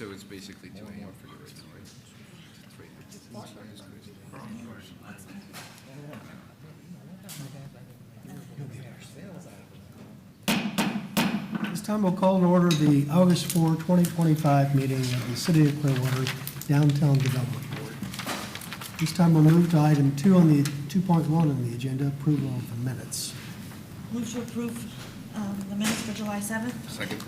So it's basically 2 a.m. for the race, right? This time we'll call to order the August 4, 2025 meeting of the City of Clearwater Downtown Development Board. This time we'll move to item 2 on the 2.1 on the agenda, approval of the minutes. Move to approve the minutes for July 7th. Second.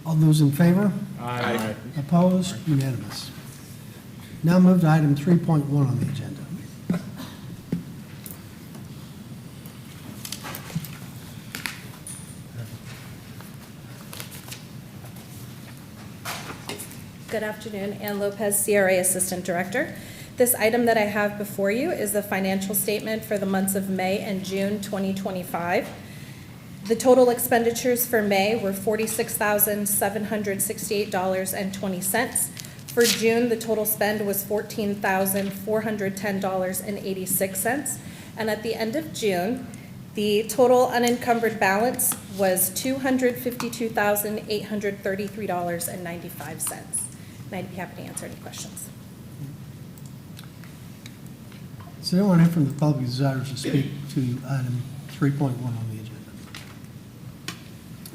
All those in favor? Aye. Opposed? Unanimous. Now move to item 3.1 on the agenda. Good afternoon, Ann Lopez, CRA Assistant Director. This item that I have before you is the financial statement for the months of May and June 2025. The total expenditures for May were $46,768.20. For June, the total spend was $14,410.86. And at the end of June, the total unencumbered balance was $252,833.95. And I'd be happy to answer any questions. Is there anyone here from the public who desires to speak to item 3.1 on the agenda?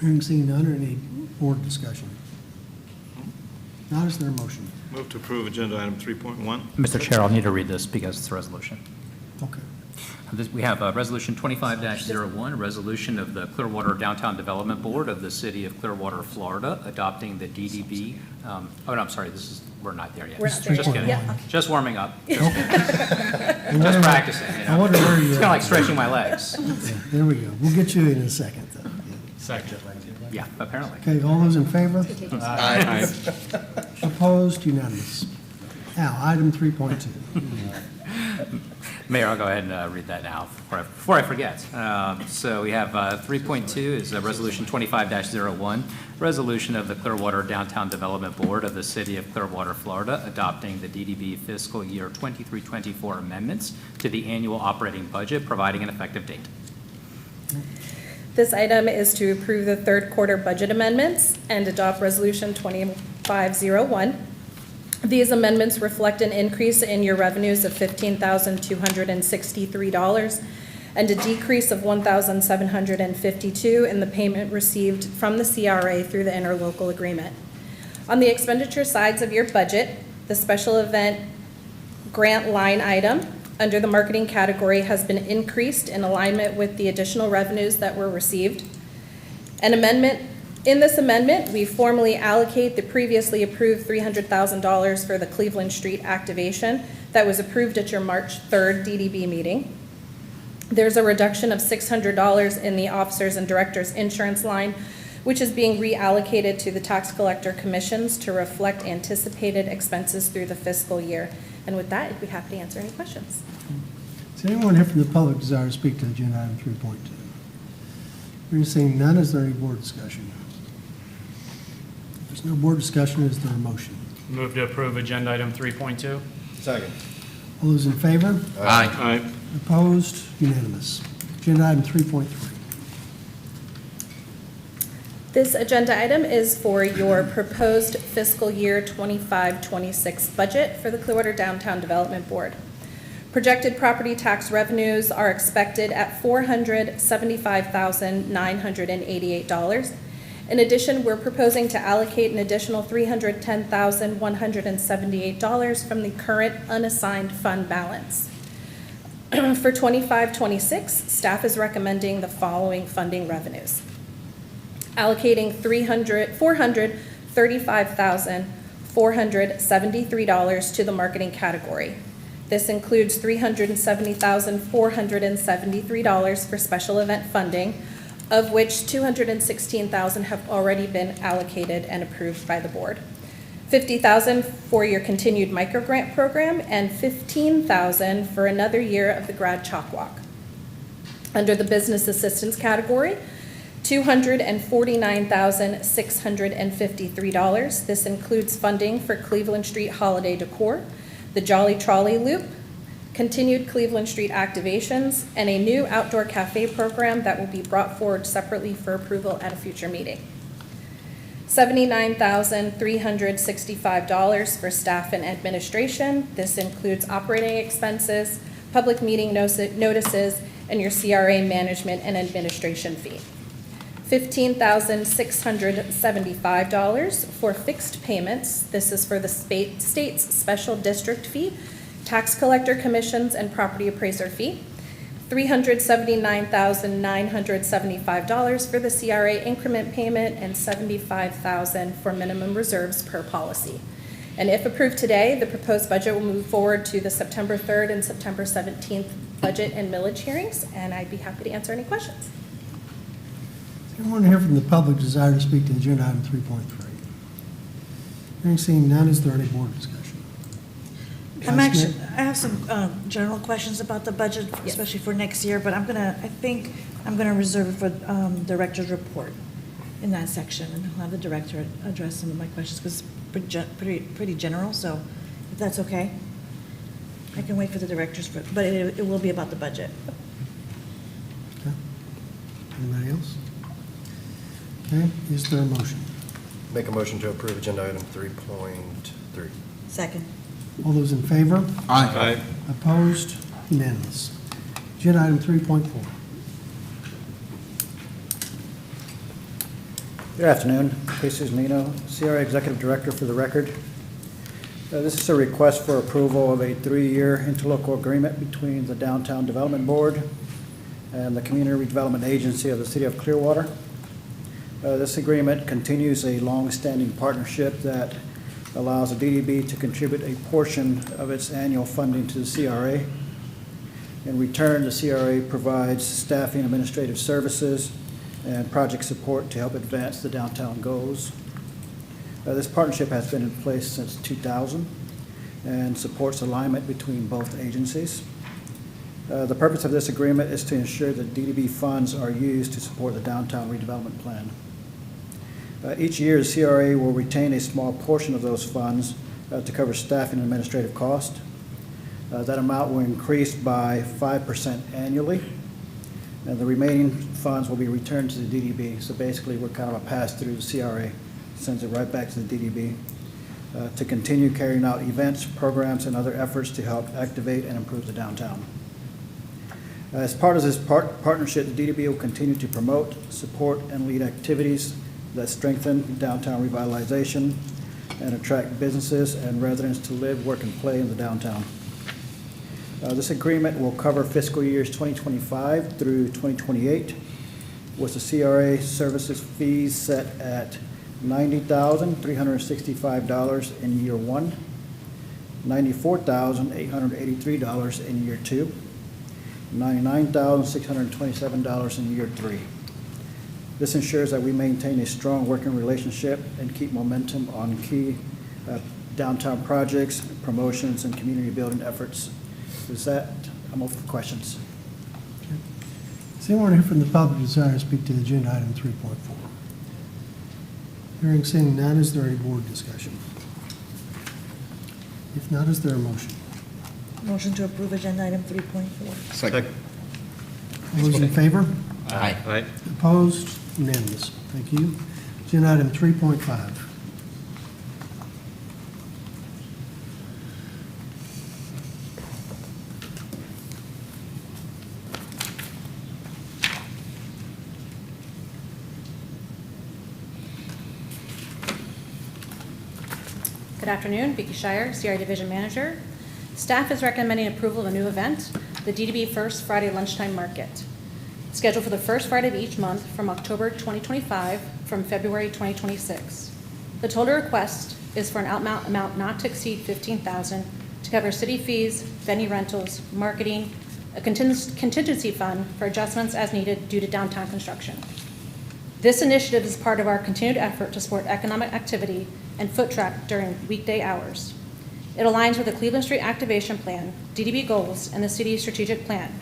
Hearing seen none, or any board discussion? Now is there a motion? Move to approve agenda item 3.1. Mr. Chair, I'll need to read this because it's a resolution. Okay. We have Resolution 25-01, a resolution of the Clearwater Downtown Development Board of the City of Clearwater, Florida, adopting the DDB. Oh, no, I'm sorry, we're not there yet. We're not there Just yet. kidding. Yeah. Just warming up. Just Just practicing. I wonder where It's you're kind of like stretching my legs. There we go. We'll get you in a second, though. Second. Yeah, apparently. Okay, all those in favor? Aye. Opposed? Unanimous. Now, item 3.2. Mayor, I'll go ahead and read that now before I forget. So we have 3.2 is Resolution 25-01, resolution of the Clearwater Downtown Development Board of the City of Clearwater, Florida, adopting the DDB fiscal year 23-24 amendments to the annual operating budget, providing an effective date. This item is to approve the third quarter budget amendments and adopt Resolution 2501. These amendments reflect an increase in your revenues of $15,263 and a decrease of $1,752 in the payment received from the CRA through the interlocal agreement. On the expenditure sides of your budget, the special event grant line item under the marketing category has been increased in alignment with the additional revenues that were received. In this amendment, we formally allocate the previously approved $300,000 for the Cleveland Street activation that was approved at your March 3rd DDB meeting. There's a reduction of $600 in the officers and directors insurance line, which is being reallocated to the tax collector commissions to reflect anticipated expenses through the fiscal year. And with that, I'd be happy to answer any questions. Is anyone here from the public desire to speak to agenda item 3.2? We're seeing none. Is there any board discussion? If there's no board discussion, is there a motion? Move to approve agenda item 3.2. Second. All those in favor? Aye. Opposed? Unanimous. Agenda item 3.3. This agenda item is for your proposed fiscal year 25-26 budget for the Clearwater Downtown Development Board. Projected property tax revenues are expected at $475,988. In addition, we're proposing to allocate an additional $310,178 from the current unassigned fund balance. For 25-26, staff is recommending the following funding revenues. Allocating $435,473 to the marketing category. This includes $370,473 for special event funding, of which $216,000 have already been allocated and approved by the board. $50,000 for your continued microgrant program and $15,000 for another year of the Grad Chalk Walk. Under the business assistance category, $249,653. This includes funding for Cleveland Street holiday decor, the Jolly Trolley Loop, continued Cleveland Street activations, and a new outdoor cafe program that will be brought forward separately for approval at a future meeting. $79,365 for staff and administration. This includes operating expenses, public meeting notices, and your CRA management and administration fee. $15,675 for fixed payments. This is for the state's special district fee, tax collector commissions, and property appraiser fee. $379,975 for the CRA increment payment, and $75,000 for minimum reserves per policy. And if approved today, the proposed budget will move forward to the September 3rd and September 17th budget and millage hearings, and I'd be happy to answer any questions. Anyone here from the public desire to speak to agenda item 3.3? Hearing seeing none, is there any board discussion? I have some general questions about the budget, Yes. especially for next year, but I think I'm gonna reserve it for director's report in that section, and I'll have the director address some of my questions, because it's pretty general, so if that's okay. I can wait for the director's, but it will be about the budget. Okay. Anybody else? Okay, is there a motion? Make a motion to approve agenda item 3.3. Second. All those in favor? Aye. Opposed? Unanimous. Agenda item 3.4. Good afternoon. Jesus Mino, CRA Executive Director for the record. This is a request for approval of a 3-year interlocal agreement between the Downtown Development Board and the Community Redevelopment Agency of the City of Clearwater. This agreement continues a long-standing partnership that allows the DDB to contribute a portion of its annual funding to the CRA. In return, the CRA provides staffing, administrative services, and project support to help advance the downtown goals. This partnership has been in place since 2000 and supports alignment between both agencies. The purpose of this agreement is to ensure that DDB funds are used to support the downtown redevelopment plan. Each year, the CRA will retain a small portion of those funds to cover staffing and administrative cost. That amount will increase by 5% annually, and the remaining funds will be returned to the DDB. So basically, we're kind of a pass-through. The CRA sends it right back to the DDB to continue carrying out events, programs, and other efforts to help activate and improve the downtown. As part of this partnership, the DDB will continue to promote, support, and lead activities that strengthen downtown revitalization and attract businesses and residents to live, work, and play in the downtown. This agreement will cover fiscal years 2025 through 2028, with the CRA services fees set at $90,365 in year one, $94,883 in year two, $99,627 in year three. This ensures that we maintain a strong working relationship and keep momentum on key downtown projects, promotions, and community building efforts. Is that, I'm open for questions. Is anyone here from the public desire to speak to agenda item 3.4? Hearing seeing none, is there any board discussion? If not, is there a motion? Motion to approve agenda item 3.4. Second. All those in favor? Aye. Opposed? Unanimous. Thank you. Agenda item 3.5. Good afternoon, Vicki Shire, CRA Division Manager. Staff is recommending approval of a new event, the DDB First Friday Lunchtime Market, scheduled for the first Friday of each month from October 2025 from February 2026. The total request is for an amount not to exceed $15,000 to cover city fees, venue rentals, marketing, a contingency fund for adjustments as needed due to downtown construction. This initiative is part of our continued effort to support economic activity and foot traffic during weekday hours. It aligns with the Cleveland Street Activation Plan, DDB goals, and the city's strategic plan.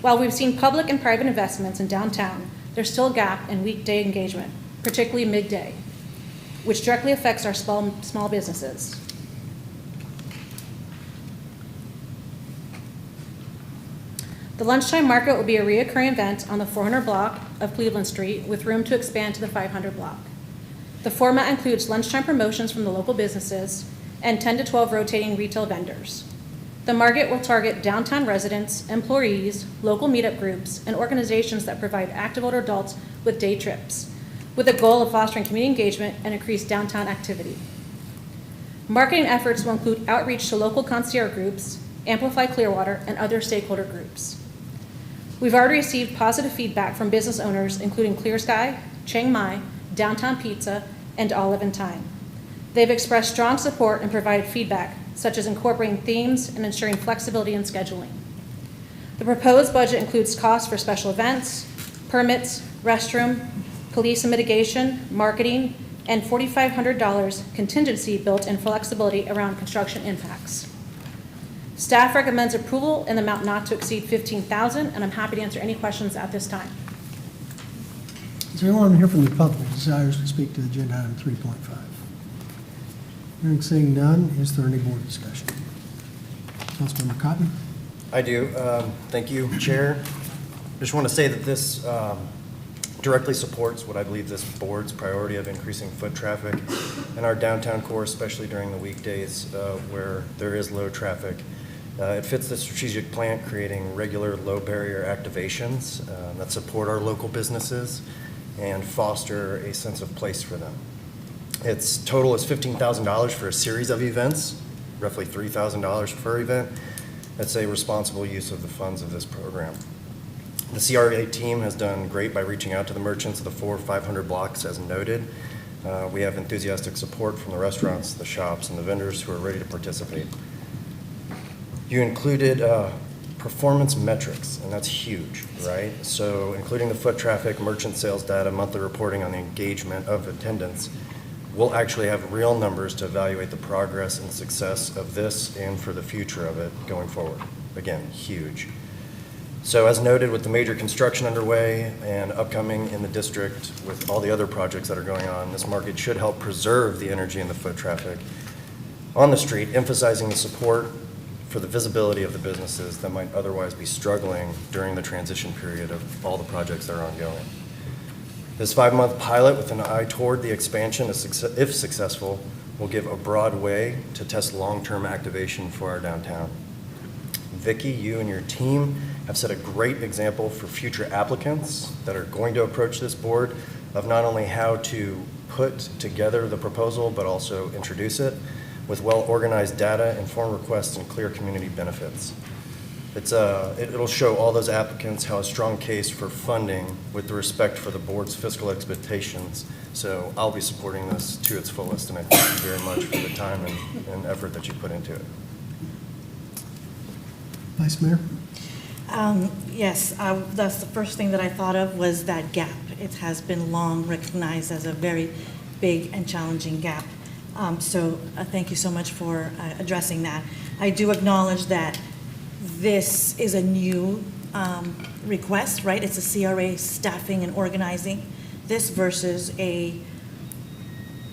While we've seen public and private investments in downtown, there's still a gap in weekday engagement, particularly midday, which directly affects our small businesses. The lunchtime market will be a reoccurring event on the 400 block of Cleveland Street with room to expand to the 500 block. The format includes lunchtime promotions from the local businesses and 10 to 12 rotating retail vendors. The market will target downtown residents, employees, local meetup groups, and organizations that provide active older adults with day trips, with a goal of fostering community engagement and increased downtown activity. Marketing efforts will include outreach to local concierge groups, Amplify Clearwater, and other stakeholder groups. We've already received positive feedback from business owners, including Clear Sky, Chiang Mai, Downtown Pizza, and Olive and Thyme. They've expressed strong support and provided feedback, such as incorporating themes and ensuring flexibility in scheduling. The proposed budget includes costs for special events, permits, restroom, police and mitigation, marketing, and $4,500 contingency built-in flexibility around construction impacts. Staff recommends approval in the amount not to exceed $15,000, and I'm happy to answer any questions at this time. Is there anyone here from the public who desires to speak to agenda item 3.5? Hearing seeing none, is there any board discussion? Councilmember Cotton? I do. Thank you, Chair. Just want to say that this directly supports what I believe this board's priority of increasing foot traffic in our downtown core, especially during the weekdays where there is low traffic. It fits the strategic plan, creating regular low-barrier activations that support our local businesses and foster a sense of place for them. Its total is $15,000 for a series of events, roughly $3,000 per event. That's a responsible use of the funds of this program. The CRA team has done great by reaching out to the merchants of the 500 blocks as noted. We have enthusiastic support from the restaurants, the shops, and the vendors who are ready to participate. You included performance metrics, and that's huge, right? So including the foot traffic, merchant sales data, monthly reporting on the engagement of attendance, we'll actually have real numbers to evaluate the progress and success of this and for the future of it going forward. Again, huge. So as noted, with the major construction underway and upcoming in the district with all the other projects that are going on, this market should help preserve the energy and the foot traffic on the street, emphasizing the support for the visibility of the businesses that might otherwise be struggling during the transition period of all the projects that are ongoing. This 5-month pilot with an eye toward the expansion, if successful, will give a broad way to test long-term activation for our downtown. Vicki, you and your team have set a great example for future applicants that are going to approach this board of not only how to put together the proposal, but also introduce it with well-organized data, informed requests, and clear community benefits. It'll show all those applicants how a strong case for funding with the respect for the board's fiscal expectations. So I'll be supporting this to its fullest, and I thank you very much for the time and effort that you put into it. Vice Mayor? Yes, that's the first thing that I thought of was that gap. It has been long recognized as a very big and challenging gap. So thank you so much for addressing that. I do acknowledge that this is a new request, right? It's a CRA staffing and organizing this versus an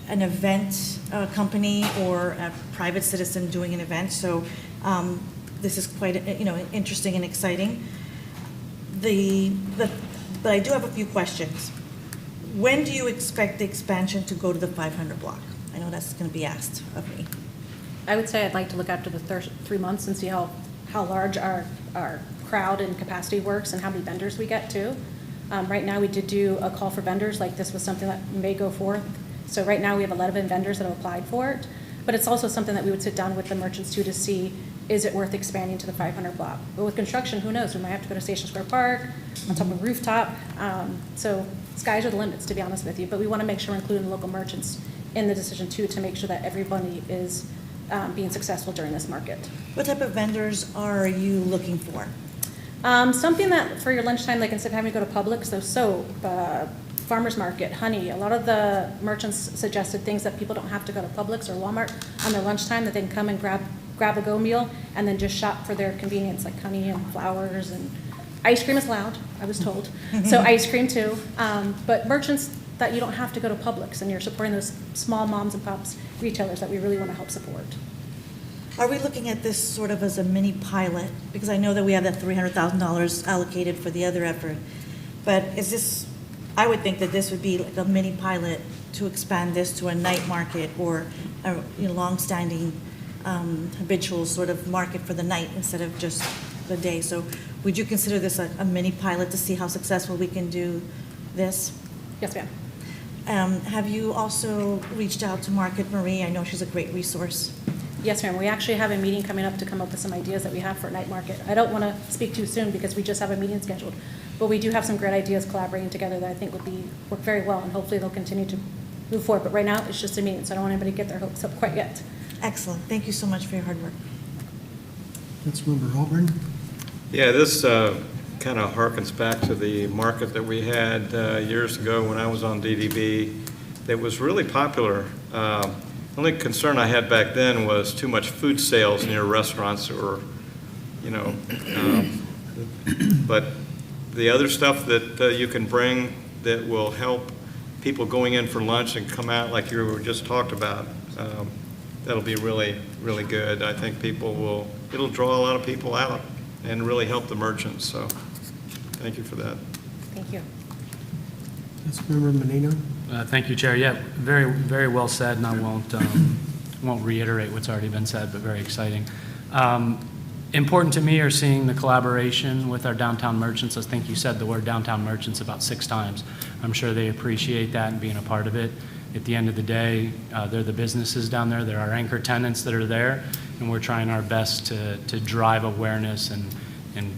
event company or a private citizen doing an event. So this is quite interesting and exciting. But I do have a few questions. When do you expect the expansion to go to the 500 block? I know that's going to be asked of me. I would say I'd like to look after the 3 months and see how large our crowd and capacity works and how many vendors we get too. Right now, we did do a call for vendors, like this was something that may go forth. So right now, we have 11 vendors that have applied for it, but it's also something that we would sit down with the merchants too to see, is it worth expanding to the 500 block? But with construction, who knows? We might have to go to Station Square Park, on top of a rooftop. So skies are the limits, to be honest with you, but we want to make sure we're including the local merchants in the decision too, to make sure that everybody is being successful during this market. What type of vendors are you looking for? Something that for your lunchtime, like instead of having to go to Publix, so soap, farmer's market, honey. A lot of the merchants suggested things that people don't have to go to Publix or Walmart on their lunchtime, that they can come and grab a go meal and then just shop for their convenience, like honey and flowers, and ice cream is loud, I was told. So ice cream too. But merchants that you don't have to go to Publix, and you're supporting those small moms and pops retailers that we really want to help support. Are we looking at this sort of as a mini pilot? Because I know that we have that $300,000 allocated for the other effort. But is this, I would think that this would be like a mini pilot to expand this to a night market or a longstanding habitual sort of market for the night instead of just the day. So would you consider this a mini pilot to see how successful we can do this? Yes, ma'am. Have you also reached out to Market Marie? I know she's a great resource. Yes, ma'am. We actually have a meeting coming up to come up with some ideas that we have for night market. I don't want to speak too soon because we just have a meeting scheduled, but we do have some great ideas collaborating together that I think would work very well, and hopefully they'll continue to move forward. But right now, it's just a meeting, so I don't want anybody to get their hopes up quite yet. Excellent. Thank you so much for your hard work. Councilmember Auburn? Yeah, this kind of harkens back to the market that we had years ago when I was on DDB that was really popular. The only concern I had back then was too much food sales near restaurants or, but the other stuff that you can bring that will help people going in for lunch and come out like you were just talked about, that'll be really, really good. I think it'll draw a lot of people out and really help the merchants. So thank you for that. Thank you. Councilmember Menino? Thank you, Chair. Yeah, very, very well said, and I won't reiterate what's already been said, but very exciting. Important to me are seeing the collaboration with our downtown merchants. I think you said the word downtown merchants about 6 times. I'm sure they appreciate that and being a part of it. At the end of the day, they're the businesses down there. They're our anchor tenants that are there, and we're trying our best to drive awareness and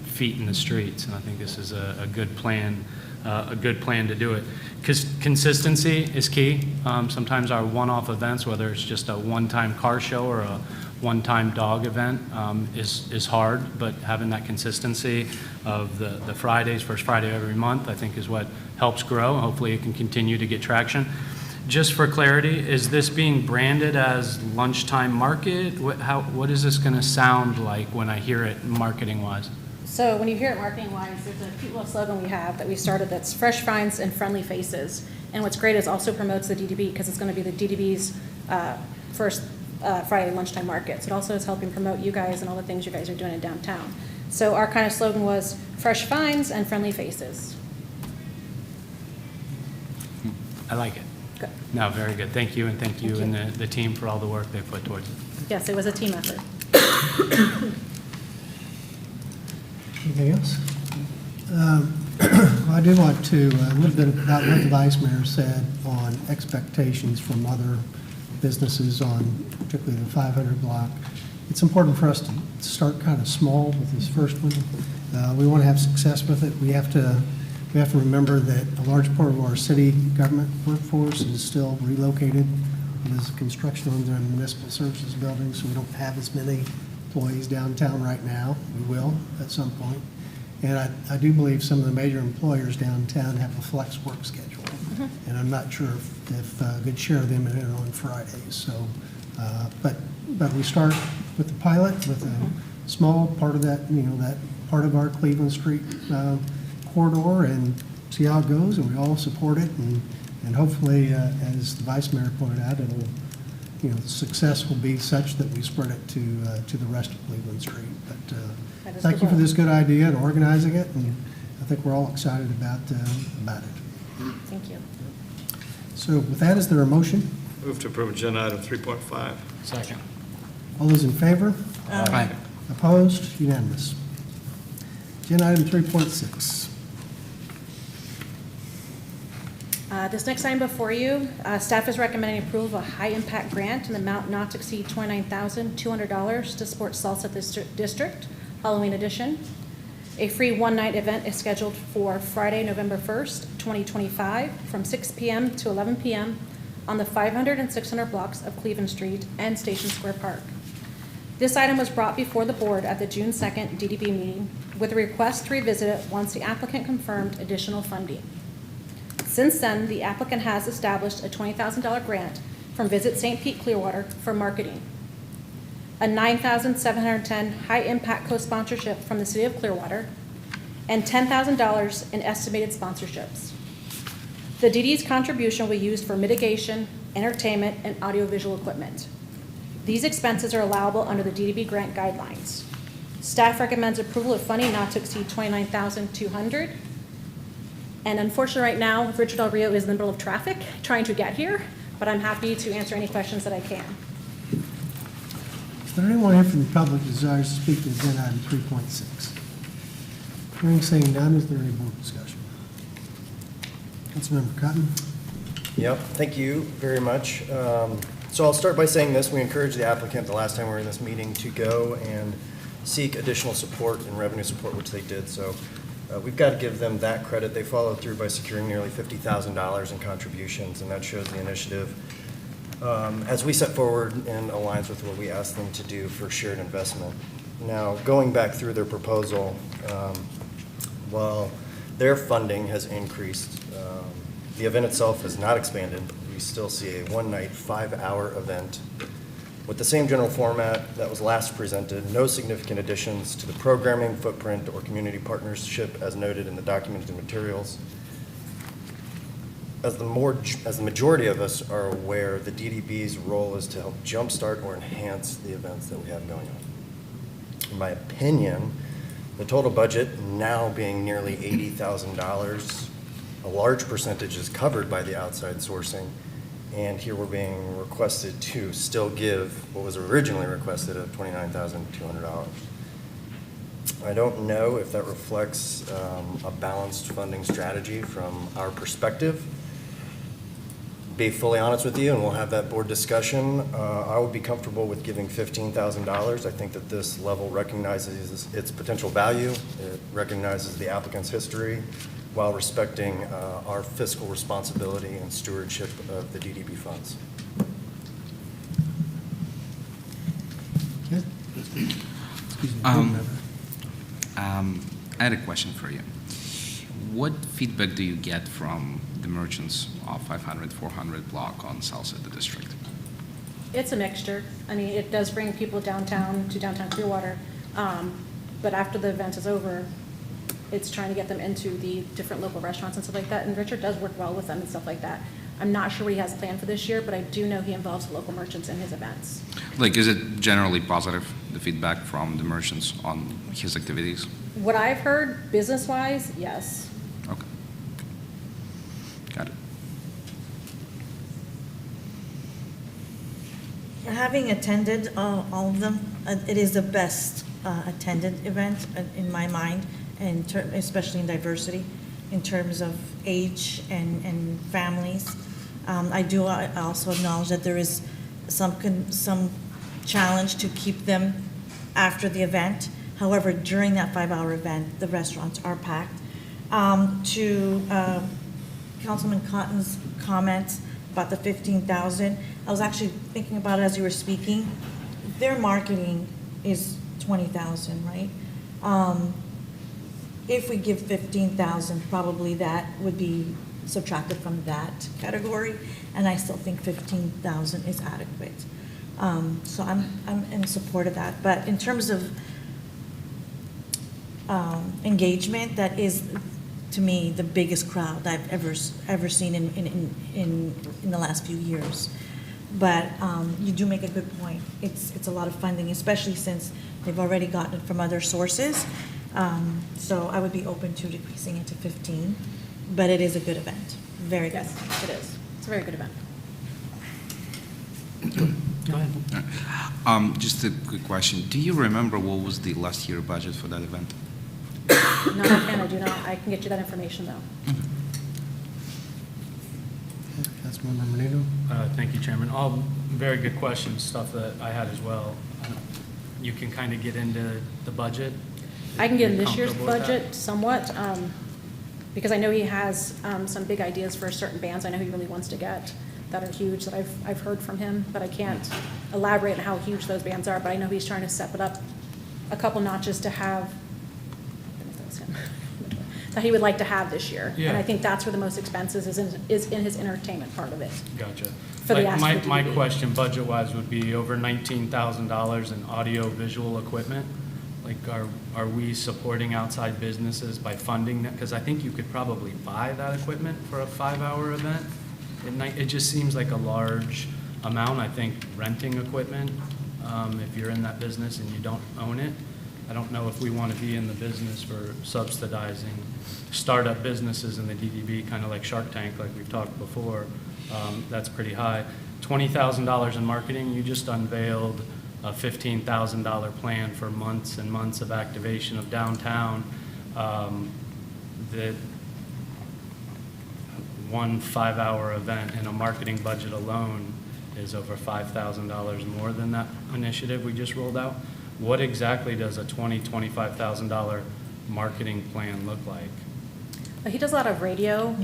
feet in the streets. And I think this is a good plan to do it. Because consistency is key. Sometimes our one-off events, whether it's just a one-time car show or a one-time dog event, is hard, but having that consistency of the Fridays, first Friday of every month, I think is what helps grow. Hopefully it can continue to get traction. Just for clarity, is this being branded as lunchtime market? What is this going to sound like when I hear it marketing-wise? So when you hear it marketing-wise, there's a cute little slogan we have that we started that's fresh finds and friendly faces. And what's great is also promotes the DDB because it's going to be the DDB's first Friday lunchtime market. So it also is helping promote you guys and all the things you guys are doing in downtown. So our kind of slogan was fresh finds and friendly faces. I like it. Good. No, very good. Thank you, and thank you Thank you. and the team for all the work they put towards it. Yes, it was a team effort. Anything else? I do want to, a little bit about what the Vice Mayor said on expectations from other businesses on particularly the 500 block. It's important for us to start kind of small with this first one. We want to have success with it. We have to remember that a large part of our city government workforce is still relocated. There's construction on the municipal services building, so we don't have as many employees downtown right now. We will at some point. And I do believe some of the major employers downtown have a flex work schedule. And I'm not sure if a good share of them are in on Fridays. So, but we start with the pilot, with a small part of that, that part of our Cleveland Street corridor, and see how it goes, and we all support it, and hopefully, as the Vice Mayor pointed out, it'll, the success will be such that we spread it to the rest of Cleveland Street. But thank you for this good idea and organizing it, and I think we're all excited about it. Thank you. So with that, is there a motion? Move to approve agenda item 3.5. Second. All those in favor? Aye. Opposed? Unanimous. Agenda item 3.6. This next item before you, staff is recommending approval of a high-impact grant in the amount not to exceed $29,200 to support Salsa District Halloween Edition. A free one-night event is scheduled for Friday, November 1st, 2025, from 6 p.m. to 11 p.m. on the 500 and 600 blocks of Cleveland Street and Station Square Park. This item was brought before the board at the June 2nd DDB meeting with a request to revisit it once the applicant confirmed additional funding. Since then, the applicant has established a $20,000 grant from Visit St. Pete Clearwater for marketing, a $9,710 high-impact co-sponsorship from the City of Clearwater, and $10,000 in estimated sponsorships. The DD's contribution will be used for mitigation, entertainment, and audiovisual equipment. These expenses are allowable under the DDB grant guidelines. Staff recommends approval of funding not to exceed $29,200. And unfortunately, right now, Richard Del Rio is in the middle of traffic trying to get here, but I'm happy to answer any questions that I can. Is there anyone here from the public who desires to speak to agenda item 3.6? Hearing saying none, is there any board discussion? Councilmember Cotton? Yep, thank you very much. So I'll start by saying this. We encouraged the applicant the last time we were in this meeting to go and seek additional support and revenue support, which they did. So we've got to give them that credit. They followed through by securing nearly $50,000 in contributions, and that shows the initiative as we set forward and aligns with what we asked them to do for shared investment. Now, going back through their proposal, while their funding has increased, the event itself has not expanded. We still see a one-night, 5-hour event with the same general format that was last presented, no significant additions to the programming footprint or community partnership as noted in the documented materials. As the majority of us are aware, the DDB's role is to help jumpstart or enhance the events that we have going on. In my opinion, the total budget now being nearly $80,000, a large percentage is covered by the outside sourcing, and here we're being requested to still give what was originally requested of $29,200. I don't know if that reflects a balanced funding strategy from our perspective. Be fully honest with you, and we'll have that board discussion. I would be comfortable with giving $15,000. I think that this level recognizes its potential value. It recognizes the applicant's history while respecting our fiscal responsibility and stewardship of the DDB funds. Okay. Excuse me. Um, board member. I had a question for you. What feedback do you get from the merchants of 500, 400 block on south side of the district? It's a mixture. I mean, it does bring people downtown to downtown Clearwater, but after the event is over, it's trying to get them into the different local restaurants and stuff like that, and Richard does work well with them and stuff like that. I'm not sure what he has planned for this year, but I do know he involves the local merchants in his events. Like, is it generally positive, the feedback from the merchants on his activities? What I've heard, business-wise, yes. Okay. Got it. Having attended all of them, it is the best attended event in my mind, and especially in diversity, in terms of age and families. I also acknowledge that there is some challenge to keep them after the event. However, during that 5-hour event, the restaurants are packed. To Councilman Cotton's comments about the 15,000, I was actually thinking about it as you were speaking. Their marketing is 20,000, right? If we give 15,000, probably that would be subtracted from that category, and I still think 15,000 is adequate. So I'm in support of that. But in terms of engagement, that is, to me, the biggest crowd I've ever seen in the last few years. But you do make a good point. It's a lot of funding, especially since they've already gotten it from other sources. So I would be open to decreasing it to 15, but it is a good event. Very good. Yes, it is. It's a very good event. Go ahead. Just a quick question. Do you remember what was the last year budget for that event? No, I do not. I can get you that information, though. Councilmember Menino? Thank you, Chairman. All very good questions, stuff that I had as well. You can kind of get into the budget. I can get in You're this year's comfortable with that? budget somewhat, because I know he has some big ideas for certain bands I know he really wants to get that are huge, that I've heard from him, but I can't elaborate on how huge those bands are, but I know he's trying to step it up a couple notches to have, I don't know if that was him, that he would like to have this year. Yeah. And I think that's where the most expenses is in his entertainment part of it. Gotcha. For the Like, ask for my DDB. question, budget-wise, would be over $19,000 in audio-visual equipment. Like, are we supporting outside businesses by funding that? Because I think you could probably buy that equipment for a 5-hour event. It just seems like a large amount. I think renting equipment if you're in that business and you don't own it. I don't know if we want to be in the business for subsidizing startup businesses in the DDB, kind of like Shark Tank, like we've talked before. That's pretty high. $20,000 in marketing, you just unveiled a $15,000 plan for months and months of activation of downtown. That one 5-hour event in a marketing budget alone is over $5,000 more than that initiative we just rolled out. What exactly does a $25,000 marketing plan look like? He does a lot of radio,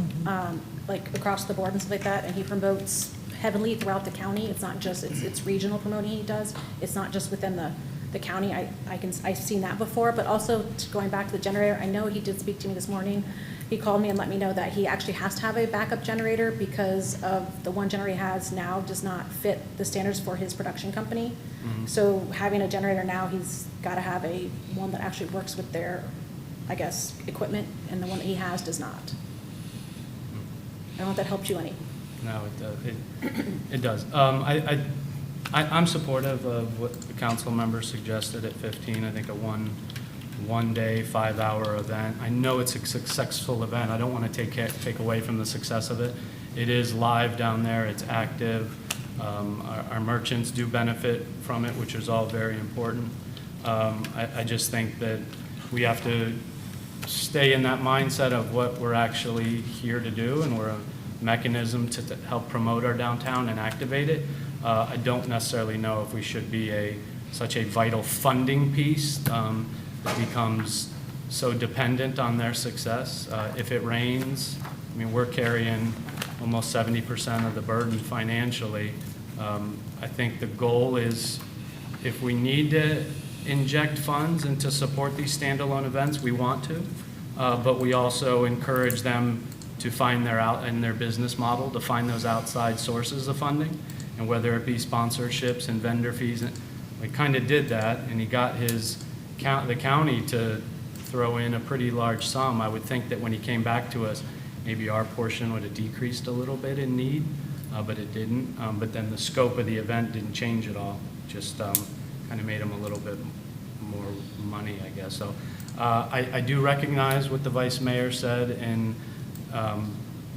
like across the board and stuff like that, and he promotes heavily throughout the county. It's not just, it's regional promoting he does. It's not just within the county. I've seen that before, but also going back to the generator, I know he did speak to me this morning. He called me and let me know that he actually has to have a backup generator because of the one generator he has now does not fit the standards for his production company. So having a generator now, he's got to have one that actually works with their, I guess, equipment, and the one that he has does not. I don't know if that helped you any. No, it does. It does. I'm supportive of what the council member suggested at 15. I think a one day, 5-hour event. I know it's a successful event. I don't want to take away from the success of it. It is live down there. It's active. Our merchants do benefit from it, which is all very important. I just think that we have to stay in that mindset of what we're actually here to do, and we're a mechanism to help promote our downtown and activate it. I don't necessarily know if we should be such a vital funding piece that becomes so dependent on their success. If it rains, I mean, we're carrying almost 70% of the burden financially. I think the goal is, if we need to inject funds and to support these standalone events, we want to, but we also encourage them to find their business model, to find those outside sources of funding, and whether it be sponsorships and vendor fees. We kind of did that, and he got the county to throw in a pretty large sum. I would think that when he came back to us, maybe our portion would have decreased a little bit in need, but it didn't. But then the scope of the event didn't change at all, just kind of made him a little bit more money, I guess. So I do recognize what the vice mayor said, and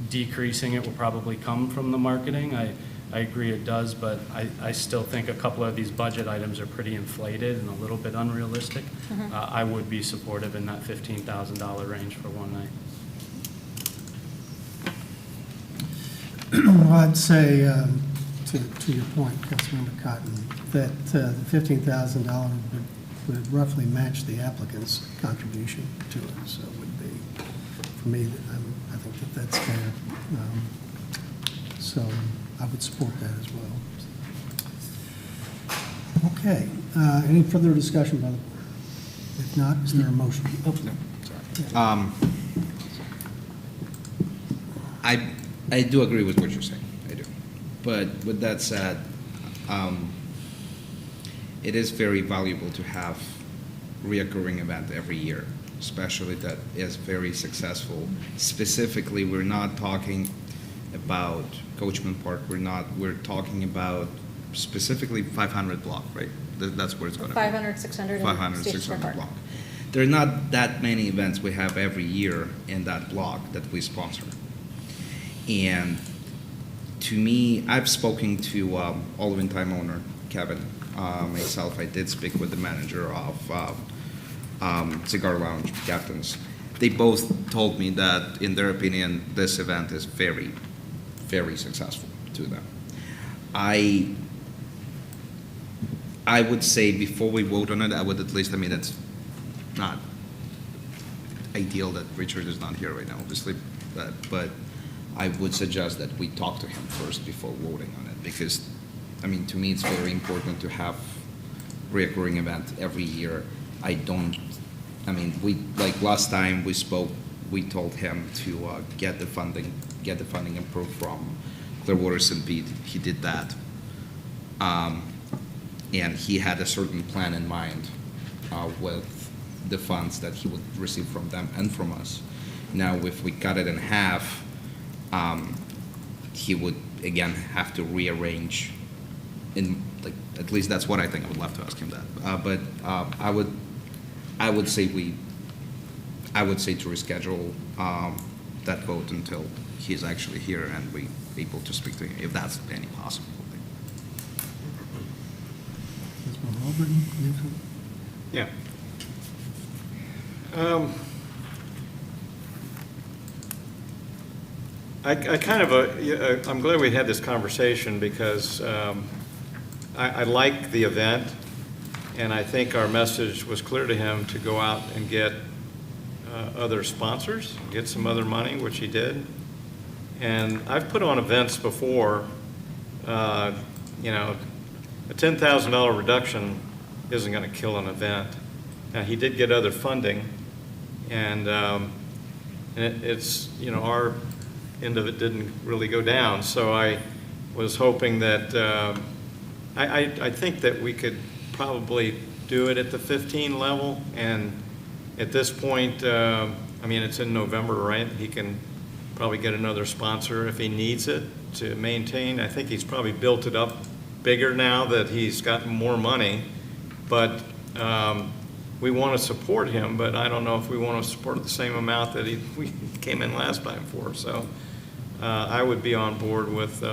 decreasing it will probably come from the marketing. I agree it does, but I still think a couple of these budget items are pretty inflated and a little bit unrealistic. I would be supportive in that $15,000 range for one night. Well, I'd say, to your point, Councilmember Cotton, that the $15,000 would roughly match the applicant's contribution to it. So it would be, for me, I think that that's fair. So I would support that as well. Okay, any further discussion by the board? If not, is there a motion? Oh, no, sorry. I do agree with what you're saying, I do. But with that said, it is very valuable to have reoccurring event every year, especially that is very successful. Specifically, we're not talking about Coachman Park. We're talking about specifically 500 block, right? That's where it's going to be. 500, 600, 500, 600 block. There are not that many events we have every year in that block that we sponsor. And to me, I've spoken to Olive & Time owner Kevin. Myself, I did speak with the manager of Cigar Lounge, Captains. They both told me that, in their opinion, this event is very, very successful to them. I would say before we vote on it, I would at least, I mean, it's not ideal that Richard is not here right now, obviously, but I would suggest that we talk to him first before voting on it, because, I mean, to me, it's very important to have reoccurring event every year. Like last time we spoke, we told him to get the funding approved from Clearwater St. Pete. He did that. And he had a certain plan in mind with the funds that he would receive from them and from us. Now, if we cut it in half, he would, again, have to rearrange like, at least that's what I think. I would love to ask him that. But I would say to reschedule that vote until he's actually here and we able to speak to him, if that's any possible. Councilman Albritton, you have something? Yeah. I kind of, I'm glad we had this conversation because I like the event, and I think our message was clear to him to go out and get other sponsors, get some other money, which he did. And I've put on events before, you know, a $10,000 reduction isn't going to kill an event. Now, he did get other funding, and it's, you know, our end of it didn't really go down. So I was hoping that, I think that we could probably do it at the 15 level. And at this point, I mean, it's in November, right? He can probably get another sponsor if he needs it to maintain. I think he's probably built it up bigger now that he's gotten more money. But we want to support him, but I don't know if we want to support the same amount that we came in last time for. So I would be on board with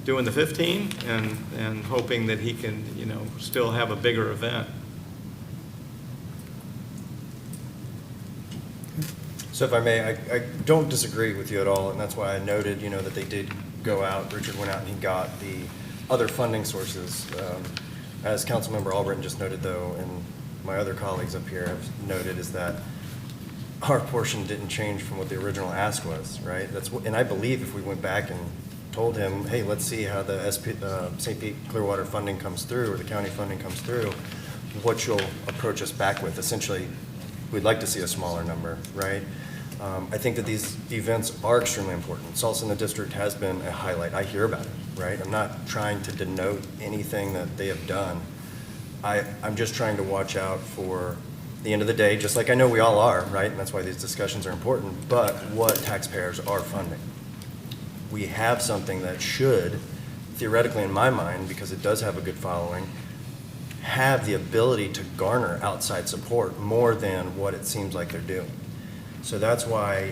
doing the 15 and hoping that he can, you know, still have a bigger event. So if I may, I don't disagree with you at all, and that's why I noted, you know, that they did go out, Richard went out and he got the other funding sources. As Councilmember Albritton just noted, though, and my other colleagues up here have noted, is that our portion didn't change from what the original ask was, right? And I believe if we went back and told him, hey, let's see how the St. Pete Clearwater funding comes through, or the county funding comes through, what you'll approach us back with. Essentially, we'd like to see a smaller number, right? I think that these events are extremely important. Salsa in the District has been a highlight. I hear about it, right? I'm not trying to denote anything that they have done. I'm just trying to watch out for the end of the day, just like I know we all are, right? And that's why these discussions are important, but what taxpayers are funding. We have something that should, theoretically in my mind, because it does have a good following, have the ability to garner outside support more than what it seems like they're doing. So that's why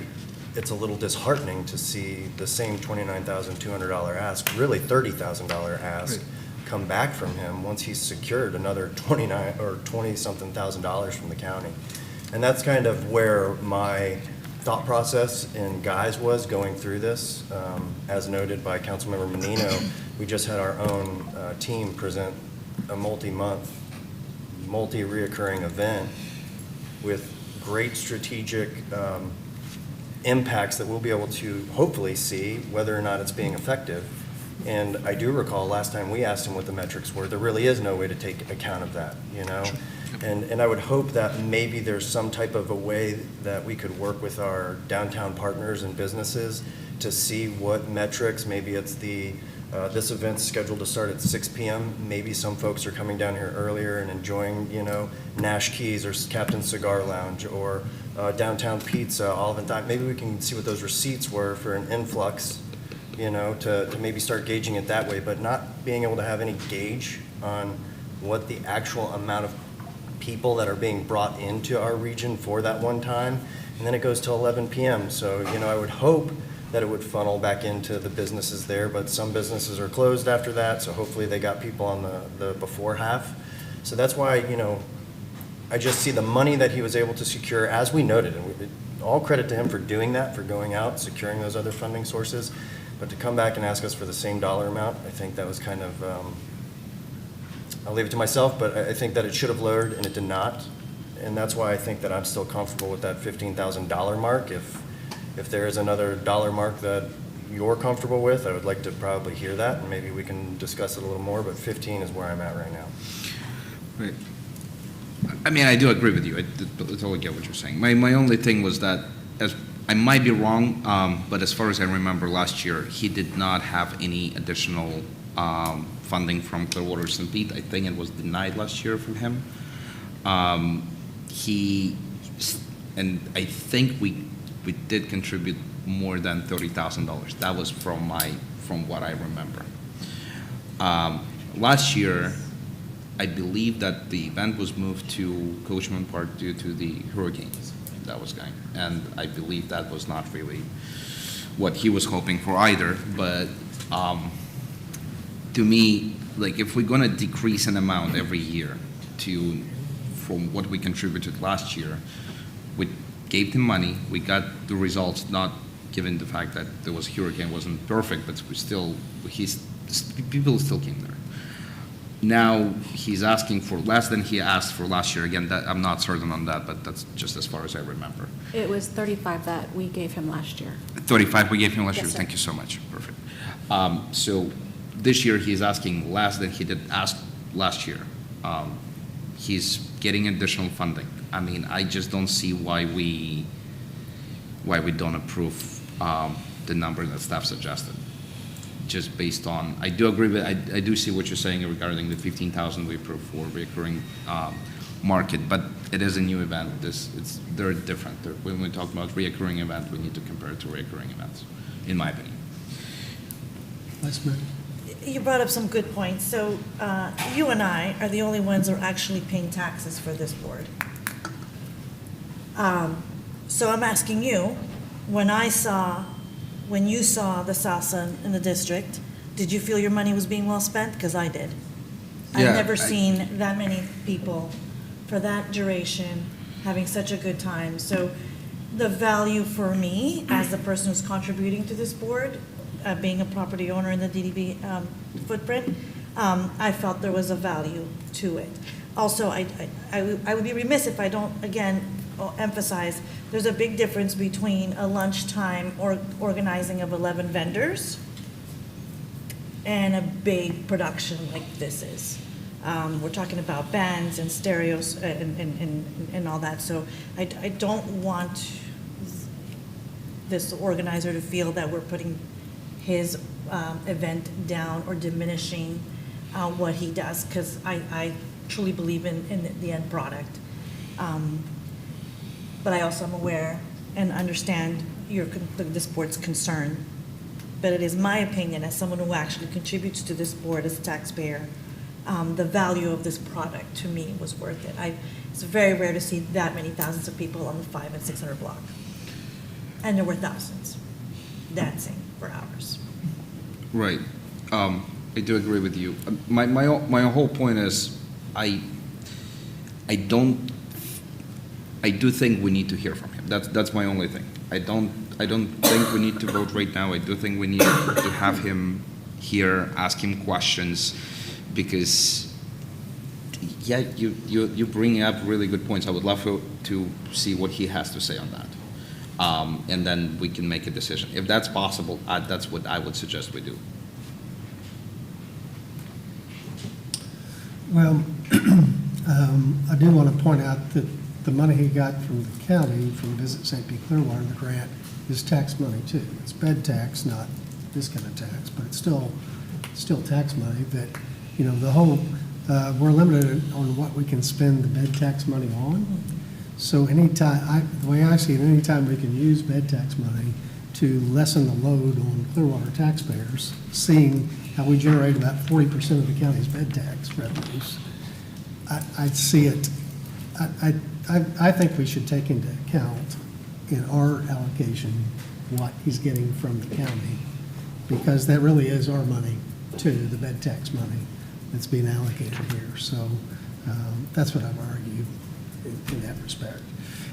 it's a little disheartening to see the same $29,200 ask, really $30,000 ask, come back from him once he's secured another $20-something thousand from the county. And that's kind of where my thought process in guise was going through this. As noted by Councilmember Menino, we just had our own team present a multi-month, multi-reoccurring event with great strategic impacts that we'll be able to hopefully see whether or not it's being effective. And I do recall last time we asked him what the metrics were, there really is no way to take account of that, you know? And I would hope that maybe there's some type of a way that we could work with our downtown partners and businesses to see what metrics, maybe it's the, this event's scheduled to start at 6 p.m. Maybe some folks are coming down here earlier and enjoying, you know, Nash Keys or Captain's Cigar Lounge or Downtown Pizza, Olive and Dime. Maybe we can see what those receipts were for an influx, you know, to maybe start gauging it that way, but not being able to have any gauge on what the actual amount of people that are being brought into our region for that one time. And then it goes till 11 p.m. So, you know, I would hope that it would funnel back into the businesses there, but some businesses are closed after that, so hopefully they got people on the before half. So that's why, you know, I just see the money that he was able to secure, as we noted, and all credit to him for doing that, for going out, securing those other funding sources, but to come back and ask us for the same dollar amount, I think that was kind of, I'll leave it to myself, but I think that it should have lowered and it did not. And that's why I think that I'm still comfortable with that $15,000 mark. If there is another dollar mark that you're comfortable with, I would like to probably hear that, and maybe we can discuss it a little more, but 15 is where I'm at right now. Right. I mean, I do agree with you. I totally get what you're saying. My only thing was that, as I might be wrong, but as far as I remember last year, he did not have any additional funding from Clearwater St. Pete. I think it was denied last year from him. And I think we did contribute more than $30,000. That was from what I remember. Last year, I believe that the event was moved to Coachman Park due to the hurricane that was going. And I believe that was not really what he was hoping for either. But to me, like, if we're gonna decrease an amount every year from what we contributed last year, we gave him money, we got the results, not given the fact that there was hurricane, wasn't perfect, but people still came there. Now, he's asking for less than he asked for last year. Again, that, I'm not certain on that, but that's just as far as I remember. It was 35 that we gave him last year. 35 we gave him last Yes, year? sir. Thank you so much. Perfect. So this year, he's asking less than he did ask last year. He's getting additional funding. I mean, I just don't see why we don't approve the number that staff suggested. Just based on, I do agree with, I do see what you're saying regarding the 15,000 we approved for recurring market, but it is a new event. They're different. When we talk about recurring event, we need to compare it to recurring events, in my opinion. Vice Mayor. You brought up some good points. So you and I are the only ones who are actually paying taxes for this board. So I'm asking you, when you saw the salsa in the district, did you feel your money was being well spent? Because I did. Yeah, I've never seen that many people for that duration having such a good time. So the value for me as the person who's contributing to this board, being a property owner in the DDB footprint, I felt there was a value to it. Also, I would be remiss if I don't, again, emphasize, there's a big difference between a lunchtime or organizing of 11 vendors and a big production like this is. We're talking about bands and stereos and all that, so I don't want this organizer to feel that we're putting his event down or diminishing what he does, because I truly believe in the end product. But I also am aware and understand this board's concern. But it is my opinion, as someone who actually contributes to this board as a taxpayer, the value of this product to me was worth it. It's very rare to see that many thousands of people on the 500 and 600 block. And there were thousands dancing for hours. Right. I do agree with you. My whole point is, I do think we need to hear from him. That's my only thing. I don't think we need to vote right now. I do think we need to have him here, ask him questions, because yeah, you bring up really good points. I would love to see what he has to say on that, and then we can make a decision. If that's possible, that's what I would suggest we do. Well, I do want to point out that the money he got from the county, from Visit St. Pete Clearwater, the grant, is tax money too. It's bed tax, not this kind of tax, but it's still tax money that, you know, the whole, we're limited on what we can spend the bed tax money on. So anytime, the way I see it, anytime we can use bed tax money to lessen the load on Clearwater taxpayers, seeing how we generate about 40% of the county's bed tax revenues, I see it. I think we should take into account in our allocation what he's getting from the county, because that really is our money too, the bed tax money that's being allocated here. So that's what I've argued in that respect.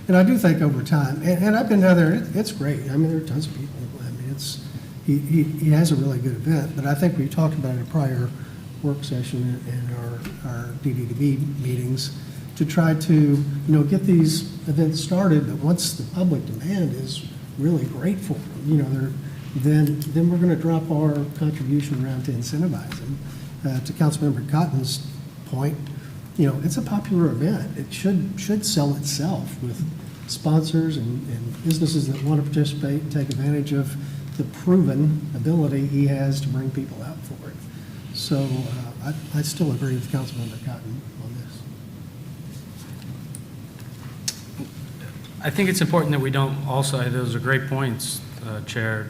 And I do think over time, and I've been down there, it's great. I mean, there are tons of people. I mean, he has a really good event, but I think we talked about it in a prior work session in our DDB meetings, to try to, get these events started, but once the public demand is really great for them, then we're going to drop our contribution around to incentivize them. To Councilmember Cotton's point, it's a popular event. It should sell itself with sponsors and businesses that want to participate and take advantage of the proven ability he has to bring people out for it. So I still agree with Councilmember Cotton on this. I think it's important that we don't also, those are great points, Chair.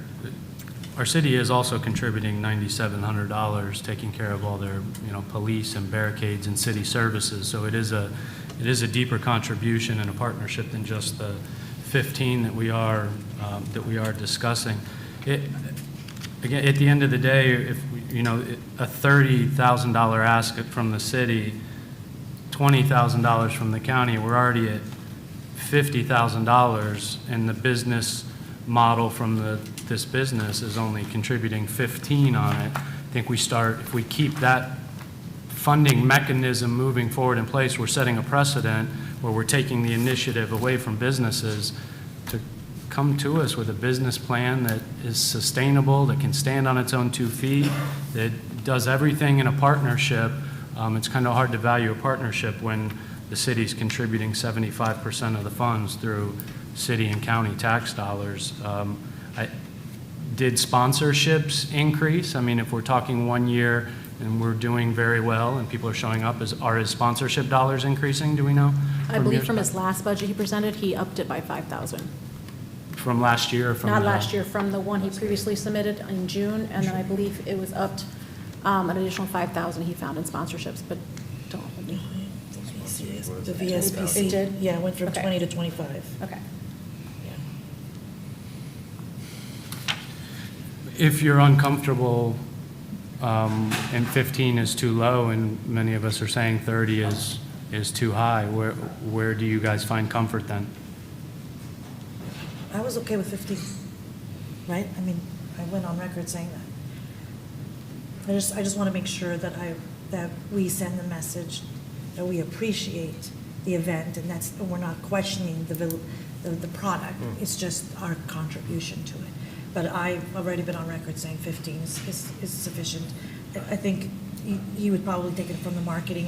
our city is also contributing $9,700, taking care of all their, police and barricades and city services. So it is a deeper contribution and a partnership than just the 15 that we are discussing. Again, at the end of the day, if a $30,000 ask from the city, $20,000 from the county, we're already at $50,000, and the business model from this business is only contributing 15 on it. I think if we keep that funding mechanism moving forward in place, we're setting a precedent where we're taking the initiative away from businesses to come to us with a business plan that is sustainable, that can stand on its own 2 feet, that does everything in a partnership. It's kind of hard to value a partnership when the city's contributing 75% of the funds through city and county tax dollars. Did sponsorships increase? I mean, if we're talking 1 year and we're doing very well and people are showing up, are his sponsorship dollars increasing? Do we know? I believe from his last budget he presented, he upped it by 5,000. From last year? Or from Not last year, from the one he previously submitted in June, and then I believe it was upped an additional 5,000 he found in sponsorships, but don't hold me. The VSPC. It did? Yeah, it went from Okay. 20 to 25. Okay. If you're uncomfortable and 15 is too low, and many of us are saying 30 is too high, where do you guys find comfort then? I was okay with 15, right? I mean, I went on record saying that. I just want to make sure that we send the message that we appreciate the event, and we're not questioning the product. It's just our contribution to it. But I've already been on record saying 15 is sufficient. I think you would probably take it from the marketing,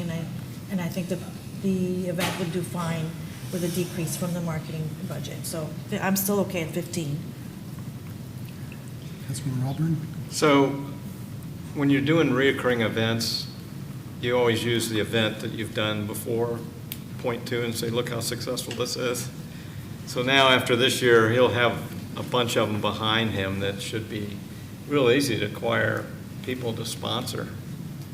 and I think the event would do fine with a decrease from the marketing budget. So I'm still okay at 15. Councilman Robin? So when you're doing reoccurring events, you always use the event that you've done before, point to, and say, look how successful this is. So now after this year, he'll have a bunch of them behind him that should be real easy to acquire people to sponsor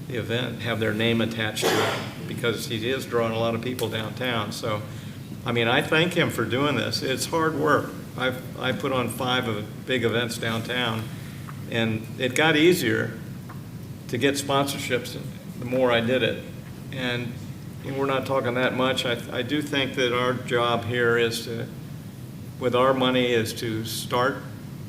the event, have their name attached to it, because he is drawing a lot of people downtown. So, I mean, I thank him for doing this. It's hard work. I put on 5 big events downtown, and it got easier to get sponsorships the more I did it. And we're not talking that much. I do think that our job here is to, with our money, is to start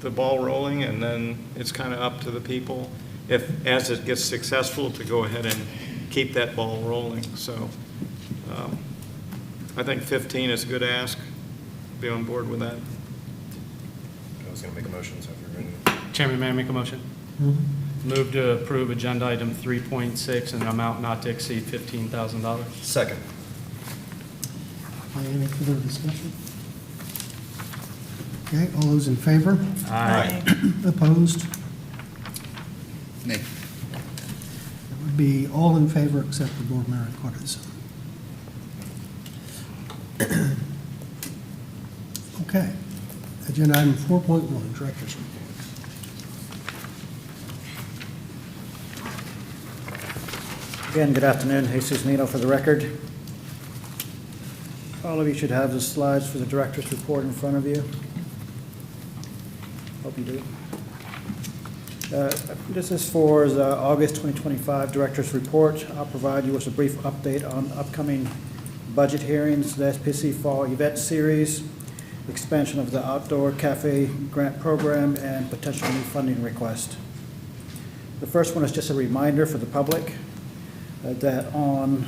the ball rolling, and then it's kind of up to the people, as it gets successful, to go ahead and keep that ball rolling. So I think 15 is a good ask. Be on board with that. I was going to make a motion, so if you're ready. Chairman, may I make a motion? Move to approve agenda item 3.6 in an amount not to exceed $15,000. Second. Any further discussion? Okay, all those in favor? Aye. Opposed? Nay. That would be all in favor except the board member Cortez. Okay. Agenda item 4.1, Director's Report. Again, good afternoon. Jesus Nino for the record. All of you should have the slides for the director's report in front of you. Hope you do. This is for the August 2025 director's report. I'll provide you with a brief update on upcoming budget hearings, the SPC Fall Event Series, expansion of the Outdoor Cafe Grant Program, and potential new funding request. The first one is just a reminder for the public that on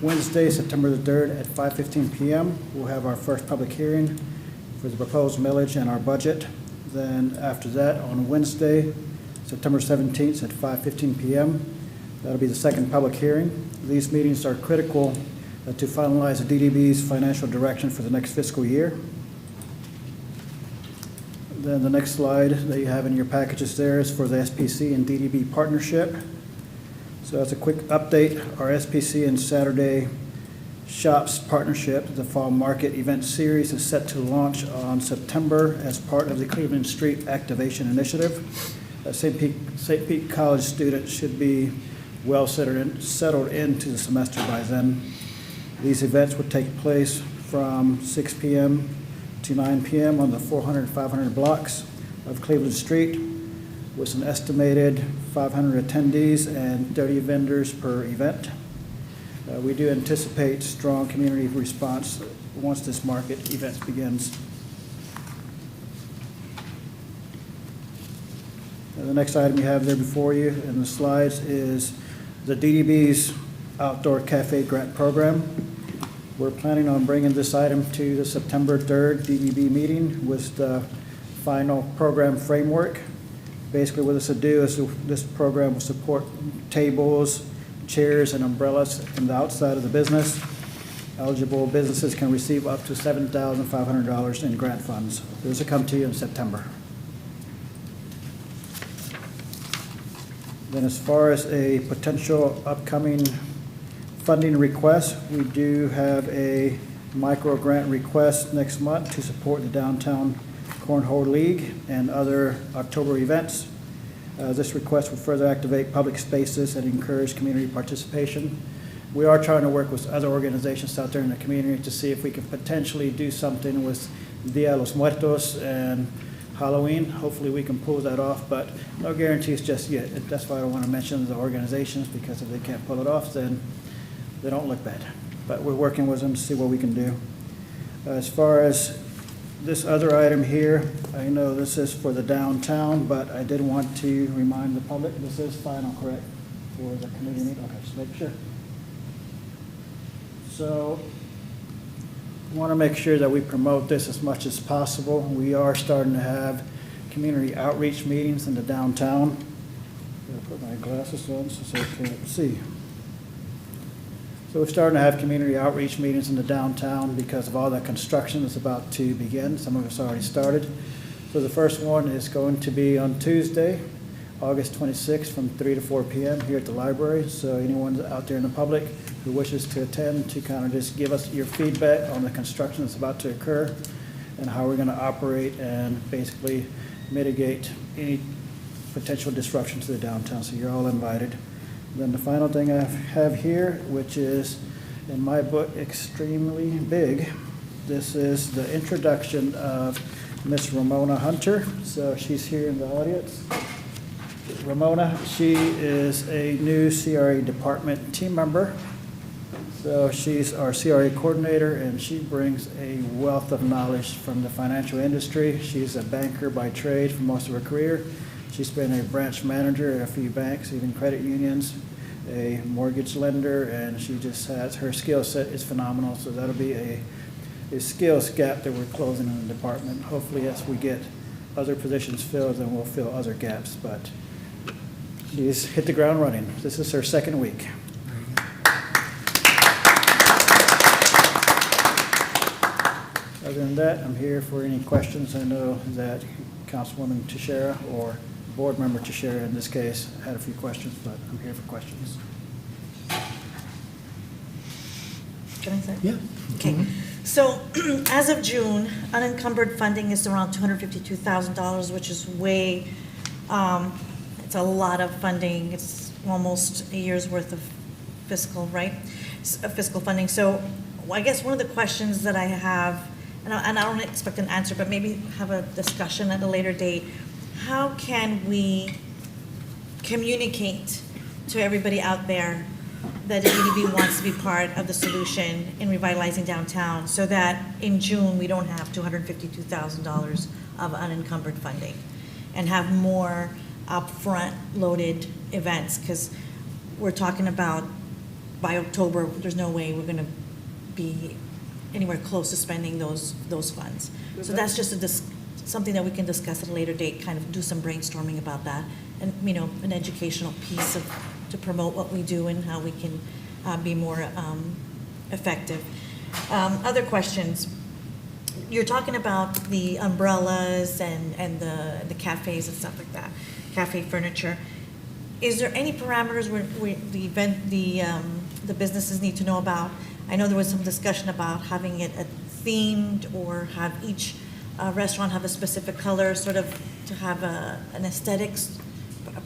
Wednesday, September the 3rd at 5:15 p.m., we'll have our first public hearing for the proposed millage and our budget. Then after that, on Wednesday, September 17th at 5:15 p.m., that'll be the second public hearing. These meetings are critical to finalize the DDB's financial direction for the next fiscal year. Then the next slide that you have in your packages there is for the SPC and DDB partnership. So as a quick update, our SPC and Saturday Shops partnership, the Fall Market Event Series, is set to launch on September as part of the Cleveland Street Activation Initiative. St. Pete College students should be well settled into the semester by then. These events would take place from 6 p.m. to 9 p.m. on the 400 and 500 blocks of Cleveland Street, with an estimated 500 attendees and 30 vendors per event. We do anticipate strong community response once this market event begins. The next item you have there before you in the slides is the DDB's Outdoor Cafe Grant Program. We're planning on bringing this item to the September 3rd DDB meeting with the final program framework. Basically what this will do is this program will support tables, chairs, and umbrellas in the outside of the business. Eligible businesses can receive up to $7,500 in grant funds. This will come to you in September. Then as far as a potential upcoming funding request, we do have a micro grant request next month to support the Downtown Cornhole League and other October events. This request will further activate public spaces and encourage community participation. We are trying to work with other organizations out there in the community to see if we can potentially do something with Dia de los Muertos and Halloween. Hopefully we can pull that off, but no guarantees just yet. That's why I don't want to mention the organizations, because if they can't pull it off, then they don't look bad. But we're working with them to see what we can do. As far as this other item here, I know this is for the downtown, but I did want to remind the public, this is final, correct, for the committee meeting? Okay, just make sure. So I want to make sure that we promote this as much as possible. We are starting to have community outreach meetings in the downtown. I'll put my glasses on so I can't see. So we're starting to have community outreach meetings in the downtown because of all the construction that's about to begin. Some of it's already started. So the first one is going to be on Tuesday, August 26th from 3 to 4 p.m. here at the library. So anyone out there in the public who wishes to attend, to kind of just give us your feedback on the construction that's about to occur and how we're going to operate and basically mitigate any potential disruption to the downtown. So you're all invited. Then the final thing I have here, which is in my book extremely big, this is the introduction of Miss Ramona Hunter. So she's here in the audience. Ramona, she is a new CRA department team member. So she's our CRA coordinator, and she brings a wealth of knowledge from the financial industry. She's a banker by trade for most of her career. She's been a branch manager at a few banks, even credit unions, a mortgage lender, and she just has, her skill set is phenomenal. So that'll be a skills gap that we're closing in the department. Hopefully as we get other positions filled, then we'll fill other gaps. But she's hit the ground running. This is her second week. Other than that, I'm here for any questions. I know that Councilwoman Teixeira, or Board Member Teixeira in this case, had a few questions, but I'm here for questions. Can I say? Yeah. Okay. So as of June, unencumbered funding is around $252,000, which is way, it's a lot of funding. It's almost a year's worth of fiscal, right? Fiscal funding. So I guess one of the questions that I have, and I don't expect an answer, but maybe have a discussion at a later date. How can we communicate to everybody out there that the DDB wants to be part of the solution in revitalizing downtown, so that in June we don't have $252,000 of unencumbered funding and have more upfront loaded events? Because we're talking about by October, there's no way we're going to be anywhere close to spending those funds. So that's just something that we can discuss at a later date, kind of do some brainstorming about that, and an educational piece to promote what we do and how we can be more effective. Other questions. You're talking about the umbrellas and the cafes and stuff like that, cafe furniture. Is there any parameters where the businesses need to know about? I know there was some discussion about having it themed, or have each restaurant have a specific color, sort of to have an aesthetics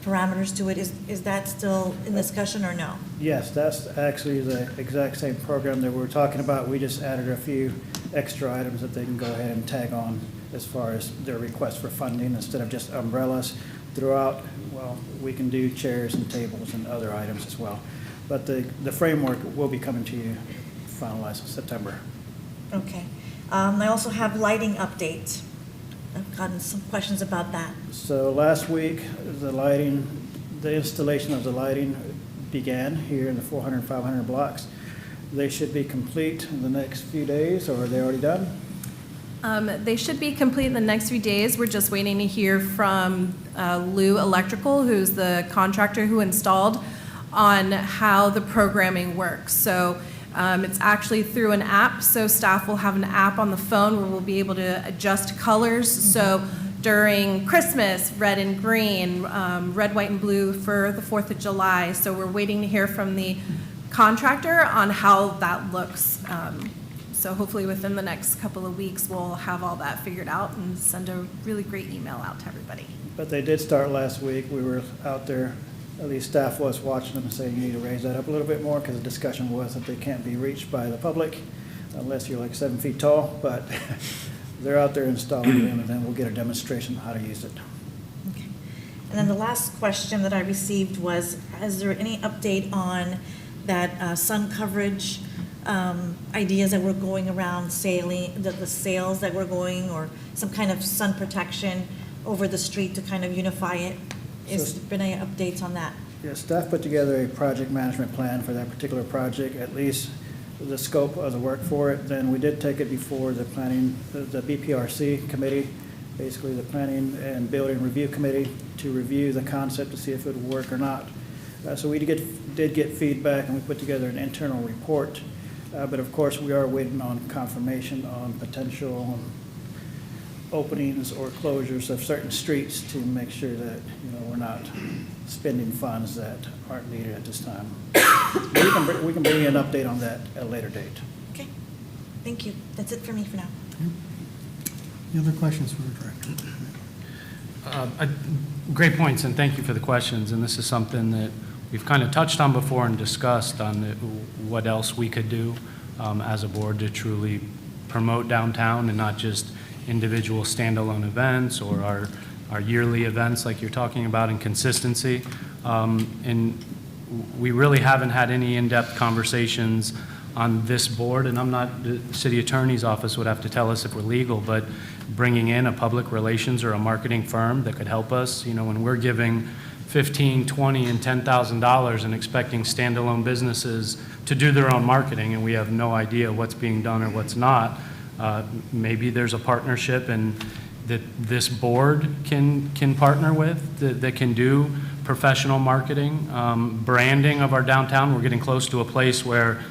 parameters to it. Is that still in discussion or no? Yes, that's actually the exact same program that we're talking about. We just added a few extra items that they can go ahead and tag on as far as their request for funding. Instead of just umbrellas throughout, well, we can do chairs and tables and other items as well. But the framework will be coming to you finalized in September. Okay. I also have lighting update. I've gotten some questions about that. So last week, the installation of the lighting began here in the 400 and 500 blocks. They should be complete in the next few days, or are they already done? They should be complete in the next few days. We're just waiting to hear from Lou Electrical, who's the contractor who installed, on how the programming works. So it's actually through an app, so staff will have an app on the phone where we'll be able to adjust colors. So during Christmas, red and green, red, white, and blue for the 4th of July. So we're waiting to hear from the contractor on how that looks. So hopefully within the next couple of weeks, we'll have all that figured out and send a really great email out to everybody. But they did start last week. We were out there, at least staff was watching them and saying, you need to raise that up a little bit more, because the discussion was that they can't be reached by the public unless you're like 7 feet tall. But they're out there installing them, and then we'll get a demonstration of how to use it. Okay. And then the last question that I received was, is there any update on that sun coverage ideas that were going around sailing, the sails that were going, or some kind of sun protection over the street to kind of unify it? Is there been any updates on that? Yeah, staff put together a project management plan for that particular project, at least the scope of the work for it. Then we did take it before the planning, the BPRC committee, basically the planning and building review committee, to review the concept to see if it would work or not. So we did get feedback, and we put together an internal report. But of course, we are waiting on confirmation on potential openings or closures of certain streets to make sure that, we're not spending funds that aren't needed at this time. We can bring you an update on that at a later date. Okay, thank you. That's it for me for now. Any other questions for the director? Great points, and thank you for the questions. And this is something that we've kind of touched on before and discussed on what else we could do as a board to truly promote downtown, and not just individual standalone events or our yearly events like you're talking about, and consistency. And we really haven't had any in-depth conversations on this board, and I'm not, the city attorney's office would have to tell us if we're legal, but bringing in a public relations or a marketing firm that could help us, when we're giving $15,000, $20,000, and $10,000 and expecting standalone businesses to do their own marketing, and we have no idea what's being done or what's not. Maybe there's a partnership and that this board can partner with that can do professional marketing, branding of our downtown. We're getting close to a place where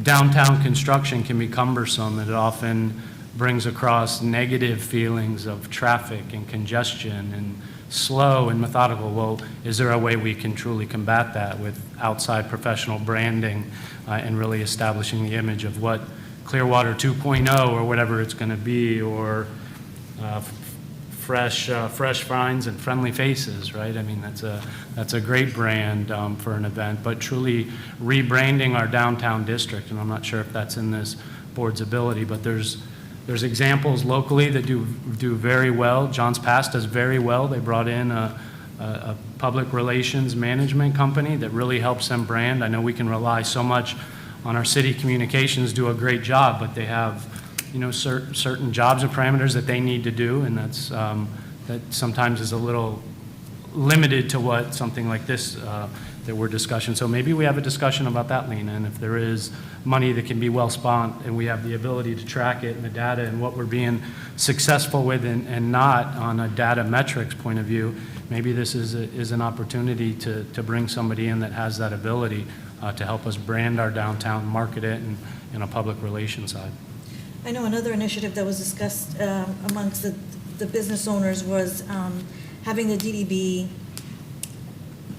downtown construction can be cumbersome. It often brings across negative feelings of traffic and congestion and slow and methodical. Well, is there a way we can truly combat that with outside professional branding and really establishing the image of what Clearwater 2.0 or whatever it's going to be, or fresh finds and friendly faces, right? I mean, that's a great brand for an event, but truly rebranding our downtown district, and I'm not sure if that's in this board's ability, but there's examples locally that do very well. Johns Pass does very well. They brought in a public relations management company that really helps them brand. I know we can rely so much on our city communications, do a great job, but they have certain jobs and parameters that they need to do, and that's that sometimes is a little limited to what something like this that we're discussing. So maybe we have a discussion about that, Lena, and if there is money that can be well spent and we have the ability to track it and the data and what we're being successful with and not on a data metrics point of view, maybe this is an opportunity to bring somebody in that has that ability to help us brand our downtown, market it, and in a public relations side. I know another initiative that was discussed amongst the business owners was having the DDB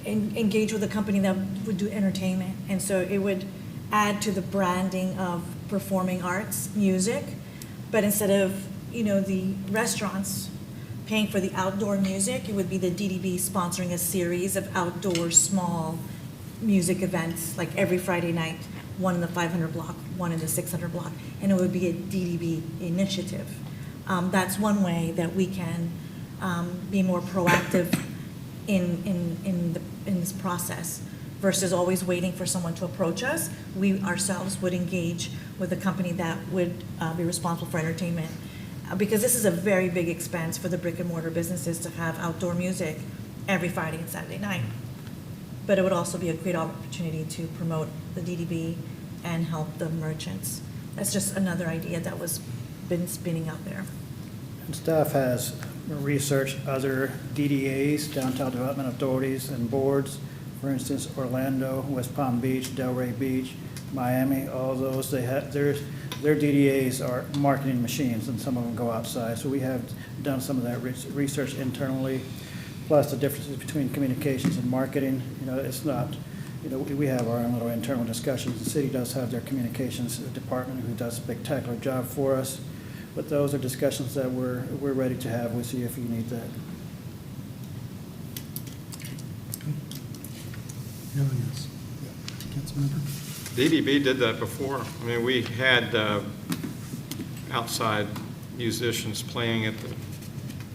engage with a company that would do entertainment. And so it would add to the branding of performing arts, music, but instead of, the restaurants paying for the outdoor music, it would be the DDB sponsoring a series of outdoor small music events, like every Friday night, one in the 500 block, one in the 600 block, and it would be a DDB initiative. That's one way that we can be more proactive in this process versus always waiting for someone to approach us. We ourselves would engage with a company that would be responsible for entertainment. Because this is a very big expense for the brick and mortar businesses to have outdoor music every Friday and Saturday night. But it would also be a great opportunity to promote the DDB and help the merchants. That's just another idea that was been spinning out there. And staff has researched other DDAs, downtown development authorities and boards. For instance, Orlando, West Palm Beach, Delray Beach, Miami, all those, they have, their DDAs are marketing machines, and some of them go outside. So we have done some of that research internally, plus the differences between communications and marketing. You know, it's not, you know, we have our own little internal discussions. The city does have their communications department who does a spectacular job for us. But those are discussions that we're ready to have with you if you need that. Anyone else? Councilmember? DDB did that before. I mean, we had outside musicians playing at the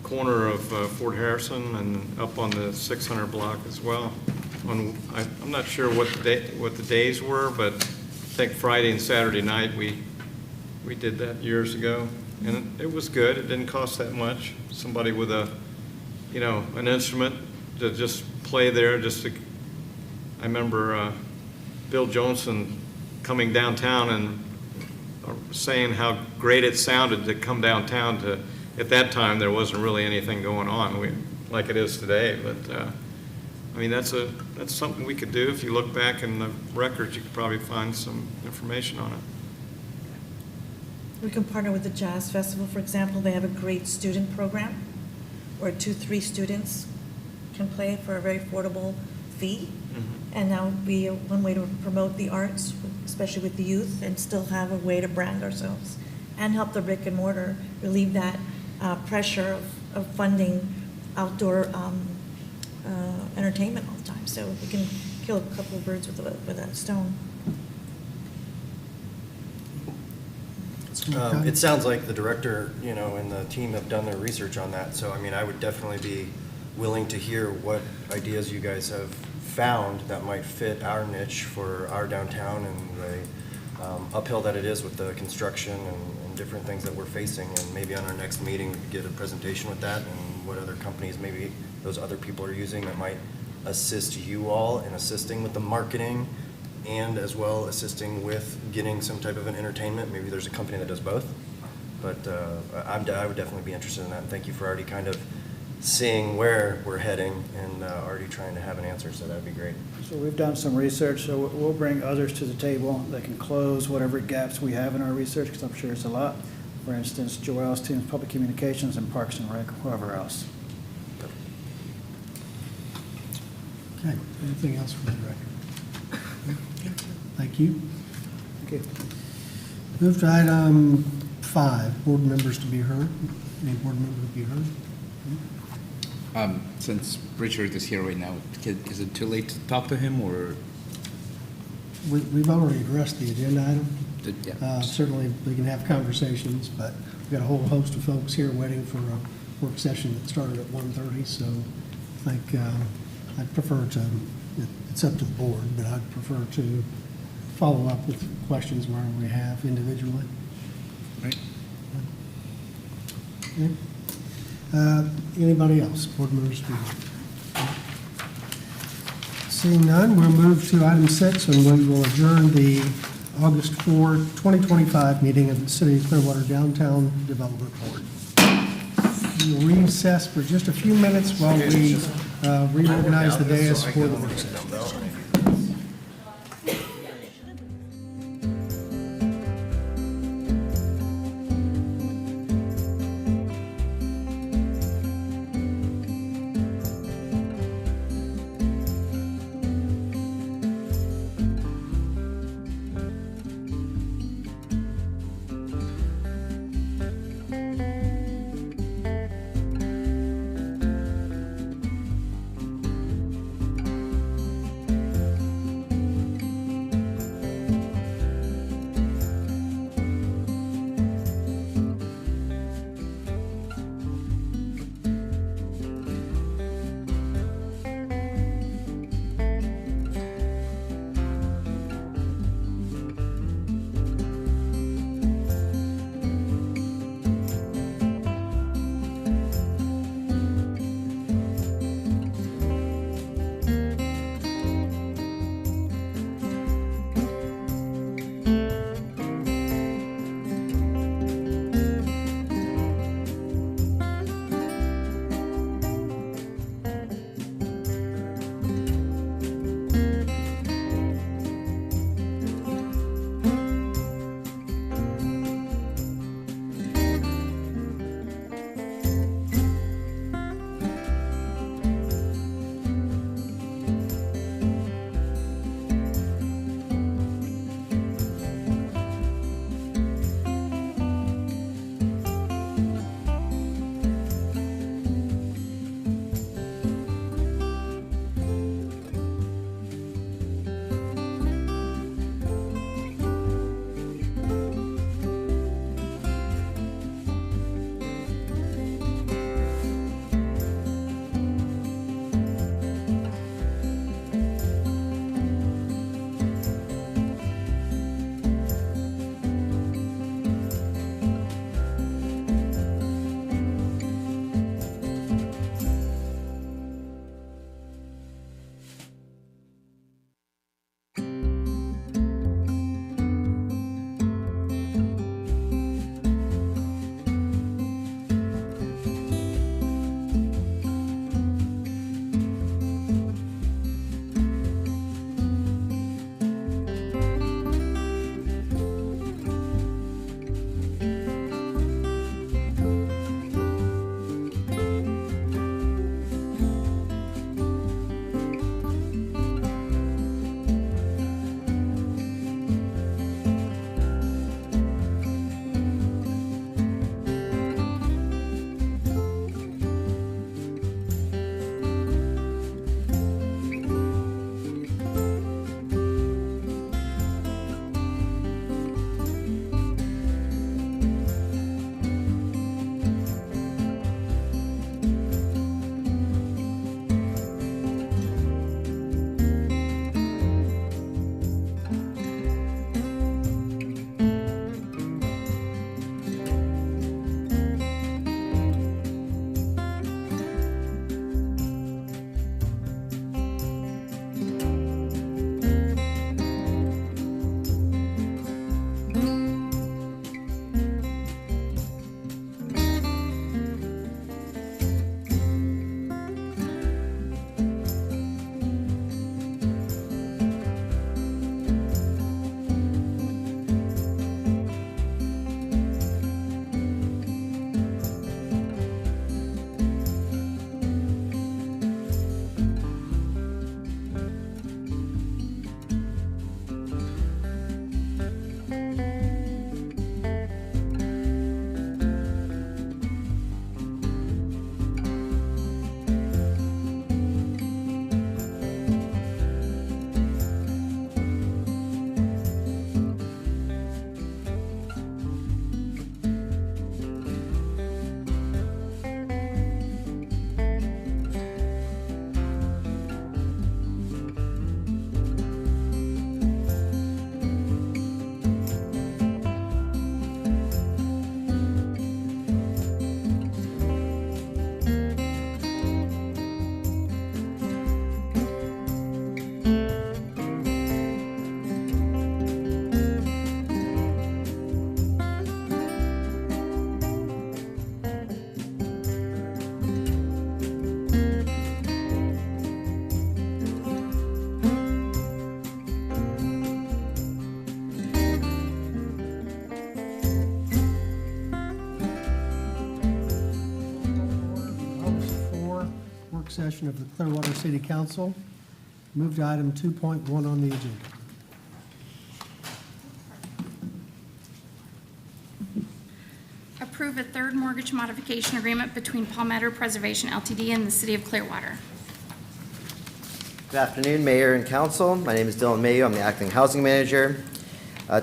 corner of Fort Harrison and up on the 600 block as well. I'm not sure what the days were, but I think Friday and Saturday night we did that years ago, and it was good. It didn't cost that much. Somebody with an instrument to just play there. I remember Bill Johnson coming downtown and saying how great it sounded to come downtown to. At that time, there wasn't really anything going on like it is today. But I mean, that's something we could do. If you look back in the records, you could probably find some information on it. We can partner with the Jazz Festival, for example. They have a great student program where 2-3 students can play for a very affordable fee. Mm-hmm. And that would be one way to promote the arts, especially with the youth, and still have a way to brand ourselves and help the brick and mortar relieve that pressure of funding outdoor entertainment all the time. So we can kill a couple of birds with a stone. It sounds like the director, and the team have done their research on that. So, I mean, I would definitely be willing to hear what ideas you guys have found that might fit our niche for our downtown and the uphill that it is with the construction and different things that we're facing. And maybe on our next meeting, we could get a presentation with that and what other companies maybe those other people are using that might assist you all in assisting with the marketing and as well assisting with getting some type of an entertainment. Maybe there's a company that does both. But I would definitely be interested in that. And thank you for already kind of seeing where we're heading and already trying to have an answer, so that'd be great. So we've done some research, so we'll bring others to the table that can close whatever gaps we have in our research, because I'm sure it's a lot. For instance, Joelle's team, Public Communications, and Parks and Rec, whoever else. Okay, anything else for the director? Thank you. Okay. Move to item 5, board members to be heard. Any board member to be heard? Since Richard is here right now, is it too late to talk to him, or? We've already addressed the agenda item. Yeah. Certainly, we can have conversations, but we've got a whole host of folks here waiting for a work session that started at 1:30, so I think I'd prefer to, it's up to the board, but I'd prefer to follow up with questions where we have individually. Right. Okay. Anybody else? Board members? Seeing none, we'll move to item 6, and we will adjourn the August 4, 2025 meeting of the City of Clearwater Downtown Development Board. We'll recess for just a few minutes while we reorganize the dais for the work session. session of the Clearwater City Council. Move to item 2.1 on the agenda. Approve a third mortgage modification agreement between Palmetto Preservation LTD and the City of Clearwater. Good afternoon, Mayor and Council. My name is Dylan Mayo. I'm the Acting Housing Manager.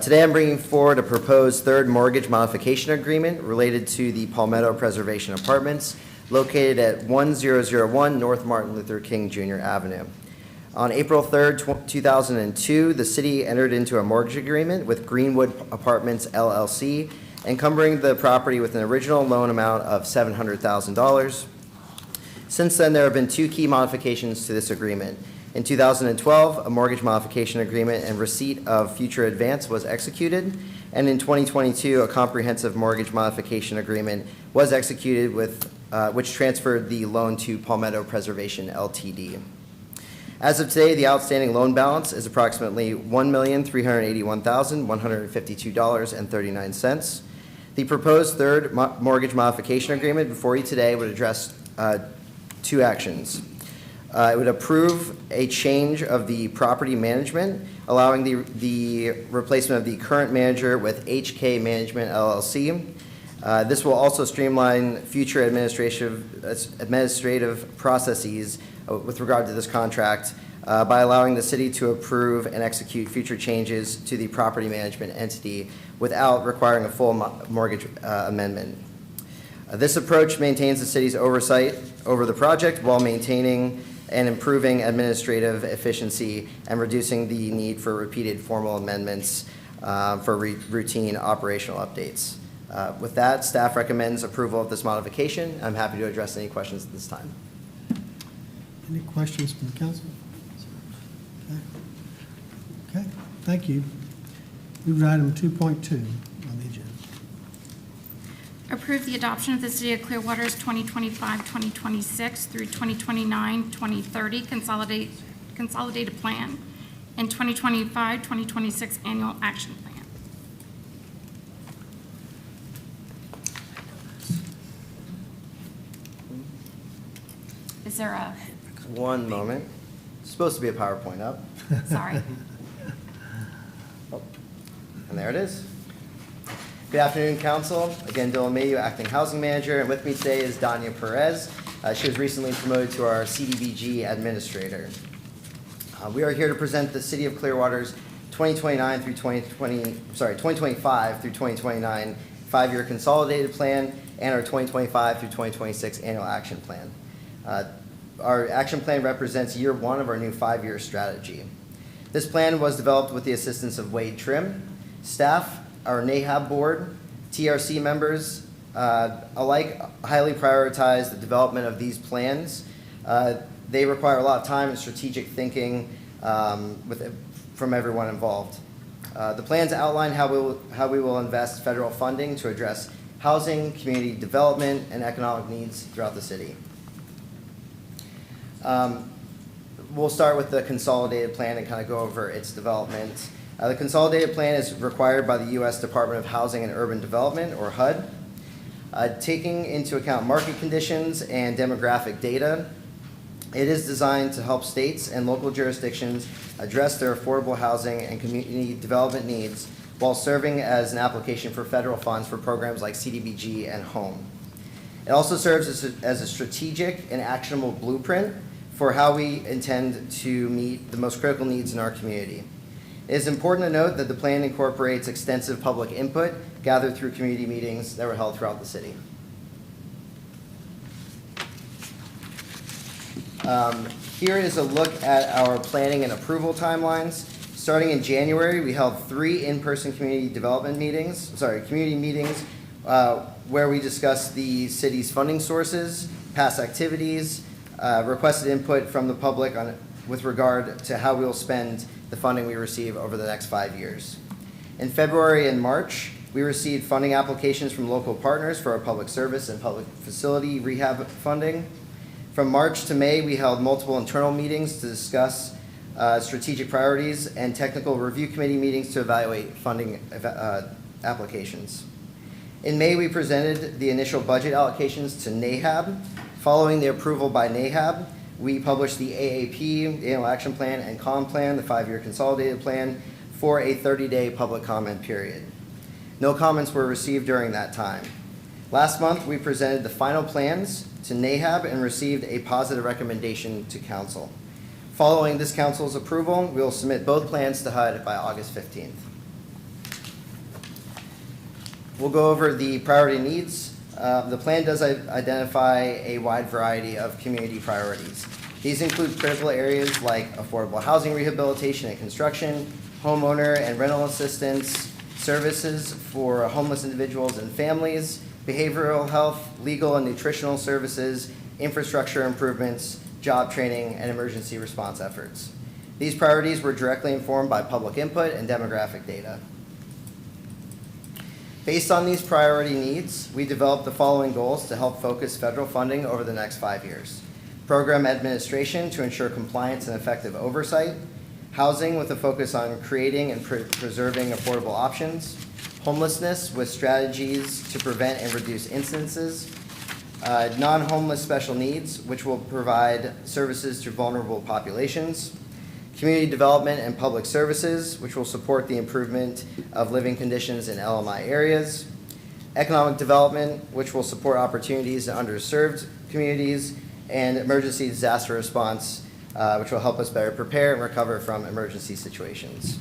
Today I'm bringing forward a proposed third mortgage modification agreement related to the Palmetto Preservation Apartments located at 1001 North Martin Luther King Jr. Avenue. On April 3rd, 2002, the city entered into a mortgage agreement with Greenwood Apartments LLC, encumbering the property with an original loan amount of $700,000. Since then, there have been two key modifications to this agreement. In 2012, a mortgage modification agreement and receipt of future advance was executed, and in 2022, a comprehensive mortgage modification agreement was executed with which transferred the loan to Palmetto Preservation LTD. As of today, the outstanding loan balance is approximately $1,381,152.39. The proposed third mortgage modification agreement before you today would address two actions. It would approve a change of the property management, allowing the replacement of the current manager with HK Management LLC. This will also streamline future administrative processes with regard to this contract by allowing the city to approve and execute future changes to the property management entity without requiring a full mortgage amendment. This approach maintains the city's oversight over the project while maintaining and improving administrative efficiency and reducing the need for repeated formal amendments for routine operational updates. With that, staff recommends approval of this modification. I'm happy to address any questions at this time. Any questions from the council? Okay, thank you. Move to item 2.2 on the agenda. Approve the adoption of the City of Clearwater's 2025-2026 through 2029-2030 consolidated plan and 2025-2026 annual action plan. Is there a, One moment. It's supposed to be a PowerPoint up. sorry. And there it is. Good afternoon, Council. Again, Dylan Mayo, Acting Housing Manager, and with me today is Danya Perez. She was recently promoted to our CDBG Administrator. We are here to present the City of Clearwater's 2025 through 2029 5-year consolidated plan and our 2025 through 2026 annual action plan. Our action plan represents year 1 of our new 5-year strategy. This plan was developed with the assistance of Wade Trim, staff, our NAHAB board, TRC members alike highly prioritize the development of these plans. They require a lot of time and strategic thinking from everyone involved. The plans outline how we will invest federal funding to address housing, community development, and economic needs throughout the city. We'll start with the consolidated plan and kind of go over its development. The consolidated plan is required by the U.S. Department of Housing and Urban Development, or HUD. Taking into account market conditions and demographic data, it is designed to help states and local jurisdictions address their affordable housing and community development needs while serving as an application for federal funds for programs like CDBG and HOME. It also serves as a strategic and actionable blueprint for how we intend to meet the most critical needs in our community. It is important to note that the plan incorporates extensive public input gathered through community meetings that were held throughout the city. Here is a look at our planning and approval timelines. Starting in January, we held 3 in-person community meetings, where we discussed the city's funding sources, past activities, requested input from the public with regard to how we will spend the funding we receive over the next 5 years. In February and March, we received funding applications from local partners for our public service and public facility rehab funding. From March to May, we held multiple internal meetings to discuss strategic priorities and technical review committee meetings to evaluate funding applications. In May, we presented the initial budget allocations to NAHAB. Following the approval by NAHAB, we published the AAP, the Annual Action Plan, and Comp Plan, the 5-year consolidated plan, for a 30-day public comment period. No comments were received during that time. Last month, we presented the final plans to NAHAB and received a positive recommendation to council. Following this council's approval, we will submit both plans to HUD by August 15th. We'll go over the priority needs. The plan does identify a wide variety of community priorities. These include critical areas like affordable housing rehabilitation and construction, homeowner and rental assistance, services for homeless individuals and families, behavioral health, legal and nutritional services, infrastructure improvements, job training, and emergency response efforts. These priorities were directly informed by public input and demographic data. Based on these priority needs, we developed the following goals to help focus federal funding over the next 5 years. Program administration to ensure compliance and effective oversight, housing with a focus on creating and preserving affordable options, homelessness with strategies to prevent and reduce instances, non-homeless special needs, which will provide services to vulnerable populations, community development and public services, which will support the improvement of living conditions in LMI areas, economic development, which will support opportunities in underserved communities, and emergency disaster response, which will help us better prepare and recover from emergency situations.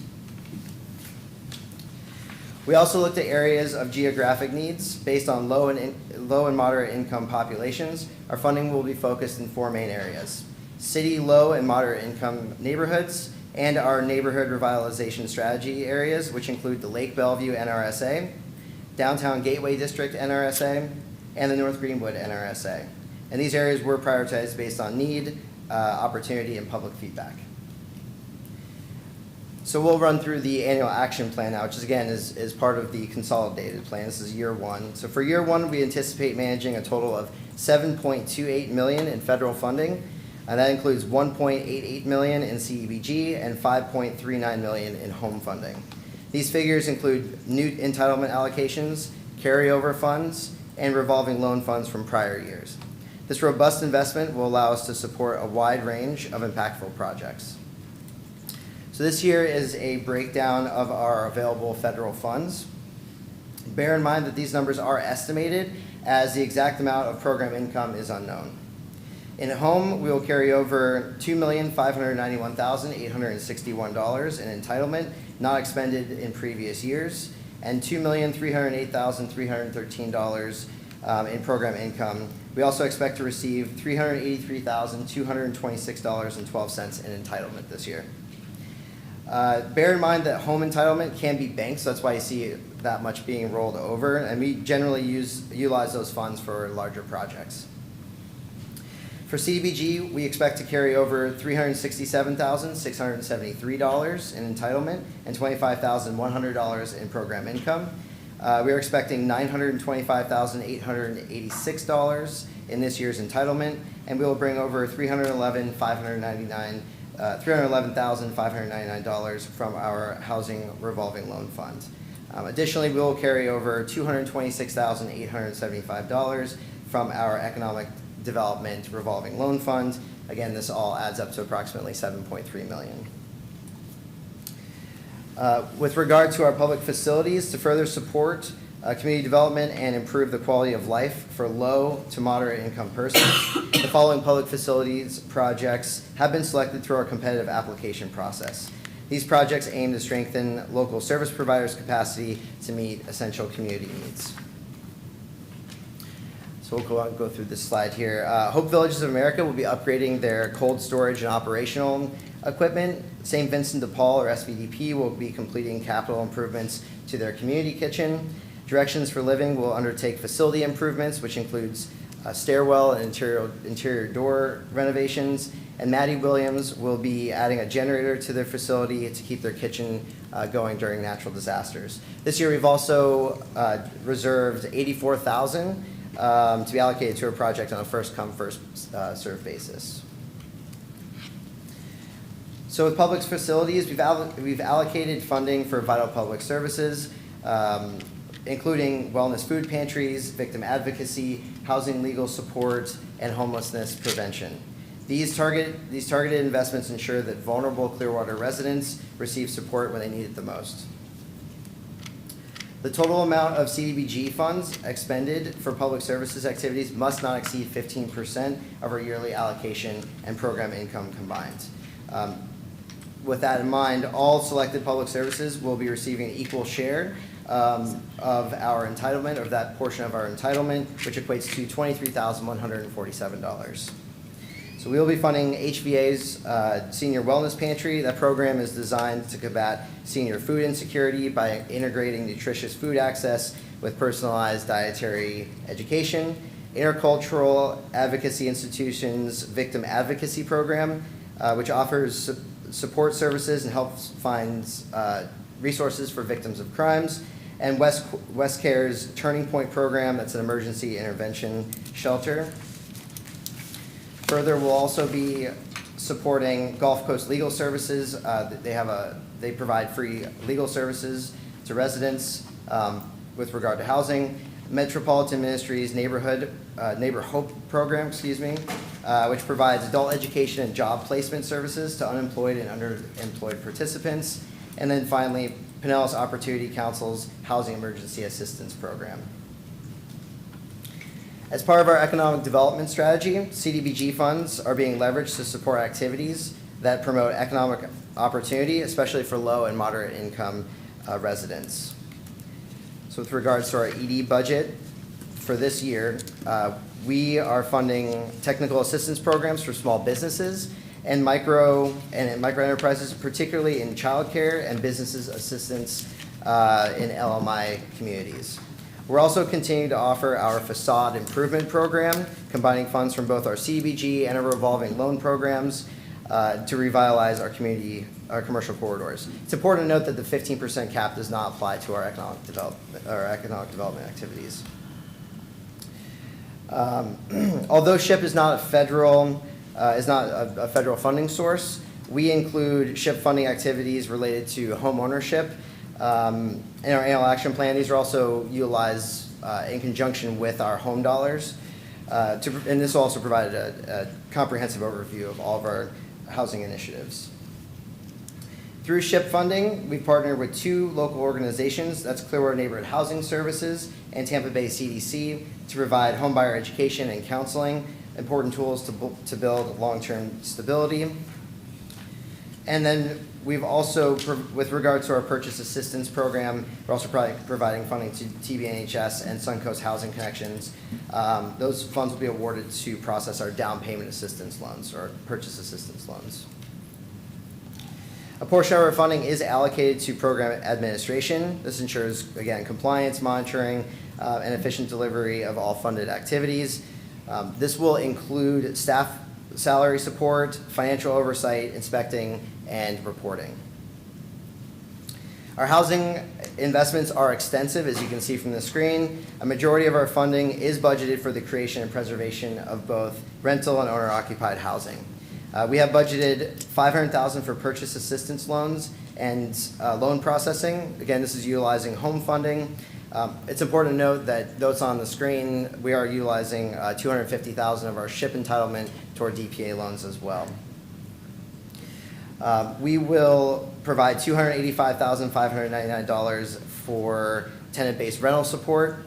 We also looked at areas of geographic needs based on low and moderate income populations. Our funding will be focused in 4 main areas: city low and moderate income neighborhoods, and our neighborhood revitalization strategy areas, which include the Lake Bellevue NRSA, Downtown Gateway District NRSA, and the North Greenwood NRSA. And these areas were prioritized based on need, opportunity, and public feedback. So we'll run through the annual action plan now, which is, again, is part of the consolidated plan. This is year 1. So for year 1, we anticipate managing a total of $7.28 million in federal funding, and that includes $1.88 million in CDBG and $5.39 million in home funding. These figures include new entitlement allocations, carryover funds, and revolving loan funds from prior years. This robust investment will allow us to support a wide range of impactful projects. So this here is a breakdown of our available federal funds. Bear in mind that these numbers are estimated, as the exact amount of program income is unknown. In home, we will carry over $2,591,861 in entitlement, not expended in previous years, and $2,308,313 in program income. We also expect to receive $383,226.12 in entitlement this year. Bear in mind that home entitlement can be banked, so that's why you see that much being rolled over, and we generally utilize those funds for larger projects. For CDBG, we expect to carry over $367,673 in entitlement and $25,100 in program income. We are expecting $925,886 in this year's entitlement, and we will bring over $311,599 from our housing revolving loan fund. Additionally, we will carry over $226,875 from our economic development revolving loan fund. Again, this all adds up to approximately $7.3 million. With regard to our public facilities, to further support community development and improve the quality of life for low to moderate income persons, the following public facilities projects have been selected through our competitive application process. These projects aim to strengthen local service providers' capacity to meet essential community needs. So we'll go through this slide here. Hope Villages of America will be upgrading their cold storage and operational equipment. St. Vincent de Paul, or SVDP, will be completing capital improvements to their community kitchen. Directions for Living will undertake facility improvements, which includes stairwell and interior door renovations. And Maddie Williams will be adding a generator to their facility to keep their kitchen going during natural disasters. This year, we've also reserved $84,000 to be allocated to a project on a first-come, first-served basis. So with public facilities, we've allocated funding for vital public services, including wellness food pantries, victim advocacy, housing legal support, and homelessness prevention. These targeted investments ensure that vulnerable Clearwater residents receive support when they need it the most. The total amount of CDBG funds expended for public services activities must not exceed 15% of our yearly allocation and program income combined. With that in mind, all selected public services will be receiving an equal share of our entitlement, of that portion of our entitlement, which equates to $23,147. So we will be funding HVA's Senior Wellness Pantry. That program is designed to combat senior food insecurity by integrating nutritious food access with personalized dietary education. Intercultural Advocacy Institution's Victim Advocacy Program, which offers support services and helps find resources for victims of crimes. And West Care's Turning Point Program, that's an emergency intervention shelter. Further, we'll also be supporting Gulf Coast Legal Services. They provide free legal services to residents with regard to housing. Metropolitan Ministries Neighbor Hope Program, which provides adult education and job placement services to unemployed and underemployed participants. And then finally, Pinellas Opportunity Council's Housing Emergency Assistance Program. As part of our economic development strategy, CDBG funds are being leveraged to support activities that promote economic opportunity, especially for low and moderate income residents. So with regards to our ED budget for this year, we are funding technical assistance programs for small businesses and micro enterprises, particularly in childcare and businesses assistance in LMI communities. We're also continuing to offer our facade improvement program, combining funds from both our CDBG and our revolving loan programs to revitalize our commercial corridors. It's important to note that the 15% cap does not apply to our economic development activities. Although SHIP is not a federal funding source, we include SHIP funding activities related to home ownership in our annual action plan. These are also utilized in conjunction with our home dollars. And this will also provide a comprehensive overview of all of our housing initiatives. Through SHIP funding, we've partnered with 2 local organizations, that's Clearwater Neighborhood Housing Services and Tampa Bay CDC, to provide homebuyer education and counseling, important tools to build long-term stability. And then we've also, with regard to our purchase assistance program, we're also providing funding to TBNHS and Suncoast Housing Connections. Those funds will be awarded to process our down payment assistance loans or purchase assistance loans. A portion of our funding is allocated to program administration. This ensures, again, compliance, monitoring, and efficient delivery of all funded activities. This will include staff salary support, financial oversight, inspecting, and reporting. Our housing investments are extensive, as you can see from the screen. A majority of our funding is budgeted for the creation and preservation of both rental and owner-occupied housing. We have budgeted $500,000 for purchase assistance loans and loan processing. Again, this is utilizing home funding. It's important to note that though it's on the screen, we are utilizing $250,000 of our SHIP entitlement toward DPA loans as well. We will provide $285,599 for tenant-based rental support,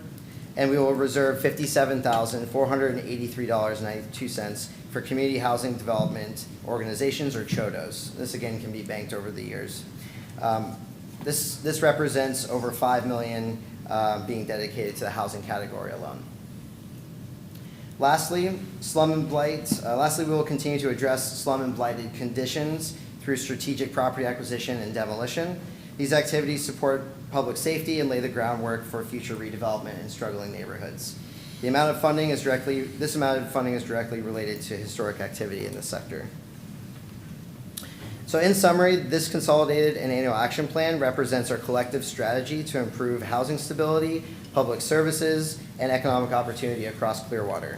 and we will reserve $57,483.92 for community housing development organizations, or CHODOs. This again can be banked over the years. This represents over $5 million being dedicated to the housing category alone. Lastly, slum and blight. We will continue to address slum and blighted conditions through strategic property acquisition and demolition. These activities support public safety and lay the groundwork for future redevelopment in struggling neighborhoods. This amount of funding is directly related to historic activity in the sector. So in summary, this consolidated and annual action plan represents our collective strategy to improve housing stability, public services, and economic opportunity across Clearwater.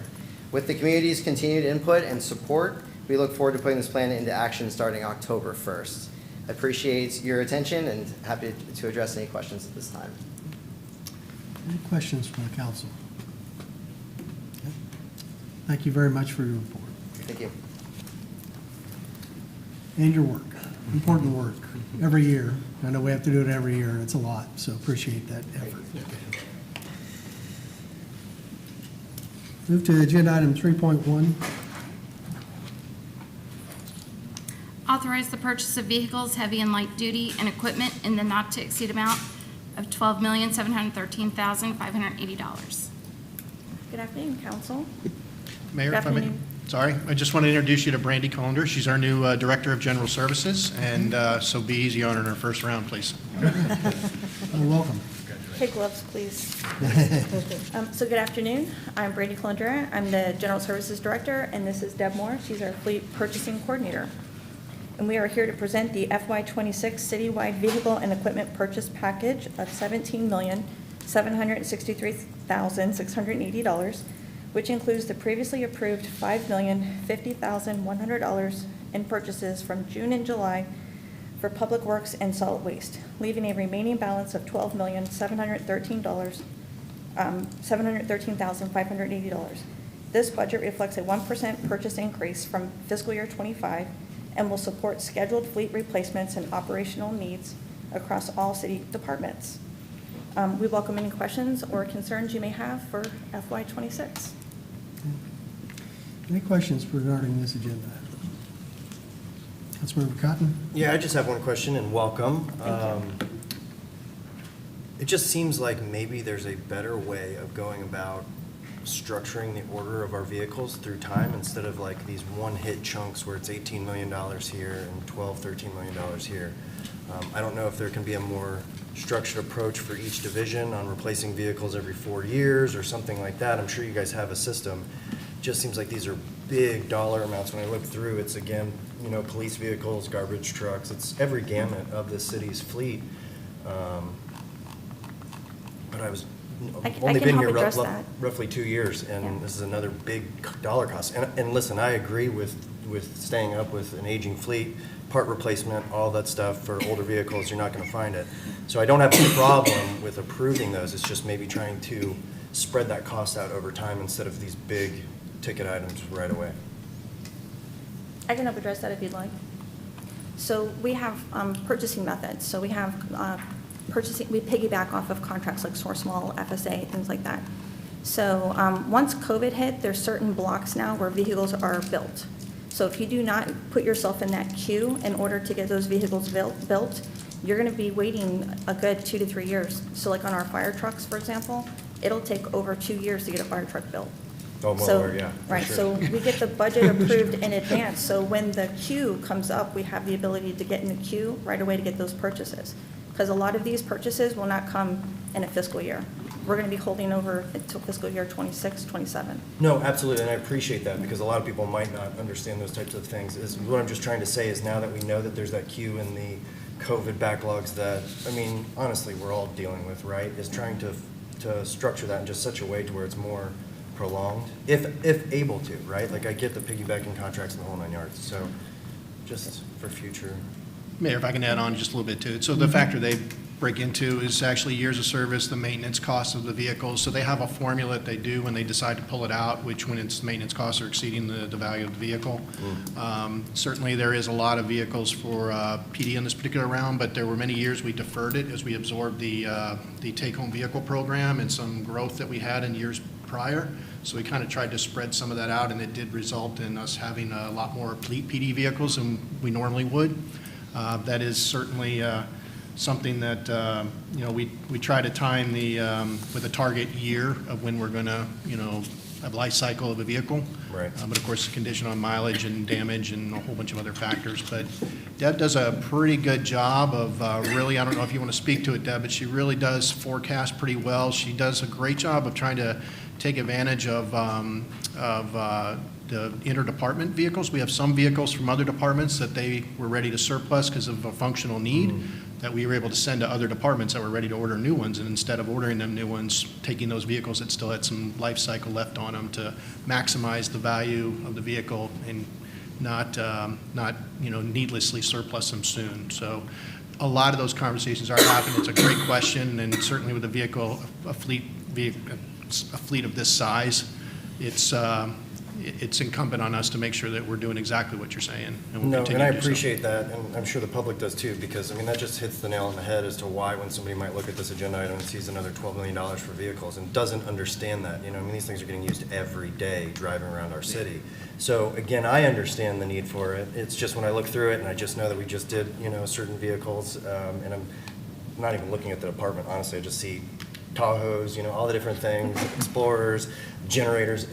With the community's continued input and support, we look forward to putting this plan into action starting October 1st. I appreciate your attention and happy to address any questions at this time. Any questions from the council? Okay. Thank you very much for your report. Thank you. and your work. Important work, every year. I know we have to do it every year, and it's a lot, so appreciate that effort. Move to agenda item 3.1. Authorize the purchase of vehicles, heavy and light duty, and equipment in the not-to-exceed amount of $12,713,580. Good afternoon, council. Mayor, Good if I may, afternoon. sorry, I just want to introduce you to Brandy Colander. She's our new Director of General Services, and so be easy on her in her first round, please. Welcome. Take gloves, please. So good afternoon. I'm Brady Colander. I'm the General Services Director, and this is Deb Moore. She's our Fleet Purchasing Coordinator. And we are here to present the FY26 citywide vehicle and equipment purchase package of $17,763,680, which includes the previously approved $5,050,100 in purchases from June and July for Public Works and Solid Waste, leaving a remaining balance of $713,580. This budget reflects a 1% purchase increase from fiscal year '25 and will support scheduled fleet replacements and operational needs across all city departments. We welcome any questions or concerns you may have for FY26. Any questions regarding this agenda? Councilmember Cotton? Yeah, I just have one question, and welcome. Thank you. It just seems like maybe there's a better way of going about structuring the order of our vehicles through time instead of like these one-hit chunks where it's $18 million here and $13 million here. I don't know if there can be a more structured approach for each division on replacing vehicles every 4 years or something like that. I'm sure you guys have a system. Just seems like these are big dollar amounts. When I look through, it's again, you know, police vehicles, garbage trucks. It's every gamut of the city's fleet. But I was I only can been help here address that. roughly 2 years, and Yeah. this is another big dollar cost. And listen, I agree with staying up with an aging fleet, part replacement, all that stuff for older vehicles. You're not going to find it. So I don't have any problem with approving those. It's just maybe trying to spread that cost out over time instead of these big ticket items right away. I can help address that if you'd like. So we have purchasing methods. So we have purchasing, we piggyback off of contracts like Source Mall, FSA, things like that. So once COVID hit, there's certain blocks now where vehicles are built. So if you do not put yourself in that queue in order to get those vehicles built, you're going to be waiting a good 2 to 3 years. So like on our fire trucks, for example, it'll take over 2 years to get a fire truck built. Oh, well, So, yeah, for right, sure. so we get the budget approved in advance, so when the queue comes up, we have the ability to get in the queue right away to get those purchases. Because a lot of these purchases will not come in a fiscal year. We're going to be holding over until fiscal year '26, '27. No, absolutely, and I appreciate that, because a lot of people might not understand those types of things. What I'm just trying to say is now that we know that there's that queue in the COVID backlogs that, I mean, honestly, we're all dealing with, right? Is trying to structure that in just such a way to where it's more prolonged, if able to, right? Like, I get the piggybacking contracts and the whole 9 yards, so just for future. Mayor, if I can add on just a little bit to it. So the factor they break into is actually years of service, the maintenance costs of the vehicles. So they have a formula that they do when they decide to pull it out, which when its maintenance costs are exceeding the value of the vehicle. Certainly, there is a lot of vehicles for PD in this particular round, but there were many years we deferred it as we absorbed the take-home vehicle program and some growth that we had in years prior. So we kind of tried to spread some of that out, and it did result in us having a lot more PD vehicles than we normally would. That is certainly something that, you know, we try to time with a target year of when we're going to, you know, have life cycle of a vehicle. Right. But of course, condition on mileage and damage and a whole bunch of other factors. But Deb does a pretty good job of really, I don't know if you want to speak to it, Deb, but she really does forecast pretty well. She does a great job of trying to take advantage of the interdepartment vehicles. We have some vehicles from other departments that they were ready to surplus because of a functional need that we were able to send to other departments that were ready to order new ones. And instead of ordering them new ones, taking those vehicles that still had some life cycle left on them to maximize the value of the vehicle and not you know, needlessly surplus them soon. So a lot of those conversations are happening. It's a great question, and certainly with a fleet of this size, it's it's incumbent on us to make sure that we're doing exactly what you're saying, and we'll No, continue and I to do so. appreciate that, and I'm sure the public does too, because, I mean, that just hits the nail on the head as to why when somebody might look at this agenda item and sees another $12 million for vehicles and doesn't understand that, you know, I mean, these things are getting used every day driving around our city. So, again, I understand the need for it. It's just when I look through it, and I just know that we just did, you know, certain vehicles, and I'm not even looking at the department, honestly, I just see Tahoes, you know, all the different things, Explorers, generators.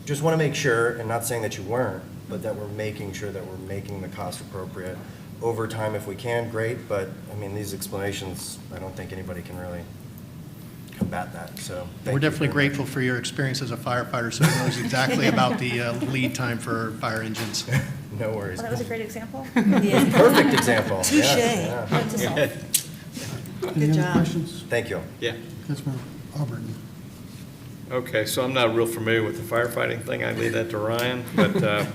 Just want to make sure, and not saying that you weren't, but that we're making sure that we're making the cost appropriate. Over time, if we can, great, but, I mean, these explanations, I don't think anybody can really combat that, so. thank We're you definitely very much. grateful for your experience as a firefighter, so it knows exactly about the lead time for fire engines. No worries. Well, that was a great example. Yeah. Perfect example. Touche. Yeah, yeah. Note to self. Any other job. questions? Thank you. Yeah. Councilman Auburn. Okay, so I'm not real familiar with the firefighting thing. I leave that to Ryan. But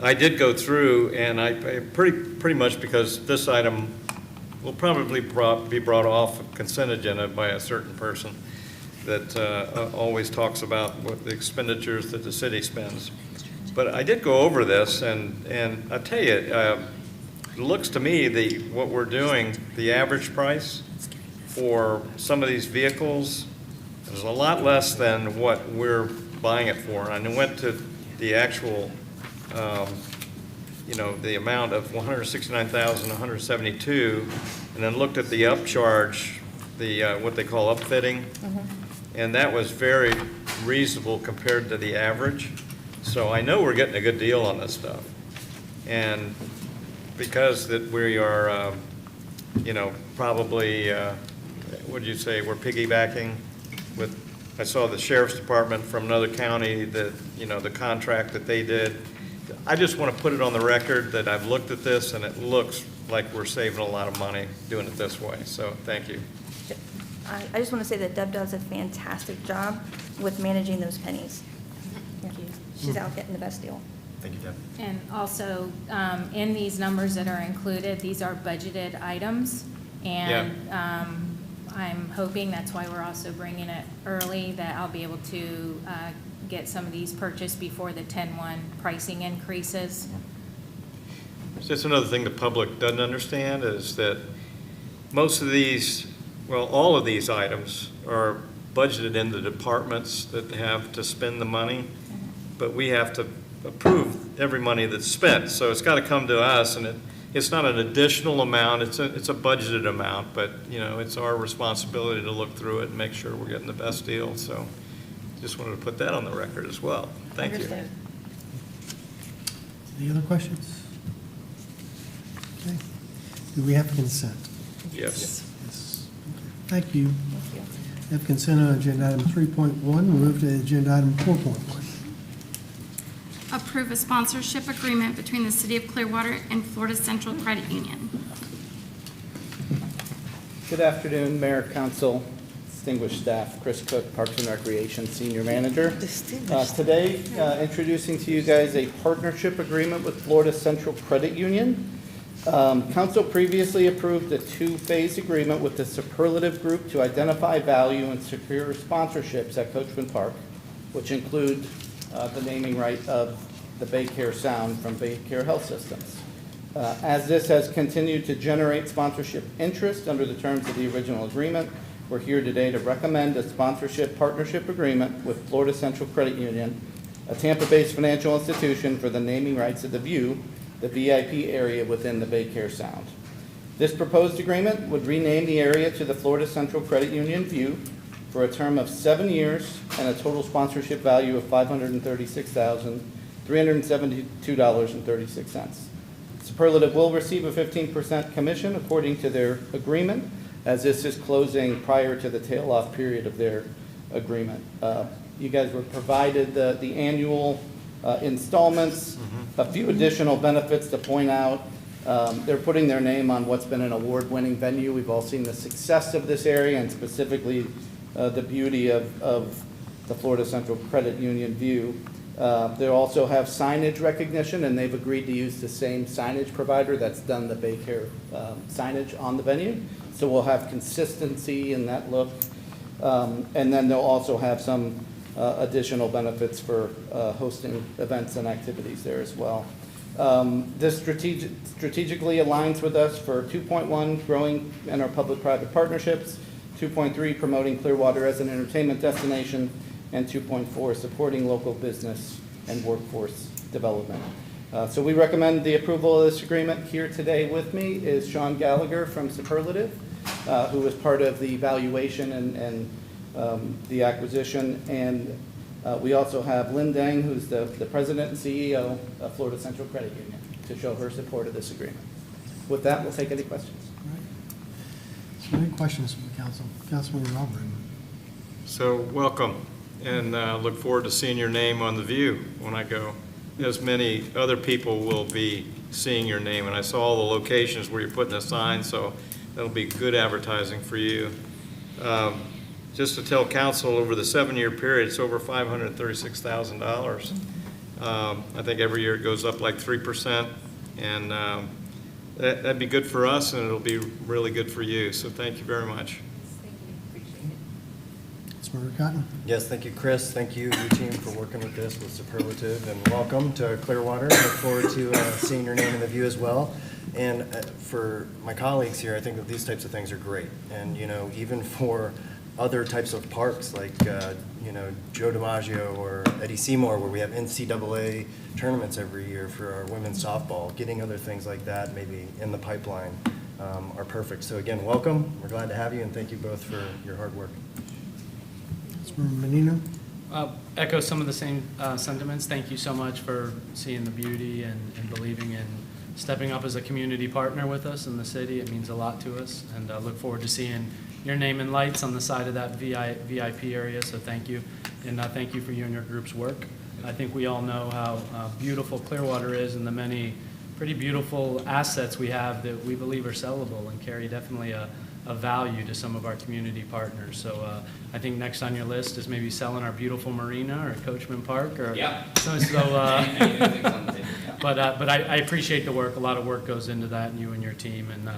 I did go through, and I pretty much because this item will probably be brought off a consent agenda by a certain person that always talks about what the expenditures that the city spends. But I did go over this, and I tell you, it looks to me what we're doing, the average price for some of these vehicles is a lot less than what we're buying it for. And I went to the actual, you know, the amount of $169,172, and then looked at the upcharge, the what they call upfitting, and that was very reasonable compared to the average. So I know we're getting a good deal on this stuff, and because that we are, you know, probably, what did you say, we're piggybacking with, I saw the sheriff's department from another county that, you know, the contract that they did. I just want to put it on the record that I've looked at this and it looks like we're saving a lot of money doing it this way, so thank you. I just want to say that Deb does a fantastic job with managing those pennies. Thank you. She's out getting the best deal. Thank you, Deb. And also, in these numbers that are included, these are budgeted items. And I'm hoping, that's why we're also bringing it early, that I'll be able to get some of these purchased before the 10/1 pricing increases. Just another thing the public doesn't understand is that most of these, well, all of these items are budgeted in the departments that have to spend the money, but we have to approve every money that's spent. So it's got to come to us, and it's not an additional amount, it's a budgeted amount, but, you know, it's our responsibility to look through it and make sure we're getting the best deal. So just wanted to put that on the record as well. Thank you. Understood. Any other questions? Okay. Do we have consent? Yes. Yes. Okay. Thank you. We have consent on agenda item 3.1. We'll move to agenda item 4.1. Approve a sponsorship agreement between the City of Clearwater and Florida Central Credit Union. Good afternoon, Mayor, Council, distinguished staff. Chris Cook, Parks and Recreation Senior Manager. Today, introducing to you guys a partnership agreement with Florida Central Credit Union. Council previously approved a two-phase agreement with the Superlative Group to identify value and secure sponsorships at Coachman Park, which include the naming right of the Baycare Sound from Baycare Health Systems. As this has continued to generate sponsorship interest under the terms of the original agreement, we're here today to recommend a sponsorship partnership agreement with Florida Central Credit Union, a Tampa-based financial institution, for the naming rights of the View, the VIP area within the Baycare Sound. This proposed agreement would rename the area to the Florida Central Credit Union View for a term of 7 years and a total sponsorship value of $536,372.36. Superlative will receive a 15% commission according to their agreement, as this is closing prior to the tail-off period of their agreement. You guys were provided the annual installments, a few additional benefits to point out. They're putting their name on what's been an award-winning venue. We've all seen the success of this area, and specifically the beauty of the Florida Central Credit Union View. They also have signage recognition, and they've agreed to use the same signage provider that's done the Baycare signage on the venue. So we'll have consistency in that look. And then they'll also have some additional benefits for hosting events and activities there as well. This strategically aligns with us for 2.1, growing in our public-private partnerships, 2.3, promoting Clearwater as an entertainment destination, and 2.4, supporting local business and workforce development. So we recommend the approval of this agreement. Here today with me is Sean Gallagher from Superlative, who was part of the evaluation and the acquisition. And we also have Lynn Dang, who's the president and CEO of Florida Central Credit Union, to show her support of this agreement. With that, we'll take any questions. All right. So any questions from the council? Councilman Robert. So welcome, and look forward to seeing your name on The View when I go. As many other people will be seeing your name, and I saw all the locations where you're putting a sign, so that'll be good advertising for you. Just to tell council, over the 7-year period, it's over $536,000. I think every year it goes up like 3%, and that'd be good for us, and it'll be really good for you. So thank you very much. Councilmember Cotton. Yes, thank you, Chris. Thank you, your team, for working with this with Superlative, and welcome to Clearwater. Look forward to seeing your name in the view as well. And for my colleagues here, I think that these types of things are great. And, you know, even for other types of parks like, you know, Joe DiMaggio or Eddie Seymour, where we have NCAA tournaments every year for our women's softball, getting other things like that maybe in the pipeline are perfect. So again, welcome. We're glad to have you, and thank you both for your hard work. Councilmember Menino. Echo some of the same sentiments. Thank you so much for seeing the beauty and believing in stepping up as a community partner with us in the city. It means a lot to us, and I look forward to seeing your name in lights on the side of that VIP area, so thank you. And thank you for you and your group's work. I think we all know how beautiful Clearwater is and the many pretty beautiful assets we have that we believe are sellable and carry definitely a value to some of our community partners. So I think next on your list is maybe selling our beautiful marina or Coachman Park. Or, yeah. But I appreciate the work. A lot of work goes into that, and you and your team, and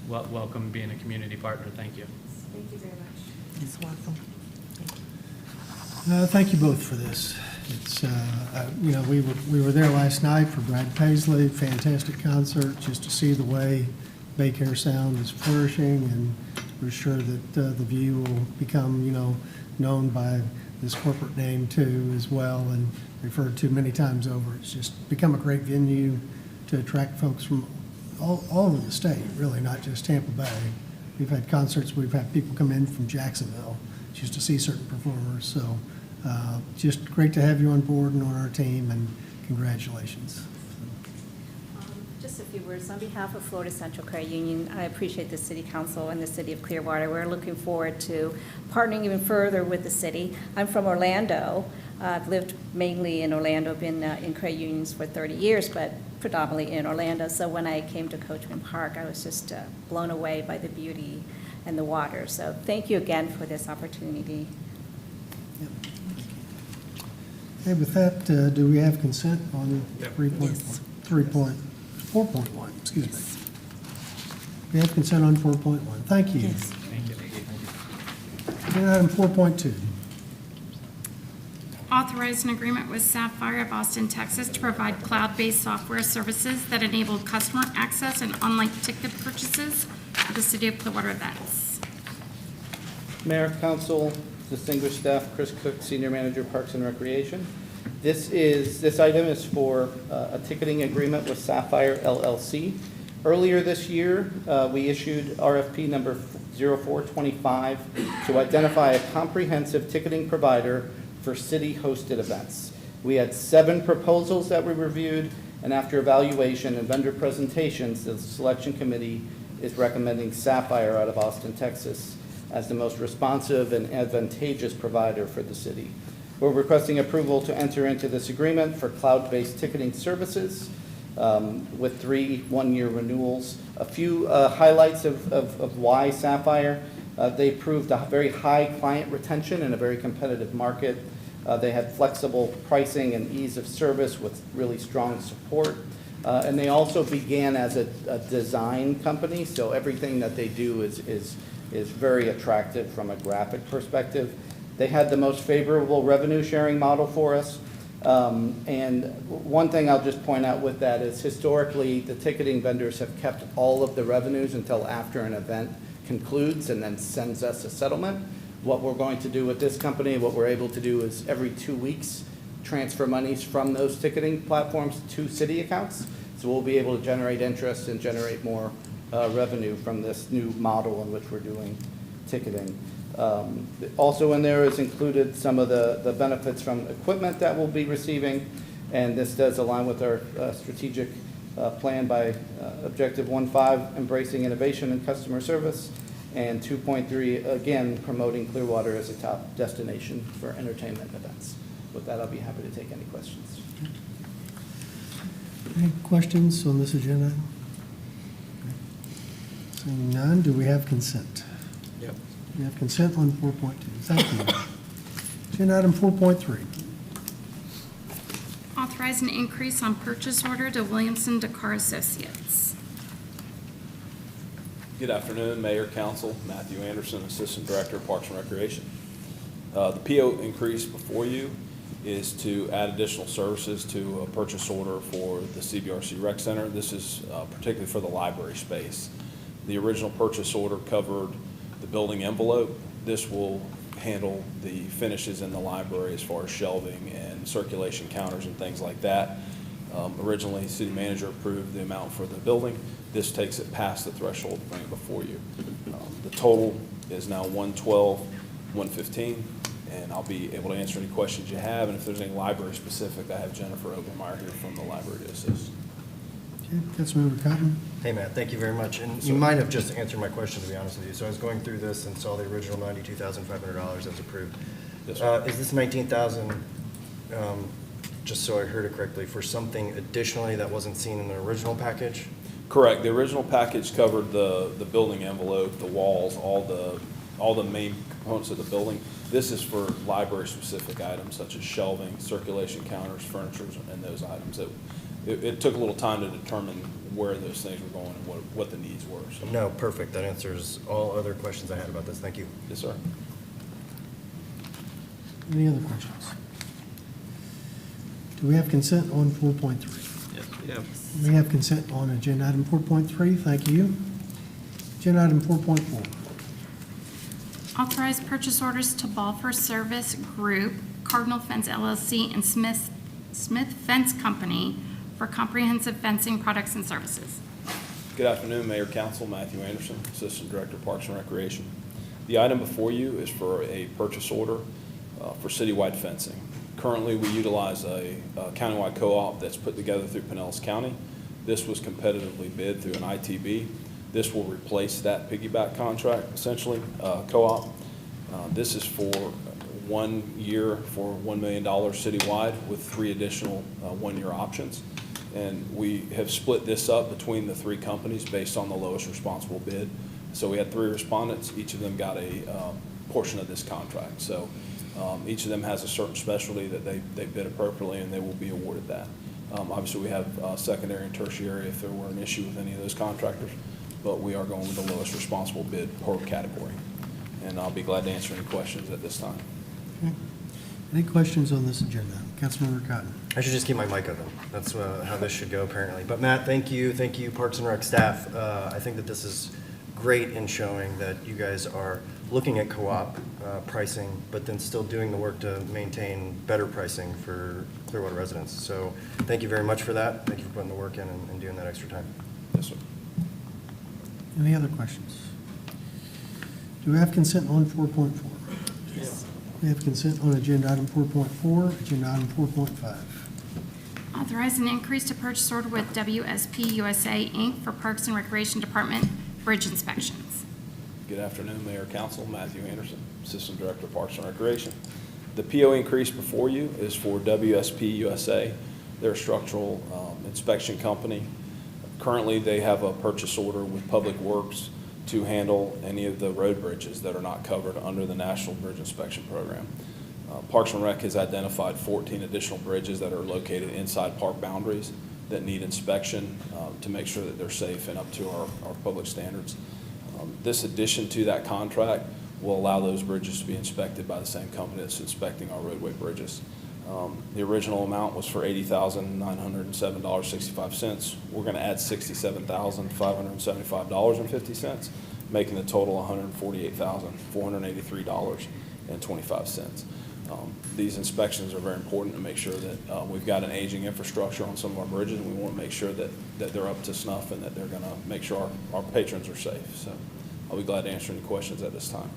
welcome being a community partner. Thank you. Thank you very much. Yes, welcome. Thank you both for this. It's, you know, we were there last night for Brad Paisley, fantastic concert, just to see the way Bay Care Sound is flourishing, and we're sure that the View will become, you know, known by this corporate name too as well, and referred to many times over. It's just become a great venue to attract folks from all over the state, really, not just Tampa Bay. We've had concerts, we've had people come in from Jacksonville just to see certain performers. So just great to have you on board and on our team, and congratulations. Just a few words. On behalf of Florida Central Credit Union, I appreciate the City Council and the City of Clearwater. We're looking forward to partnering even further with the city. I'm from Orlando. I've lived mainly in Orlando, been in credit unions for 30 years, but predominantly in Orlando. So when I came to Coachman Park, I was just blown away by the beauty and the water. So thank you again for this opportunity. Yep. Okay, with that, do we have consent on 4.1, excuse me. We have consent on 4.1. Thank you. Yes. Thank you. Agenda item 4.2. Authorize an agreement with Sapphire of Austin, Texas to provide cloud-based software services that enable customer access and online ticket purchases for the City of Clearwater events. Mayor, council, distinguished staff, Chris Cook, Senior Manager, Parks and Recreation. This item is for a ticketing agreement with Sapphire LLC. Earlier this year, we issued RFP number 0425 to identify a comprehensive ticketing provider for city-hosted events. We had 7 proposals that we reviewed, and after evaluation and vendor presentations, the selection committee is recommending Sapphire out of Austin, Texas, as the most responsive and advantageous provider for the city. We're requesting approval to enter into this agreement for cloud-based ticketing services with 3 one-year renewals. A few highlights of why Sapphire. They proved a very high client retention in a very competitive market. They had flexible pricing and ease of service with really strong support. And they also began as a design company, so everything that they do is very attractive from a graphic perspective. They had the most favorable revenue sharing model for us. And one thing I'll just point out with that is historically, the ticketing vendors have kept all of the revenues until after an event concludes and then sends us a settlement. What we're going to do with this company, what we're able to do is every 2 weeks, transfer monies from those ticketing platforms to city accounts. So we'll be able to generate interest and generate more revenue from this new model in which we're doing ticketing. Also in there is included some of the benefits from equipment that we'll be receiving, and this does align with our strategic plan by Objective 1.5, embracing innovation and customer service, and 2.3, again, promoting Clearwater as a top destination for entertainment events. With that, I'll be happy to take any questions. Any questions on this agenda? Seeing none, do we have consent? Yep. We have consent on 4.2. Thank you. Agenda item 4.3. Authorize an increase on purchase order to Williamson Dakar Associates. Good afternoon, Mayor, Council. Matthew Anderson, Assistant Director of Parks and Recreation. The PO increase before you is to add additional services to a purchase order for the CBRC Rec Center. This is particularly for the library space. The original purchase order covered the building envelope. This will handle the finishes in the library as far as shelving and circulation counters and things like that. Originally, city manager approved the amount for the building. This takes it past the threshold to bring it before you. The total is now $112,115, and I'll be able to answer any questions you have. And if there's any library specific, I have Jennifer Obermeyer here from the library to assist. Okay, Councilmember Cotton. Hey, Matt, thank you very much. And you might have just answered my question, to be honest with you. So I was going through this and saw the original $92,500 that was approved. Yes, sir. Is this $19,000, just so I heard it correctly, for something additionally that wasn't seen in the original package? Correct. The original package covered the building envelope, the walls, all the main components of the building. This is for library-specific items such as shelving, circulation counters, furniture, and those items. It took a little time to determine where those things were going and what the needs were. So. No, perfect. That answers all other questions I had about this. Thank you. Yes, sir. Any other questions? Do we have consent on 4.3? Yes, we have. We have consent on agenda item 4.3. Thank you. Agenda item 4.4. Authorize purchase orders to Balfour Service Group, Cardinal Fence LLC, and Smith Fence Company for comprehensive fencing products and services. Good afternoon, Mayor, Council. Matthew Anderson, Assistant Director of Parks and Recreation. The item before you is for a purchase order for citywide fencing. Currently, we utilize a countywide co-op that's put together through Pinellas County. This was competitively bid through an ITB. This will replace that piggyback contract, essentially, co-op. This is for 1 year for $1 million citywide with 3 additional one-year options. And we have split this up between the 3 companies based on the lowest responsible bid. So we had 3 respondents. Each of them got a portion of this contract. So each of them has a certain specialty that they bid appropriately, and they will be awarded that. Obviously, we have secondary and tertiary if there were an issue with any of those contractors, but we are going with the lowest responsible bid per category. And I'll be glad to answer any questions at this time. Okay. Any questions on this agenda? Councilmember Cotton. I should just keep my mic open. That's how this should go, apparently. But Matt, thank you, Parks and Rec staff. I think that this is great in showing that you guys are looking at co-op pricing, but then still doing the work to maintain better pricing for Clearwater residents. So thank you very much for that. Thank you for putting the work in and doing that extra time. Yes, sir. Any other questions? Do we have consent on 4.4? Yes. We have consent on agenda item 4.4, agenda item 4.5. Authorize an increase to purchase order with WSP USA, Inc. for Parks and Recreation Department bridge inspections. Good afternoon, Mayor, Council. Matthew Anderson, Assistant Director of Parks and Recreation. The PO increase before you is for WSP USA. They're a structural inspection company. Currently, they have a purchase order with Public Works to handle any of the road bridges that are not covered under the National Bridge Inspection Program. Parks and Rec has identified 14 additional bridges that are located inside park boundaries that need inspection to make sure that they're safe and up to our public standards. This addition to that contract will allow those bridges to be inspected by the same company that's inspecting our roadway bridges. The original amount was for $80,907.65. We're going to add $67,575.50, making the total $148,483.25. These inspections are very important to make sure that we've got an aging infrastructure on some of our bridges, and we want to make sure that they're up to snuff and that they're going to make sure our patrons are safe. So I'll be glad to answer any questions at this time.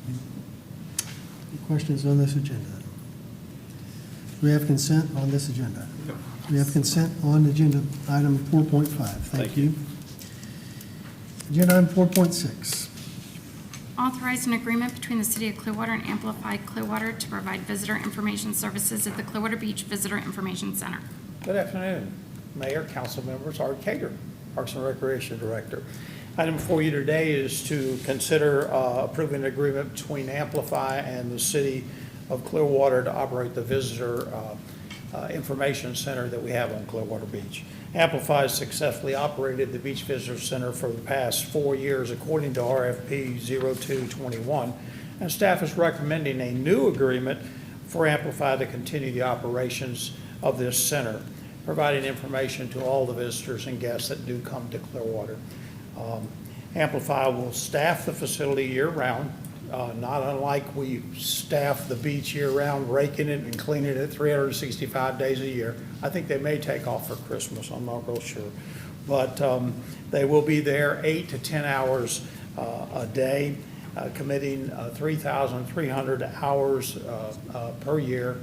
Any questions on this agenda? We have consent on this agenda. Yep. We have consent on agenda item 4.5. Thank you. Agenda item 4.6. Authorize an agreement between the City of Clearwater and Amplify Clearwater to provide visitor information services at the Clearwater Beach Visitor Information Center. Good afternoon, Mayor, council members, Art Kager, Parks and Recreation Director. Item before you today is to consider approving an agreement between Amplify and the City of Clearwater to operate the visitor information center that we have on Clearwater Beach. Amplify has successfully operated the Beach Visitor Center for the past 4 years according to RFP 0221, and staff is recommending a new agreement for Amplify to continue the operations of this center, providing information to all the visitors and guests that do come to Clearwater. Amplify will staff the facility year-round, not unlike we staff the beach year-round, raking it and cleaning it 365 days a year. I think they may take off for Christmas, I'm not real sure. But they will be there 8 to 10 hours a day, committing 3,300 hours per year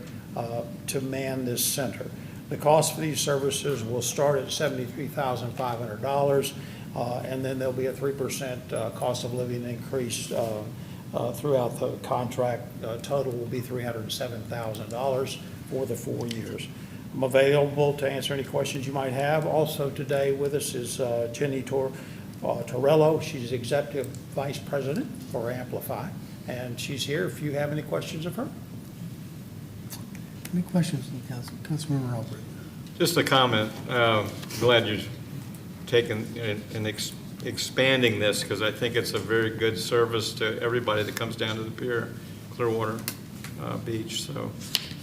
to man this center. The cost for these services will start at $73,500, and then there'll be a 3% cost of living increase throughout the contract. Total will be $307,000 for the 4 years. I'm available to answer any questions you might have. Also today with us is Jenny Torello. She's Executive Vice President for Amplify, and she's here if you have any questions of her. Any questions from the council? Councilmember Albrecht. Just a comment. Glad you're taking and expanding this, because I think it's a very good service to everybody that comes down to the pier, Clearwater Beach. So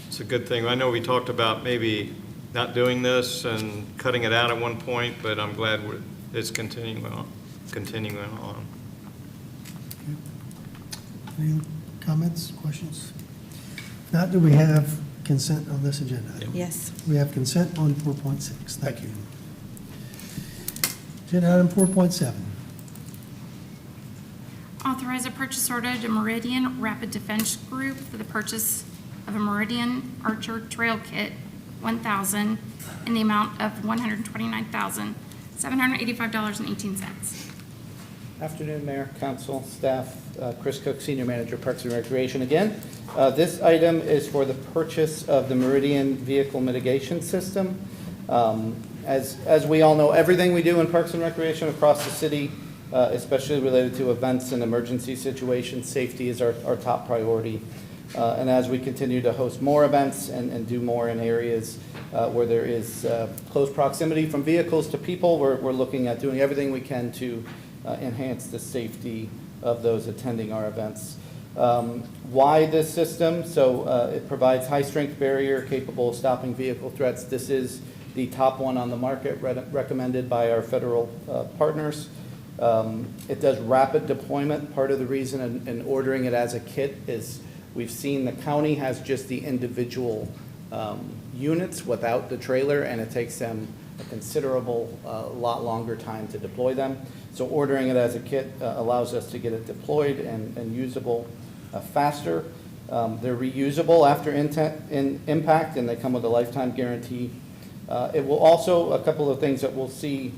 it's a good thing. I know we talked about maybe not doing this and cutting it out at one point, but I'm glad it's continuing on. Any comments, questions? If not, do we have consent on this agenda? Yes. We have consent on 4.6. Thank you. Agenda item 4.7. Authorize a purchase order to Meridian Rapid Defense Group for the purchase of a Meridian Archer Trail Kit 1000 in the amount of $129,785.18. Afternoon, Mayor, Council, staff. Chris Cook, Senior Manager, Parks and Recreation again. This item is for the purchase of the Meridian Vehicle Mitigation System. As we all know, everything we do in Parks and Recreation across the city, especially related to events and emergency situations, safety is our top priority. And as we continue to host more events and do more in areas where there is close proximity from vehicles to people, we're looking at doing everything we can to enhance the safety of those attending our events. Why this system? So it provides high-strength barrier capable of stopping vehicle threats. This is the top one on the market, recommended by our federal partners. It does rapid deployment. Part of the reason in ordering it as a kit is we've seen the county has just the individual units without the trailer, and it takes them a considerable lot longer time to deploy them. So ordering it as a kit allows us to get it deployed and usable faster. They're reusable after impact, and they come with a lifetime guarantee. It will also, a couple of things that we'll see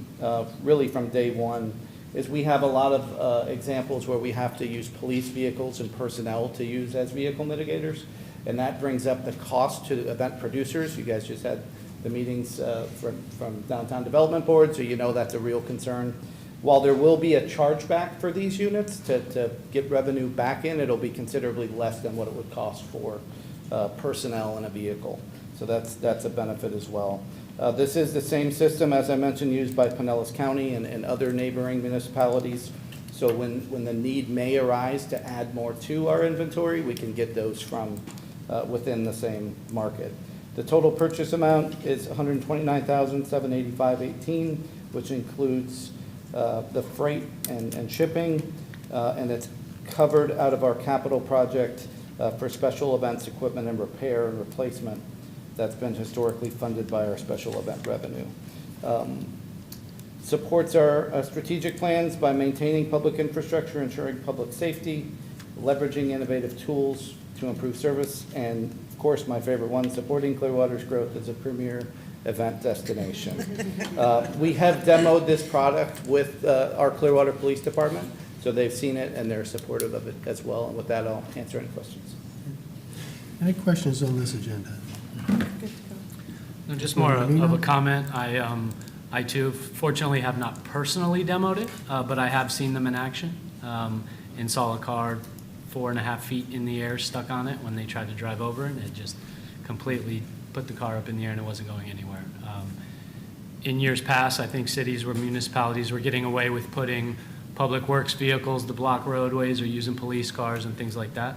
really from day one is we have a lot of examples where we have to use police vehicles and personnel to use as vehicle mitigators, and that brings up the cost to event producers. You guys just had the meetings from Downtown Development Board, so you know that's a real concern. While there will be a chargeback for these units to get revenue back in, it'll be considerably less than what it would cost for personnel in a vehicle. So that's a benefit as well. This is the same system, as I mentioned, used by Pinellas County and other neighboring municipalities. So when the need may arise to add more to our inventory, we can get those from within the same market. The total purchase amount is $129,785.18, which includes the freight and shipping, and it's covered out of our capital project for special events, equipment, and repair and replacement that's been historically funded by our special event revenue. Supports our strategic plans by maintaining public infrastructure, ensuring public safety, leveraging innovative tools to improve service, and of course, my favorite one, supporting Clearwater's growth as a premier event destination. We have demoed this product with our Clearwater Police Department, so they've seen it and they're supportive of it as well. And with that, I'll answer any questions. Any questions on this agenda? No, just more of a comment. I too, fortunately, have not personally demoed it, but I have seen them in action. And saw a car 4.5 feet in the air stuck on it when they tried to drive over it, and it just completely put the car up in the air and it wasn't going anywhere. In years past, I think cities or municipalities were getting away with putting public works vehicles to block roadways or using police cars and things like that.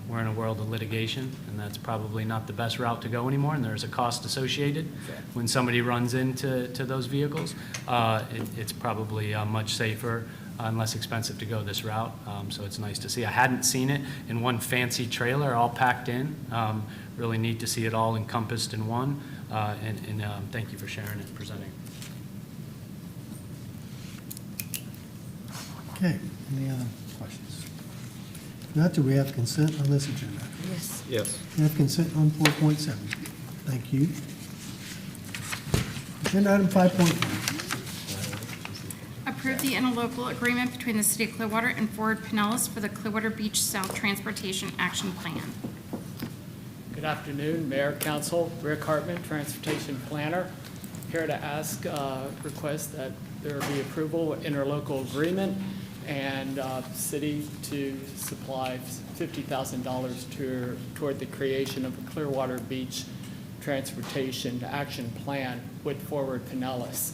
We're in a world of litigation, and that's probably not the best route to go anymore, and there's a cost associated when somebody runs into those vehicles. It's probably much safer and less expensive to go this route, so it's nice to see. I hadn't seen it in one fancy trailer all packed in. Really neat to see it all encompassed in one, and thank you for sharing it and presenting. Okay, any other questions? If not, do we have consent on this agenda? Yes. Yes. We have consent on 4.7. Thank you. Agenda item 5.1. Approve the interlocal agreement between the City of Clearwater and Forward Pinellas for the Clearwater Beach South Transportation Action Plan. Good afternoon, Mayor, Council. Rick Hartman, Transportation Planner, here to ask, request that there be approval of interlocal agreement and city to supply $50,000 toward the creation of a Clearwater Beach Transportation Action Plan with Forward Pinellas.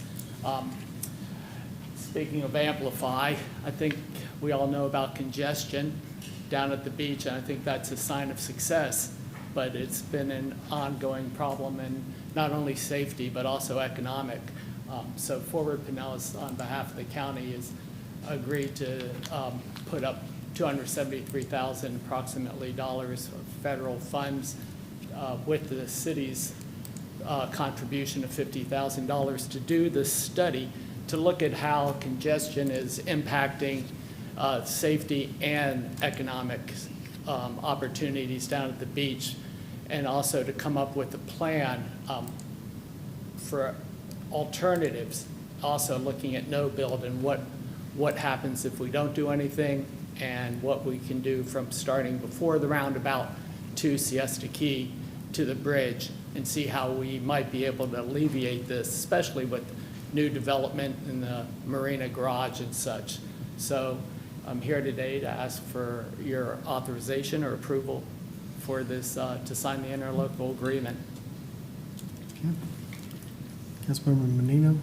Speaking of amplify, I think we all know about congestion down at the beach, and I think that's a sign of success. But it's been an ongoing problem, and not only safety, but also economic. So Forward Pinellas, on behalf of the county, has agreed to put up $273,000 approximately of federal funds with the city's contribution of $50,000 to do this study to look at how congestion is impacting safety and economic opportunities down at the beach, and also to come up with a plan for alternatives, also looking at no build and what happens if we don't do anything, and what we can do from starting before the roundabout to Siesta Key to the bridge, and see how we might be able to alleviate this, especially with new development in the marina garage and such. So I'm here today to ask for your authorization or approval for this, to sign the interlocal agreement. Okay. Councilmember Menino?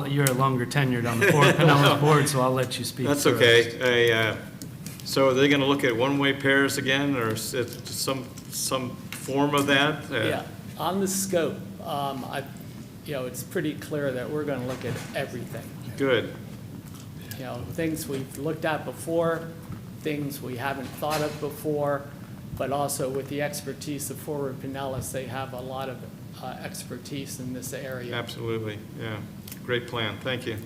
You're longer tenured on the Forward Pinellas board, so I'll let you speak. That's first. okay. So are they going to look at one-way pairs again, or is it some form of that? Yeah, on the scope, it's pretty clear that we're going to look at everything. Good. Things we've looked at before, things we haven't thought of before, but also with the expertise of Forward Pinellas, they have a lot of expertise in this area. Absolutely, yeah. Great plan, thank you.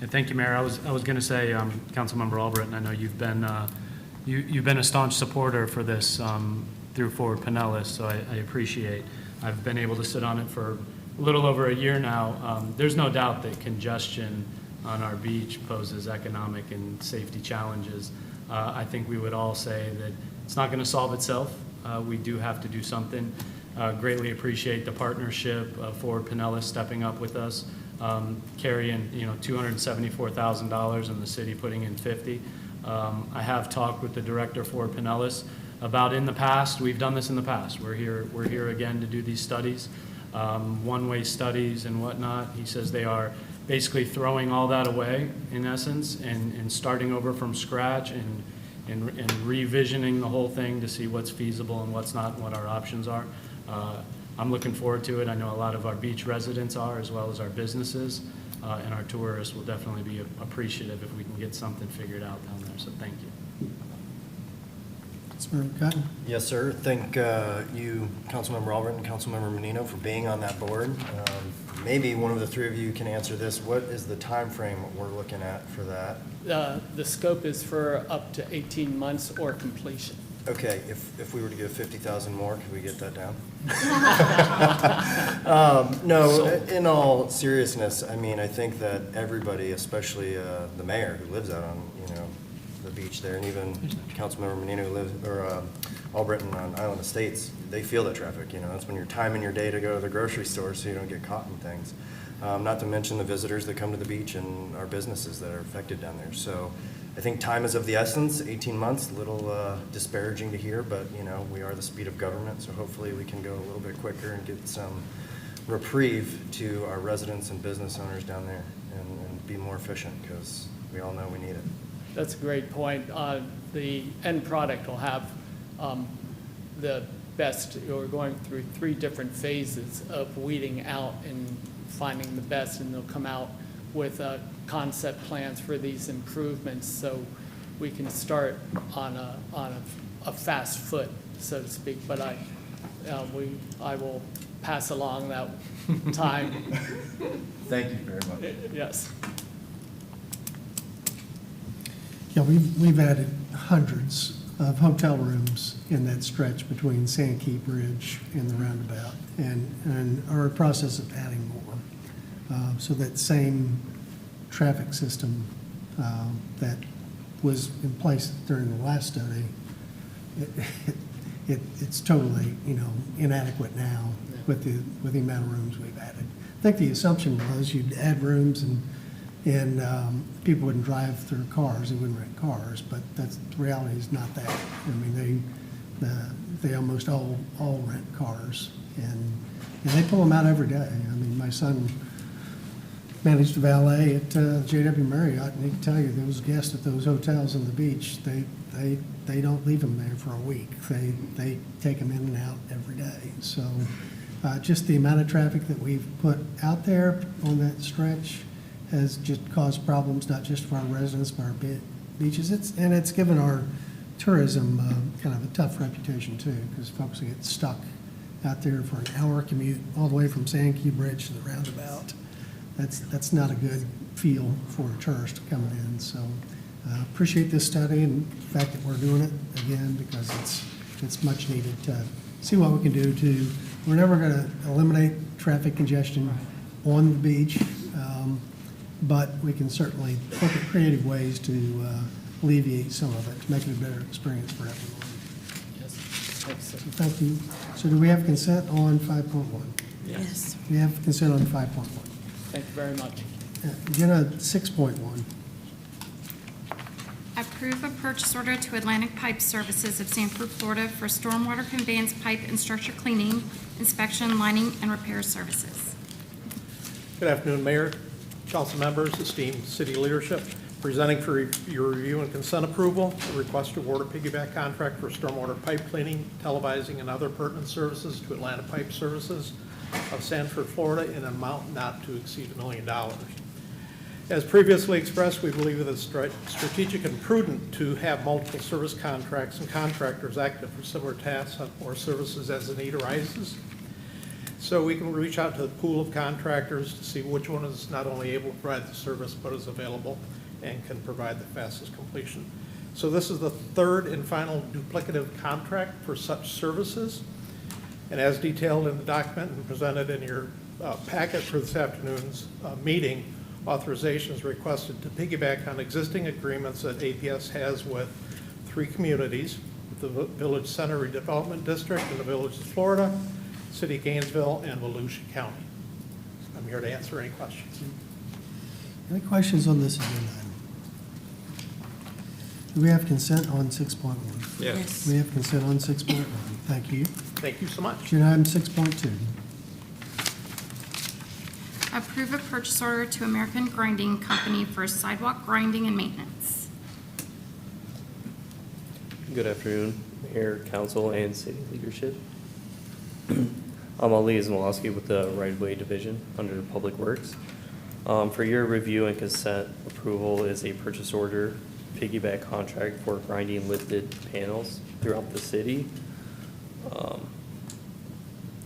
Yeah, thank you, Mayor. I was going to say, Councilmember Albritton, I know you've been a staunch supporter for this through Forward Pinellas, so I appreciate. I've been able to sit on it for a little over a year now. There's no doubt that congestion on our beach poses economic and safety challenges. I think we would all say that it's not going to solve itself. We do have to do something. Greatly appreciate the partnership of Forward Pinellas stepping up with us, carrying $274,000 and the city putting in $50,000. I have talked with the director of Forward Pinellas about in the past. We've done this in the past. We're here again to do these studies, one-way studies and whatnot. He says they basically throwing all that away, in essence, and starting over from scratch and revisioning the whole thing to see what's feasible and what's not, and what our options are. I'm looking forward to it. I know a lot of our beach residents are, as well as our businesses, and our tourists will definitely be appreciative if we can get something figured out down there, so thank you. Councilmember Cotton? Yes, sir. Thank you, Councilmember Albert and Councilmember Menino, for being on that board. Maybe one of the three of you can answer this. What is the time frame we're looking at for that? The scope is for up to 18 months or completion. Okay, if we were to give 50,000 more, could we get that down? No, in all seriousness, I mean, I think that everybody, especially the mayor who lives out on, the beach there, and even Councilmember Menino who lives, or Albritton on Island Estates, they feel that traffic, that's when you're timing your day to go to the grocery store so you don't get caught in things. Not to mention the visitors that come to the beach and our businesses that are affected down there. So I think time is of the essence. 18 months, a little disparaging to hear, but we are the speed of government, so hopefully we can go a little bit quicker and get some reprieve to our residents and business owners down there and be more efficient, because we all know we need it. That's a great point. The end product will have the best, we're going through 3 different phases of weeding out and finding the best, and they'll come out with concept plans for these improvements, so we can start on a fast foot, so to speak. But I will pass along that time. Thank you very much. Yes. Yeah, we've added hundreds of hotel rooms in that stretch between Sand Key Bridge and the roundabout, and are in the process of adding more. So that same traffic system that was in place during the last study, it's totally, inadequate now with the amount of rooms we've added. I think the assumption was you'd add rooms and people wouldn't drive their cars, they wouldn't rent cars, but the reality is not that. I mean, they almost all rent cars, and they pull them out every day. I mean, my son managed to valet at JW Marriott, and he can tell you those guests at those hotels on the beach, they don't leave them there for a week. They take them in and out every day. So just the amount of traffic that we've put out there on that stretch has just caused problems, not just for our residents, but our beaches. It's given our tourism kind of a tough reputation too, because folks get stuck out there for an hour commute all the way from Sand Key Bridge to the roundabout. That's not a good feel for a tourist coming in. So appreciate this study and the fact that we're doing it again, because it's much needed to see what we can do to. We're never going to eliminate traffic congestion on the beach, but we can certainly look at creative ways to alleviate some of it, to make it a better experience for everyone. Yes. Thanks, sir. Thank you. So do we have consent on 5.1? Yes. We have consent on 5.1. Thank you very much. Agenda 6.1. Approve a purchase order to Atlantic Pipe Services of Sanford, Florida for stormwater conveyance pipe and structure cleaning, inspection, lining, and repair services. Good afternoon, Mayor, council members, esteemed city leadership. Presenting for your review and consent approval, a request to award a piggyback contract for stormwater pipe cleaning, televising, and other pertinent services to Atlantic Pipe Services of Sanford, Florida, in an amount not to exceed $1 million. As previously expressed, we believe it is strategic and prudent to have multiple service contracts and contractors active for similar tasks or services as the need arises. So we can reach out to the pool of contractors to see which one is not only able to provide the service, but is available and can provide the fastest completion. So this is the third and final duplicative contract for such services. And as detailed in the document and presented in your packet for this afternoon's meeting, authorization is requested to piggyback on existing agreements that APS has with 3 communities, the Village Center Redevelopment District in the Villages, Florida, City of Gainesville, and Volusia County. I'm here to answer any questions. Any questions on this agenda item? Do we have consent on 6.1? Yes. We have consent on 6.1. Thank you. Thank you so much. Agenda item 6.2. Approve a purchase order to American Grinding Company for sidewalk grinding and maintenance. Good afternoon, Mayor, Council, and City leadership. I'm Ali Izmailowski with the Right-of-Way Division under Public Works. For your review and consent approval is a purchase order piggyback contract for grinding lifted panels throughout the city.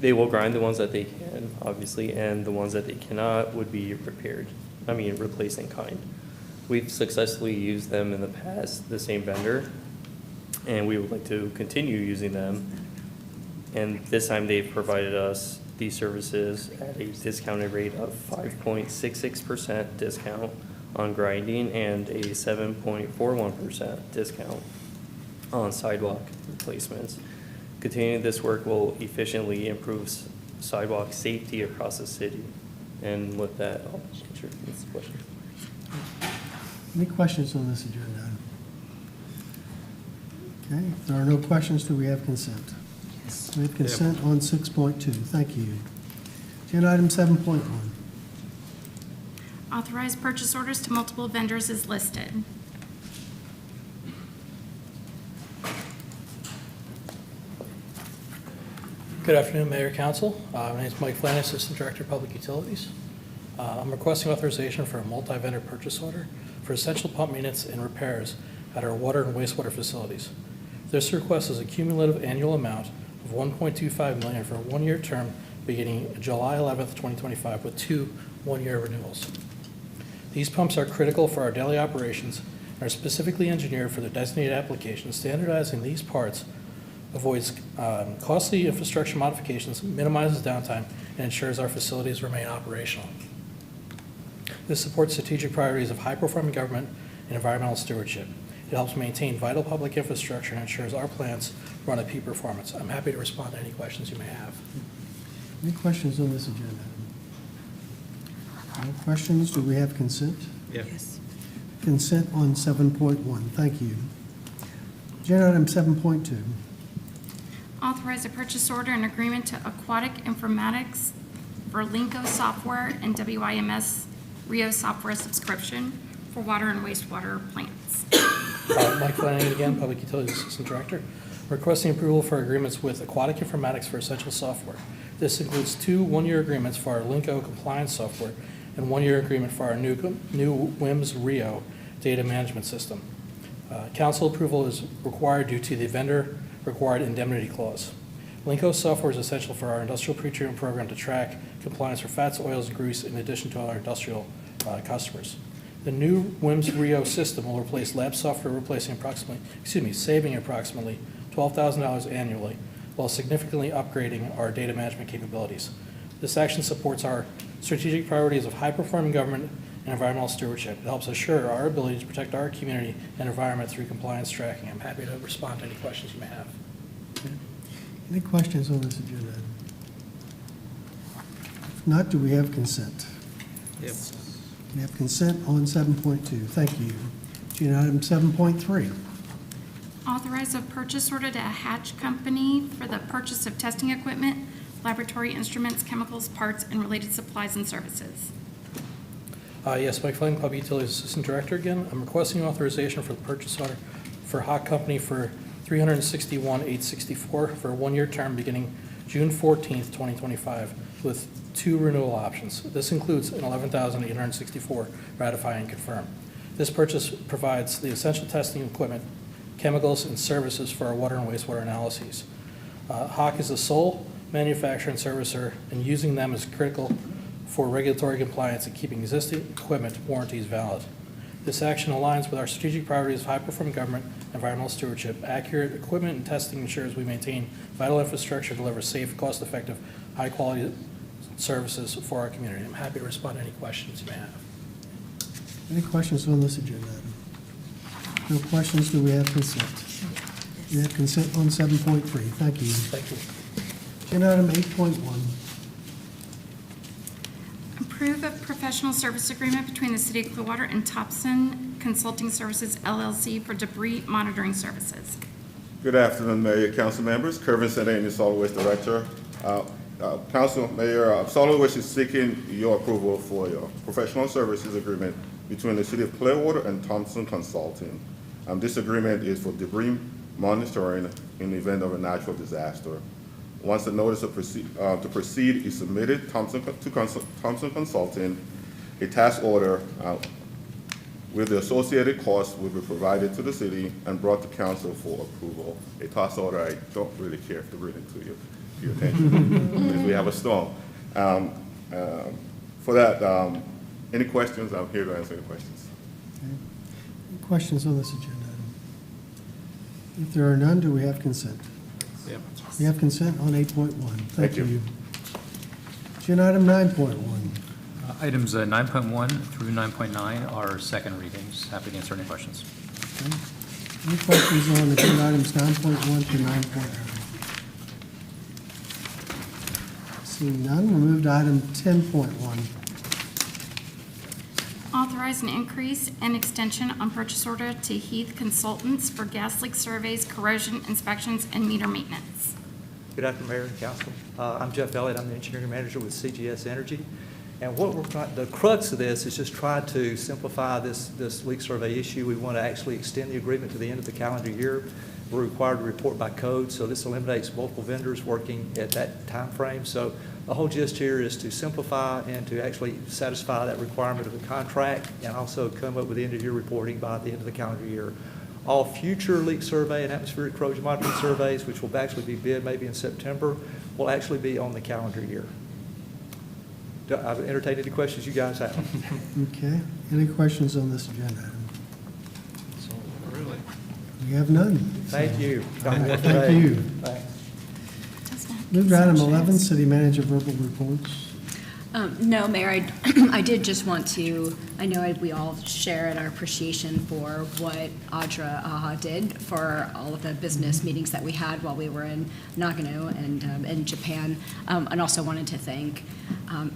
They will grind the ones that they can, obviously, and the ones that they cannot would be replaced in kind. We've successfully used them in the past, the same vendor, and we would like to continue using them. And this time they've provided us these services at a discounted rate of 5.66% discount on grinding and a 7.41% discount on sidewalk replacements. Continuing this work will efficiently improve sidewalk safety across the city. And with that, I'll answer this question. Any questions on this agenda? Okay, if there are no questions, do we have consent? Yes. We have consent on 6.2. Thank you. Agenda item 7.1. Authorize purchase orders to multiple vendors as listed. Good afternoon, Mayor, Council. My name is Mike Flanagan, Assistant Director of Public Utilities. I'm requesting authorization for a multi-vendor purchase order for essential pump maintenance and repairs at our water and wastewater facilities. This request is a cumulative annual amount of $1.25 million for a one-year term beginning July 11th, 2025, with 2 one-year renewals. These pumps are critical for our daily operations and are specifically engineered for their designated applications. Standardizing these parts avoids costly infrastructure modifications, minimizes downtime, and ensures our facilities remain operational. This supports strategic priorities of high-performing government and environmental stewardship. It helps maintain vital public infrastructure and ensures our plants run at peak performance. I'm happy to respond to any questions you may have. Any questions on this agenda? No questions. Do we have consent? Yes. Consent on 7.1. Thank you. Agenda item 7.2. Authorize a purchase order and agreement to Aquatic Informatics for Linko software and WIMS Rio software subscription for water and wastewater plants. Mike Flanagan again, Public Utilities Assistant Director. Requesting approval for agreements with Aquatic Informatics for essential software. This includes 2 one-year agreements for our Linko compliance software and 1-year agreement for our new WIMS Rio data management system. Council approval is required due to the vendor required indemnity clause. Linko software is essential for our industrial pre-treatment program to track compliance for fats, oils, and grease in addition to our industrial customers. The new WIMS Rio system will replace lab software, saving approximately $12,000 annually while significantly upgrading our data management capabilities. This action supports our strategic priorities of high-performing government and environmental stewardship. It helps assure our ability to protect our community and environment through compliance tracking. I'm happy to respond to any questions you may have. Any questions on this agenda? If not, do we have consent? Yes. We have consent on 7.2. Thank you. Agenda item 7.3. Authorize a purchase order to Hatch Company for the purchase of testing equipment, laboratory instruments, chemicals, parts, and related supplies and services. Yes, Mike Flanagan, Public Utilities Assistant Director again. I'm requesting authorization for the purchase order for Hot Company for $361,864 for a 1-year term beginning June 14th, 2025, with 2 renewal options. This includes an $11,864 ratify and confirm. This purchase provides the essential testing equipment, chemicals, and services for our water and wastewater analyses. Hawk is the sole manufacturer and servicer, and using them is critical for regulatory compliance and keeping existing equipment warranties valid. This action aligns with our strategic priorities of high-performing government, environmental stewardship. Accurate equipment and testing ensures we maintain vital infrastructure, deliver safe, cost-effective, high-quality services for our community. I'm happy to respond to any questions you may have. Any questions on this agenda? No questions. Do we have consent? We have consent on 7.3. Thank you. Thank you. Agenda item 8.1. Approve a professional service agreement between the City of Clearwater and Thompson Consulting Services, LLC for debris monitoring services. Good afternoon, Mayor, Council members. Kervin Sedani, Solid Waste Director. Council, Mayor, Solid Waste is seeking your approval for your professional services agreement between the City of Clearwater and Thompson Consulting. This agreement is for debris monitoring in the event of a natural disaster. Once the notice of to proceed is submitted, Thompson Consulting, a task order with the associated costs will be provided to the city and brought to council for approval. A task order, I don't really care to bring it to your attention if we have a storm. For that, any questions? I'm here to answer any questions. Okay. Any questions on this agenda item? If there are none, do we have consent? Yep. We have consent on 8.1. Thank you. you. Agenda item 9.1. Items 9.1 through 9.9 are second readings. Happy to answer any questions. Okay. Any questions on agenda items 9.1 to 9.9? Seeing none, we'll move to item 10.1. Authorize an increase and extension on purchase order to Heath Consultants for gas leak surveys, corrosion inspections, and meter maintenance. Good afternoon, Mayor and Council. I'm Jeff Elliott. I'm the engineering manager with CGS Energy. And what we're trying, the crux of this is just try to simplify this leak survey issue. We want to actually extend the agreement to the end of the calendar year. We're required to report by code, so this eliminates multiple vendors working at that time frame. So the whole gist here is to simplify and to actually satisfy that requirement of the contract and also come up with the end of year reporting by the end of the calendar year. All future leak survey and atmospheric corrosion monitoring surveys, which will actually be bid maybe in September, will actually be on the calendar year. I've entertained any questions you guys have. Okay. Any questions on this agenda item? We have none. Thank you. Thank you. Move to item 11, City Manager verbal reports. No, Mayor, I did just want to, I know we all share in our appreciation for what Audra did for all of the business meetings that we had while we were in Nagano and in Japan. And also wanted to thank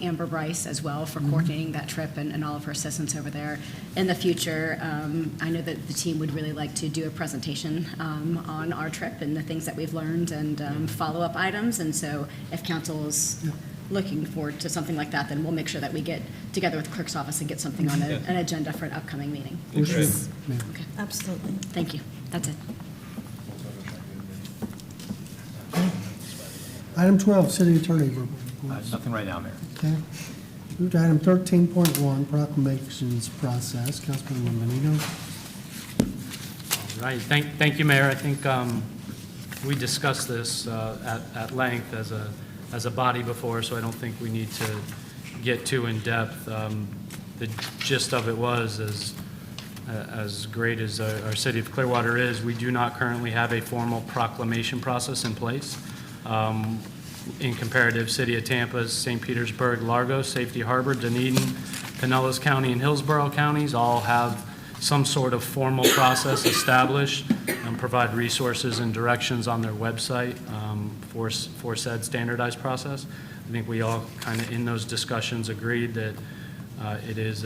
Amber Bryce as well for coordinating that trip and all of her assistance over there. In the future, I know that the team would really like to do a presentation on our trip and the things that we've learned and follow-up items. And so if council is looking forward to something like that, then we'll make sure that we get together with the clerk's office and get something on an agenda for an upcoming meeting. Okay. Absolutely. Thank you. That's it. Item 12, City Attorney verbal reports. Nothing right now, Mayor. Okay. Move to item 13.1, proclamations process. Councilman Menino. All right. Thank you, Mayor. I think we discussed this at length as a body before, so I don't think we need to get too in-depth. The gist of it was, as great as our city of Clearwater is, we do not currently have a formal proclamation process in place. In comparative, City of Tampa's St. Petersburg, Largo, Safety Harbor, Dunedin, Pinellas County, and Hillsborough counties all have some sort of formal process established and provide resources and directions on their website for said standardized process. I think we all kind of in those discussions agreed that it is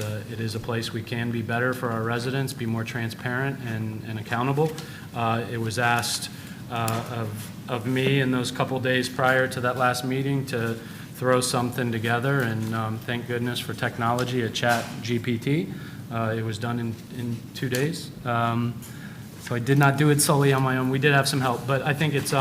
a place we can be better for our residents, be more transparent and accountable. It was asked of me in those couple days prior to that last meeting to throw something together, and thank goodness for technology at Chat GPT. It was done in 2 days. So I did not do it solely on my own. We did have some help, but I think it's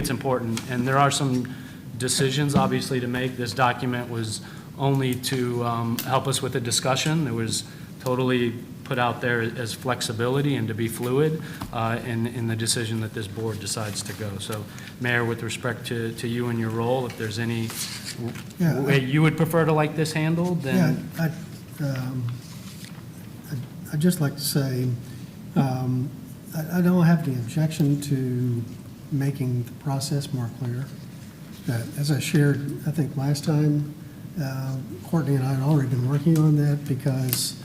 important, and there are some decisions obviously to make. This document was only to help us with the discussion. It was totally put out there as flexibility and to be fluid in the decision that this board decides to go. So, Mayor, with respect to you and your role, if there's any way you would prefer to like this handled, then I'd just like to say, I don't have any objection to making the process more clear. As I shared, I think last time, Courtney and I had already been working on that because,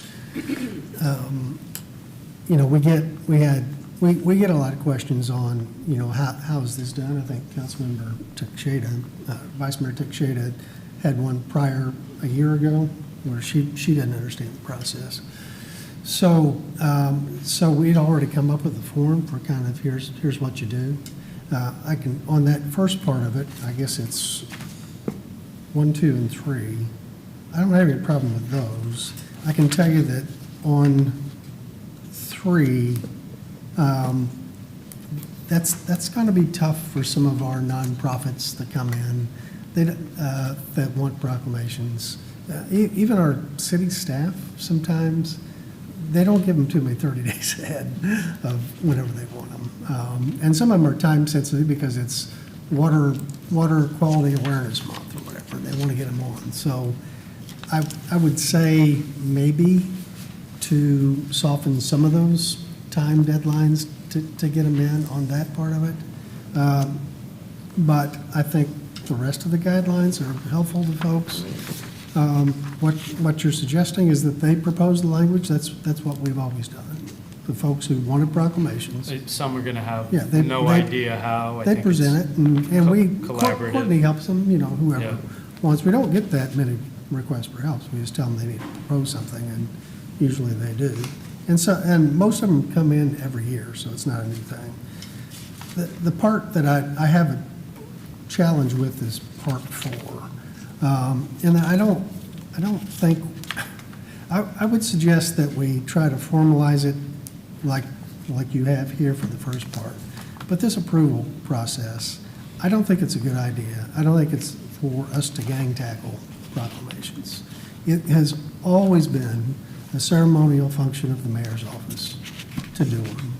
we get a lot of questions on, how is this done? I think Councilmember Teixeira, Vice Mayor Teixeira had one prior a year ago where she didn't understand the process. So we'd already come up with a form for kind of here's what you do. On that first part of it, I guess it's 1, 2, and 3, I don't have any problem with those. I can tell you that on 3, that's going to be tough for some of our nonprofits that come in that want proclamations. Even our city staff, sometimes, they don't give them to me 30 days ahead of whenever they want them. And some of them are time sensitive because it's Water Quality Awareness Month or whatever. They want to get them on. So I would say maybe to soften some of those time deadlines to get them in on that part of it. But I think the rest of the guidelines are helpful to folks. What you're suggesting is that they propose the language. That's what we've always done. The folks who wanted proclamations. Some are going to have Yeah, no idea how. I They think present it's it, and we, collaborative. Courtney helps them, whoever Yeah. wants. We don't get that many requests for help. We just tell them they need to propose something, and usually they do. And most of them come in every year, so it's not a new thing. The part that I have a challenge with is part 4. And I don't think, I would suggest that we try to formalize it like you have here for the first part. But this approval process, I don't think it's a good idea. I don't think it's for us to gang tackle proclamations. It has always been a ceremonial function of the mayor's office to do them.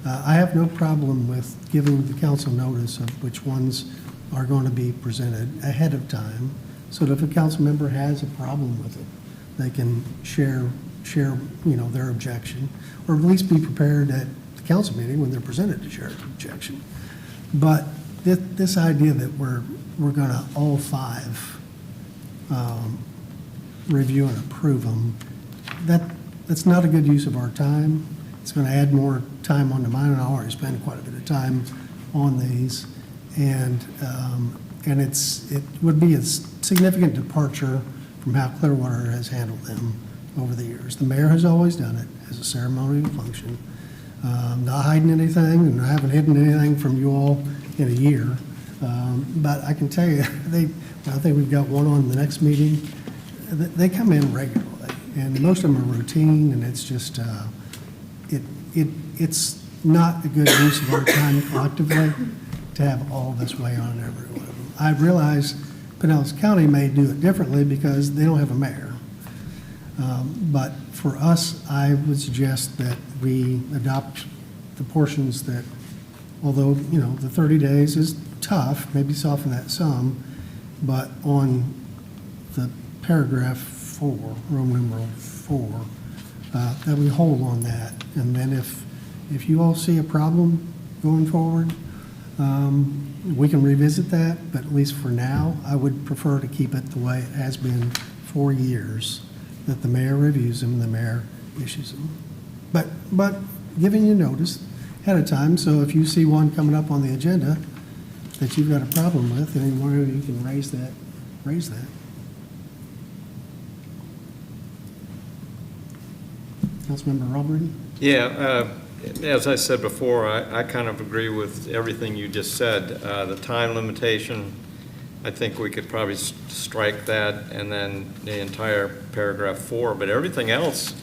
I have no problem with giving the council notice of which ones are going to be presented ahead of time, so that if a council member has a problem with it, they can share their objection, or at least be prepared at the council meeting when they're presented to share an objection. But this idea that we're going to all 5 review and approve them, that's not a good use of our time. It's going to add more time onto mine, and I already spend quite a bit of time on these. And it would be a significant departure from how Clearwater has handled them over the years. The mayor has always done it as a ceremonial function, not hiding anything, and I haven't hidden anything from you all in a year. But I can tell you, I think we've got one on the next meeting. They come in regularly, and most of them are routine, and it's just, it's not a good use of our time collectively to have all this weigh on every one of them. I realize Pinellas County may do it differently because they don't have a mayor. But for us, I would suggest that we adopt the portions that, although, the 30 days is tough, maybe soften that some, but on the paragraph 4, Roman numeral 4, that we hold on that. And then if you all see a problem going forward, we can revisit that, but at least for now, I would prefer to keep it the way it has been for years, that the mayor reviews them and the mayor issues them. But giving you notice ahead of time, so if you see one coming up on the agenda that you've got a problem with, any one of you can raise that. Councilmember Roberty? Yeah, as I said before, I kind of agree with everything you just said. The time limitation, I think we could probably strike that, and then the entire paragraph 4. But everything else,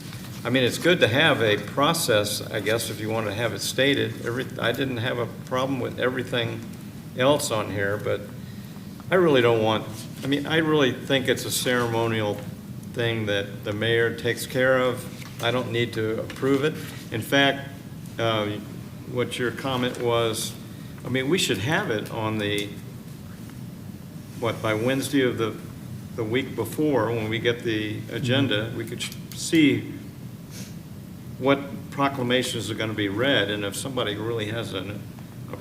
I mean, it's good to have a process, I guess, if you want to have it stated. I didn't have a problem with everything else on here, but I really don't want, I really think it's a ceremonial thing that the mayor takes care of. I don't need to approve it. In fact, what your comment was, we should have it on by Wednesday of the week before, when we get the agenda, we could see what proclamations are going to be read, and if somebody really has a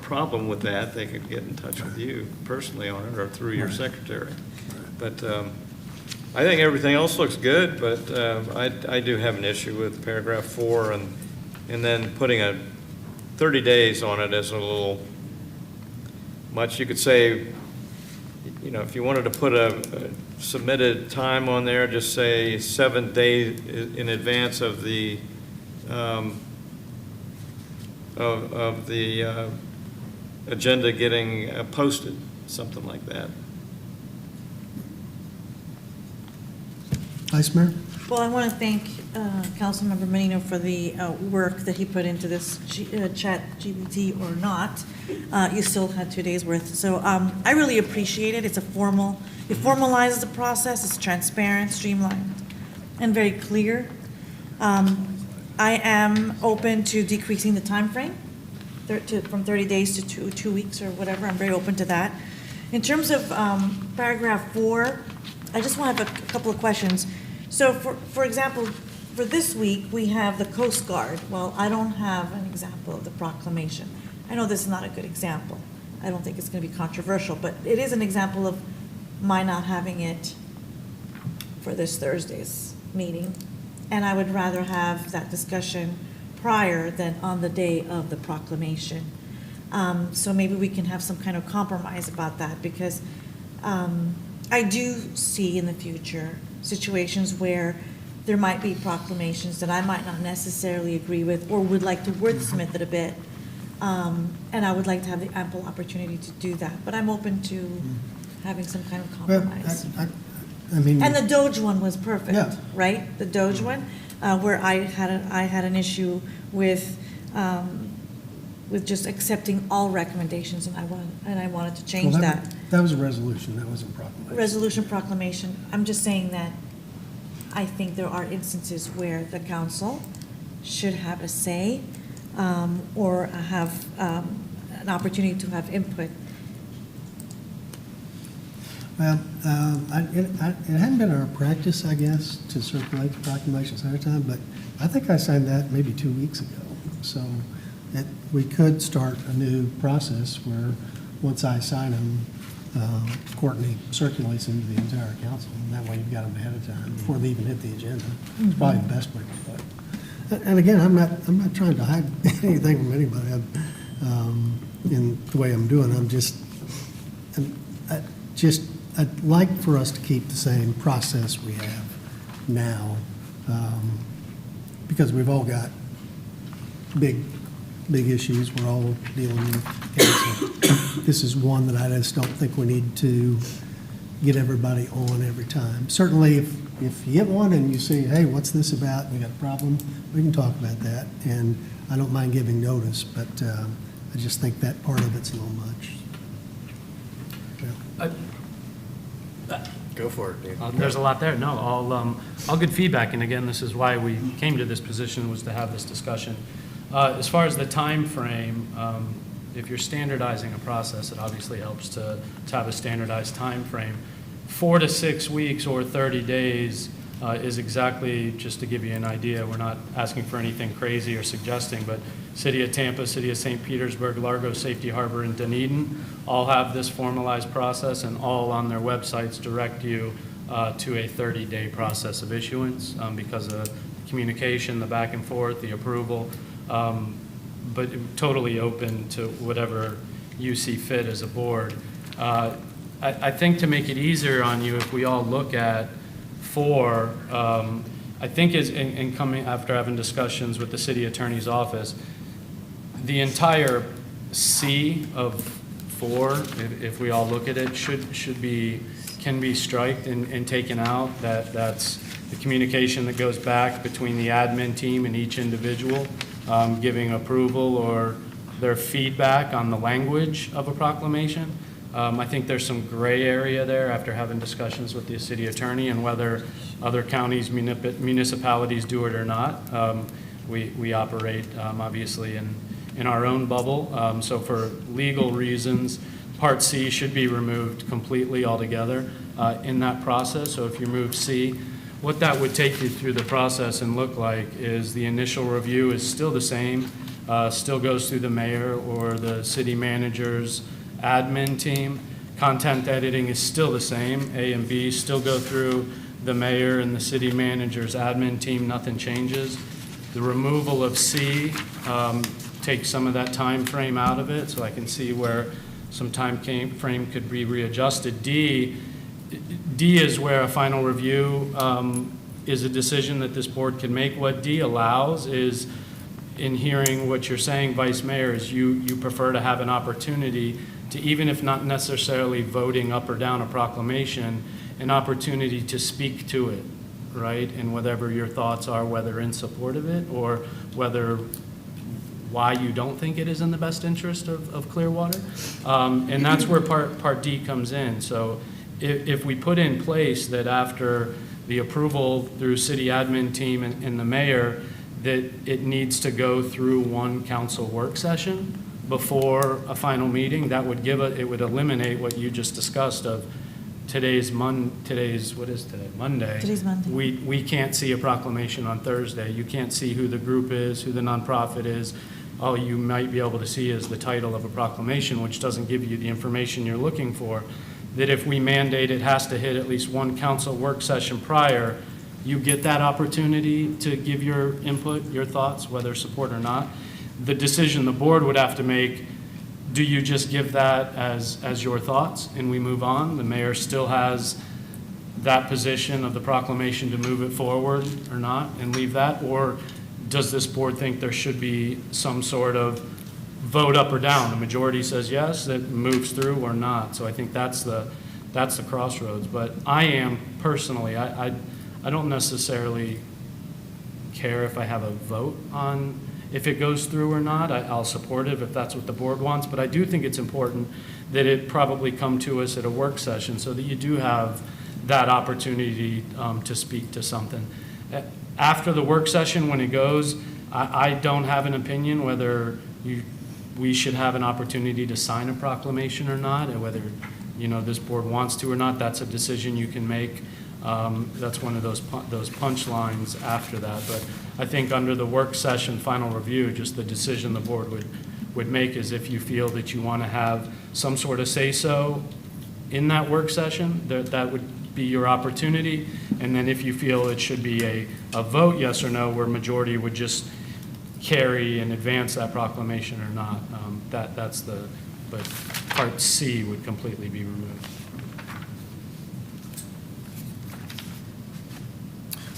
problem with that, they could get in touch with you personally on it, or through your secretary. But I think everything else looks good, but I do have an issue with paragraph 4, and then putting a 30 days on it is a little much. You could say, if you wanted to put a submitted time on there, just say 7 days in advance of the agenda getting posted, something like that. Vice Mayor? Well, I want to thank Councilmember Menino for the work that he put into this chat GPT or not. You still had 2 days worth. So I really appreciate it. It's it formalizes the process. It's transparent, streamlined, and very clear. I am open to decreasing the timeframe from 30 days to 2 weeks or whatever. I'm very open to that. In terms of paragraph 4, I just want to have a couple of questions. So for example, for this week, we have the Coast Guard. Well, I don't have an example of the proclamation. I know this is not a good example. I don't think it's going to be controversial, but it is an example of my not having it for this Thursday's meeting. And I would rather have that discussion prior than on the day of the proclamation. So maybe we can have some kind of compromise about that, because I do see in the future situations where there might be proclamations that I might not necessarily agree with or would like to wordsmith it a bit. And I would like to have the ample opportunity to do that. But I'm open to having some kind of compromise. I mean. And the Doge one was perfect, Yeah. right? The Doge one, where I had an issue with just accepting all recommendations, and I wanted to change Well, that. That was a resolution, that wasn't proclamation. Resolution proclamation. I'm just saying that I think there are instances where the council should have a say or have an opportunity to have input. Well, it hadn't been our practice, I guess, to circulate the proclamations ahead of time, but I think I signed that maybe 2 weeks ago. So we could start a new process where, once I sign them, Courtney circulates them to the entire council, and that way you've got them ahead of time before they even hit the agenda. It's probably the best way to do it. And again, I'm not trying to hide anything from anybody in the way I'm doing. I'd like for us to keep the same process we have now, because we've all got big issues we're all dealing with. Council. This is one that I just don't think we need to get everybody on every time. Certainly, if you get one and you say, hey, what's this about, we got a problem, we can talk about that, and I don't mind giving notice, but I just think that part of it's a little much. Go for it, Dave. There's a lot there. No, all good feedback. And again, this is why we came to this position, was to have this discussion. As far as the time frame, if you're standardizing a process, it obviously helps to have a standardized time frame. 4 to 6 weeks or 30 days is exactly, just to give you an idea, we're not asking for anything crazy or suggesting, but City of Tampa, City of St. Petersburg, Largo, Safety Harbor, and Dunedin all have this formalized process, and all on their websites direct you to a 30-day process of issuance because of communication, the back and forth, the approval, but totally open to whatever you see fit as a board. I think to make it easier on you, if we all look at 4, I think is in coming after having discussions with the city attorney's office, the entire C of 4, if we all look at it, can be striked and taken out. That's the communication that goes back between the admin team and each individual, giving approval or their feedback on the language of a proclamation. I think there's some gray area there after having discussions with the city attorney and whether other counties, municipalities do it or not. We operate obviously in our own bubble. So for legal reasons, Part C should be removed completely altogether in that process. So if you remove C, what that would take you through the process and look like is the initial review is still the same, still goes through the mayor or the city manager's admin team. Content editing is still the same. A and B still go through the mayor and the city manager's admin team. Nothing changes. The removal of C takes some of that time frame out of it, so I can see where some time frame could be readjusted. D is where a final review is a decision that this board can make. What D allows is, in hearing what you're saying, Vice Mayor, is you prefer to have an opportunity to, even if not necessarily voting up or down a proclamation, an opportunity to speak to it right? And whatever your thoughts are, whether in support of it or whether why you don't think it is in the best interest of Clearwater. And that's where Part D comes in. So if we put in place that after the approval through city admin team and the mayor, that it needs to go through one council work session before a final meeting, that would it would eliminate what you just discussed of today's, what is today? Monday. Today's Monday. We can't see a proclamation on Thursday. You can't see who the group is, who the nonprofit is. All you might be able to see is the title of a proclamation, which doesn't give you the information you're looking for. That if we mandate it has to hit at least one council work session prior, you get that opportunity to give your input, your thoughts, whether support or not. The decision the board would have to make, do you just give that as your thoughts and we move on? The mayor still has that position of the proclamation to move it forward or not and leave that? Or does this board think there should be some sort of vote up or down? The majority says yes, it moves through or not. So I think that's the crossroads. But I am personally, I don't necessarily care if I have a vote on if it goes through or not. I'll support it if that's what the board wants. But I do think it's important that it probably come to us at a work session so that you do have that opportunity to speak to something. After the work session, when it goes, I don't have an opinion whether we should have an opportunity to sign a proclamation or not, and whether this board wants to or not. That's a decision you can make. That's one of those punchlines after that. But I think under the work session final review, just the decision the board would make is if you feel that you want to have some sort of say-so in that work session, that would be your opportunity. And then if you feel it should be a vote, yes or no, where majority would just carry and advance that proclamation or not. But Part C would completely be removed.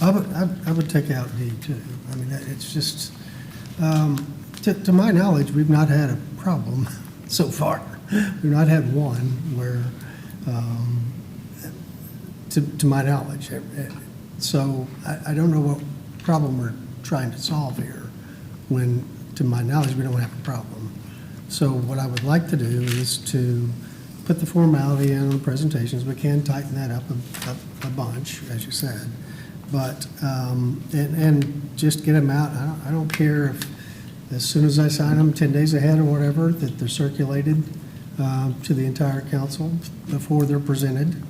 I would take out D too. I mean, it's just, to my knowledge, we've not had a problem so far. We've not had one where, to my knowledge. So I don't know what problem we're trying to solve here when, to my knowledge, we don't have a problem. So what I would like to do is to put the formality in on the presentations. We can tighten that up a bunch, as you said. But, and just get them out. I don't care if, as soon as I sign them, 10 days ahead or whatever, that they're circulated to the entire council before they're presented,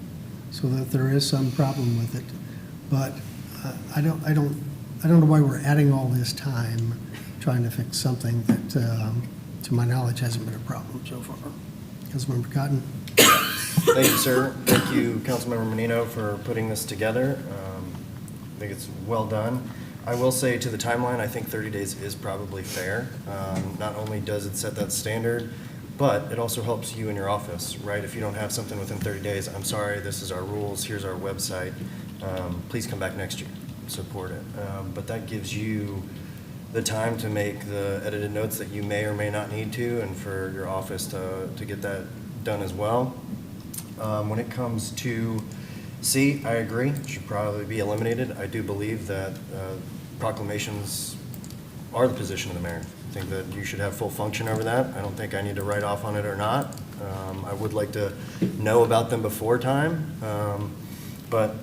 so that there is some problem with it. But I don't know why we're adding all this time trying to fix something that, to my knowledge, hasn't been a problem so far. Councilmember Cotton. Thank you, sir. Thank you, Councilmember Menino, for putting this together. I think it's well done. I will say to the timeline, I think 30 days is probably fair. Not only does it set that standard, but it also helps you in your office, right? If you don't have something within 30 days, I'm sorry, this is our rules, here's our website. Please come back next year, support it. But that gives you the time to make the edited notes that you may or may not need to, and for your office to get that done as well. When it comes to C, I agree, it should probably be eliminated. I do believe that proclamations are the position of the mayor. I think that you should have full function over that. I don't think I need to write off on it or not. I would like to know about them before time, but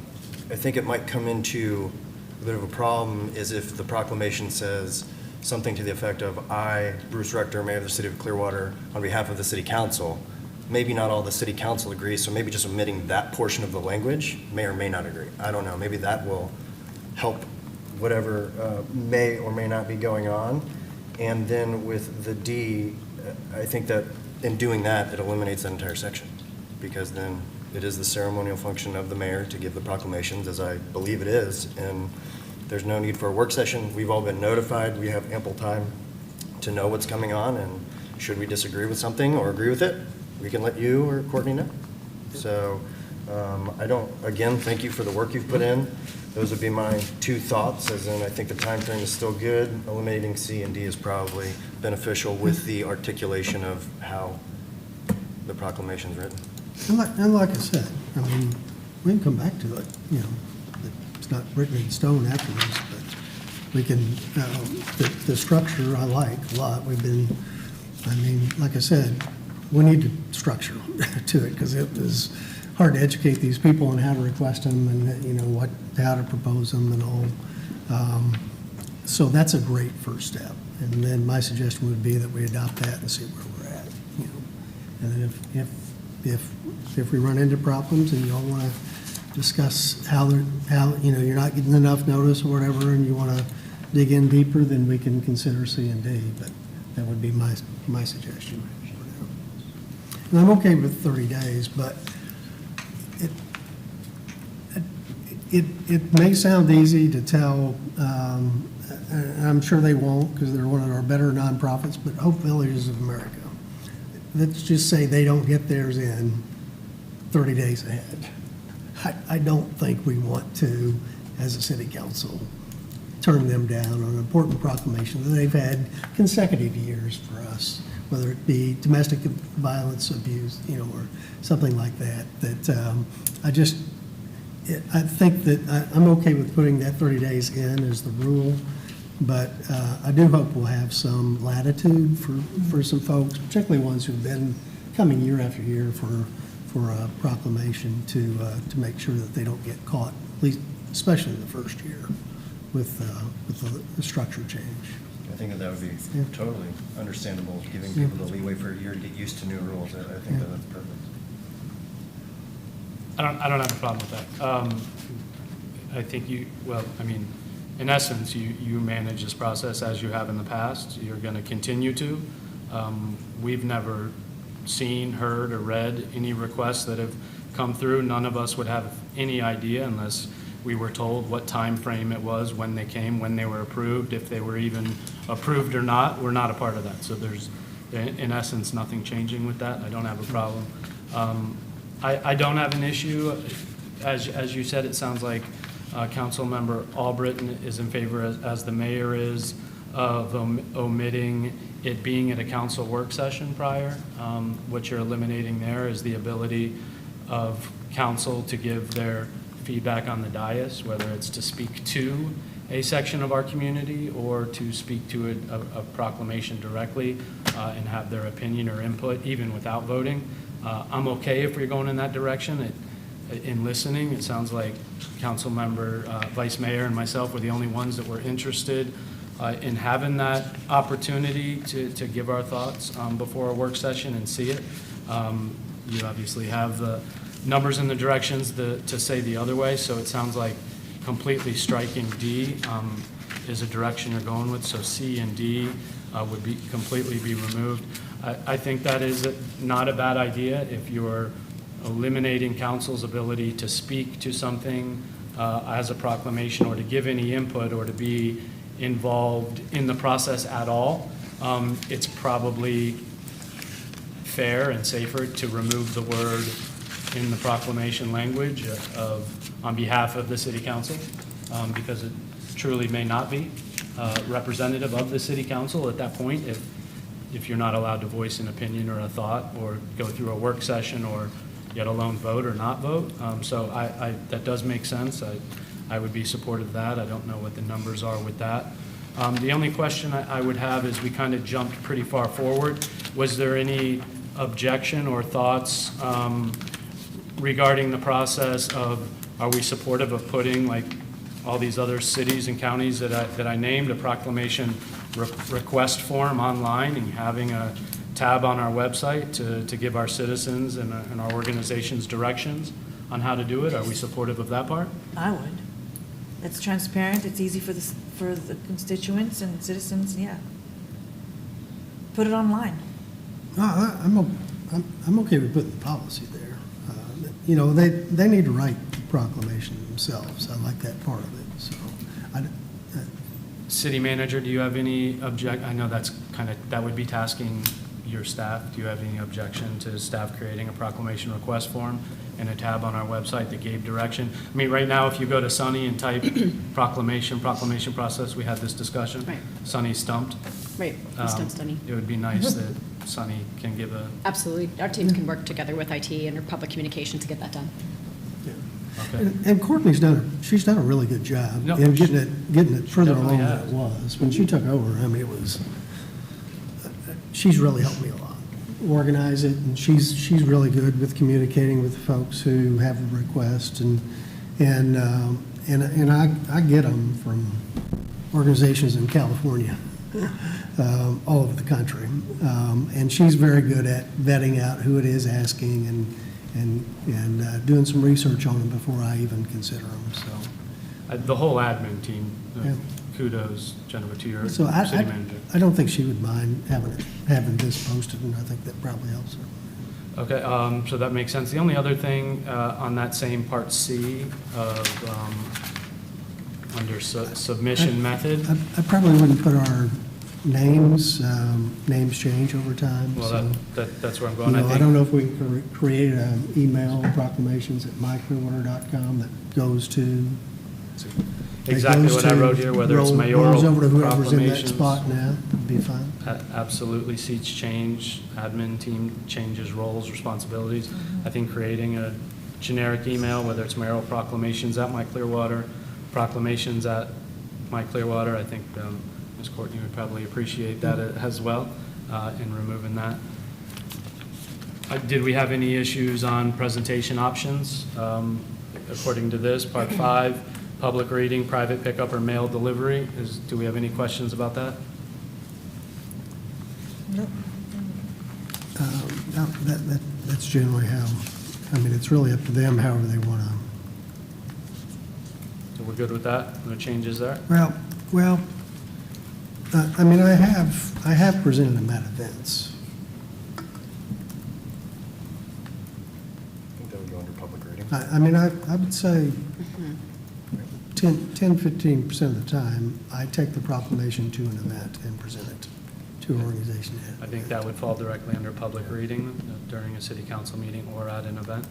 I think it might come into a bit of a problem is if the proclamation says something to the effect of, I, Bruce Rector, Mayor of the City of Clearwater, on behalf of the City Council. Maybe not all the City Council agrees, so maybe just omitting that portion of the language may or may not agree. I don't know. Maybe that will help whatever may or may not be going on. And then with the D, I think that in doing that, it eliminates that entire section, because then it is the ceremonial function of the mayor to give the proclamations, as I believe it is, and there's no need for a work session. We've all been notified. We have ample time to know what's coming on, and should we disagree with something or agree with it, we can let you or Courtney know. So again, thank you for the work you've put in. Those would be my two thoughts, as in I think the time frame is still good. Eliminating C and D is probably beneficial with the articulation of how the proclamation's written. And like I said, I mean, we can come back to it, it's not written in stone after this, but we can, the structure I like a lot. I mean, like I said, we need to structure to it, because it was hard to educate these people on how to request them and, you know, how to propose them and all. So that's a great first step. And then my suggestion would be that we adopt that and see where we're at, you know. And then if we run into problems and you all want to discuss how, you know, you're not getting enough notice or whatever, and you want to dig in deeper, then we can consider C and D, but that would be my suggestion. And I'm okay with 30 days, but it may sound easy to tell, and I'm sure they won't, because they're one of our better nonprofits, but Hope Villages of America, let's just say they don't get theirs in 30 days ahead. I don't think we want to, as a city council, turn them down on an important proclamation that they've had consecutive years for us, whether it be domestic violence, abuse, you know, or something like that, I think that I'm okay with putting that 30 days in as the rule, but I do hope we'll have some latitude for some folks, particularly ones who've been coming year after year for a proclamation to make sure that they don't get caught, at least, especially in the first year, with the structure change. I think that would be totally understandable, giving people the leeway for a year to get used to new rules. I think that's perfect. I don't have a problem with that. I think in essence, you manage this process as you have in the past. You're going to continue to. We've never seen, heard, or read any requests that have come through. None of us would have any idea unless we were told what time frame it was, when they came, when they were approved, if they were even approved or not. We're not a part of that. So there's, in essence, nothing changing with that. I don't have a problem. I don't have an issue. As you said, it sounds like Councilmember Albritton is in favor, as the mayor is, of omitting it being at a council work session prior. What you're eliminating there is the ability of council to give their feedback on the dais, whether it's to speak to a section of our community or to speak to a proclamation directly and have their opinion or input, even without voting. I'm okay if we're going in that direction. In listening, it sounds like Council Member, Vice Mayor, and myself were the only ones that were interested in having that opportunity to give our thoughts before a work session and see it. You obviously have the numbers and the directions to say the other way, so it sounds like completely striking D is a direction you're going with, so C and D would be completely be removed. I think that is not a bad idea if you're eliminating council's ability to speak to something as a proclamation or to give any input or to be involved in the process at all. It's probably fair and safer to remove the word in the proclamation language on behalf of the city council, because it truly may not be representative of the city council at that point if you're not allowed to voice an opinion or a thought or go through a work session or yet alone vote or not vote. So that does make sense. I would be supportive of that. I don't know what the numbers are with that. The only question I would have is we kind of jumped pretty far forward. Was there any objection or thoughts regarding the process of, are we supportive of putting, like all these other cities and counties that I named, a proclamation request form online and having a tab on our website to give our citizens and our organizations directions on how to do it? Are we supportive of that part? I would. It's transparent, it's easy for the constituents and citizens, yeah. Put it online. I'm okay with putting the policy there. You know, they need to write the proclamation themselves. I like that part of it, so. City manager, do you have any I know that would be tasking your staff. Do you have any objection to staff creating a proclamation request form and a tab on our website that gave direction? I mean, right now, if you go to Sunny and type proclamation process, we had this discussion. Right. Sunny's stumped. Right, he stumped Sunny. It would be nice that Sunny can give a. Absolutely. Our teams can work together with IT and our public communication to get that done. Yeah. Okay. And she's done a really good job No, in she- getting it further definitely along than has. it was. When she took over, I mean, she's really helped me a lot, organize it, and she's really good with communicating with the folks who have a request, and I get them from organizations in California, all over the country. And she's very good at vetting out who it is asking and doing some research on them before I even consider them, so. The whole admin team, Yeah. kudos, Jennifer, to your So city manager. I don't think she would mind having this posted, and I think that probably helps her. Okay, so that makes sense. The only other thing on that same part C of, under submission method, I probably wouldn't put our names change over time. well, so, that's where I'm you going. know, I don't know if we can create an email proclamations at myclearwater.com that goes to. Exactly what I wrote here, whether it's mayoral Rolls over to whoever's in that proclamations. spot now, would be fine. Absolutely, seats change, admin team changes roles, responsibilities. I think creating a generic email, whether it's mayoral proclamations at myclearwater, proclamations at myclearwater, I think Ms. Courtney would probably appreciate that as well, in removing that. Did we have any issues on presentation options? According to this, part 5, public reading, private pickup, or mail delivery. Do we have any questions about that? Nope. No, that's generally how, I mean, it's really up to them however they want to. So we're good with that? No changes there? Well, I mean, I have presented them at events. I think that would go under public reading. I mean, I would say 15% of the time, I take the proclamation to an event and present it to an organization. I think that would fall directly under public reading during a city council meeting or at an event?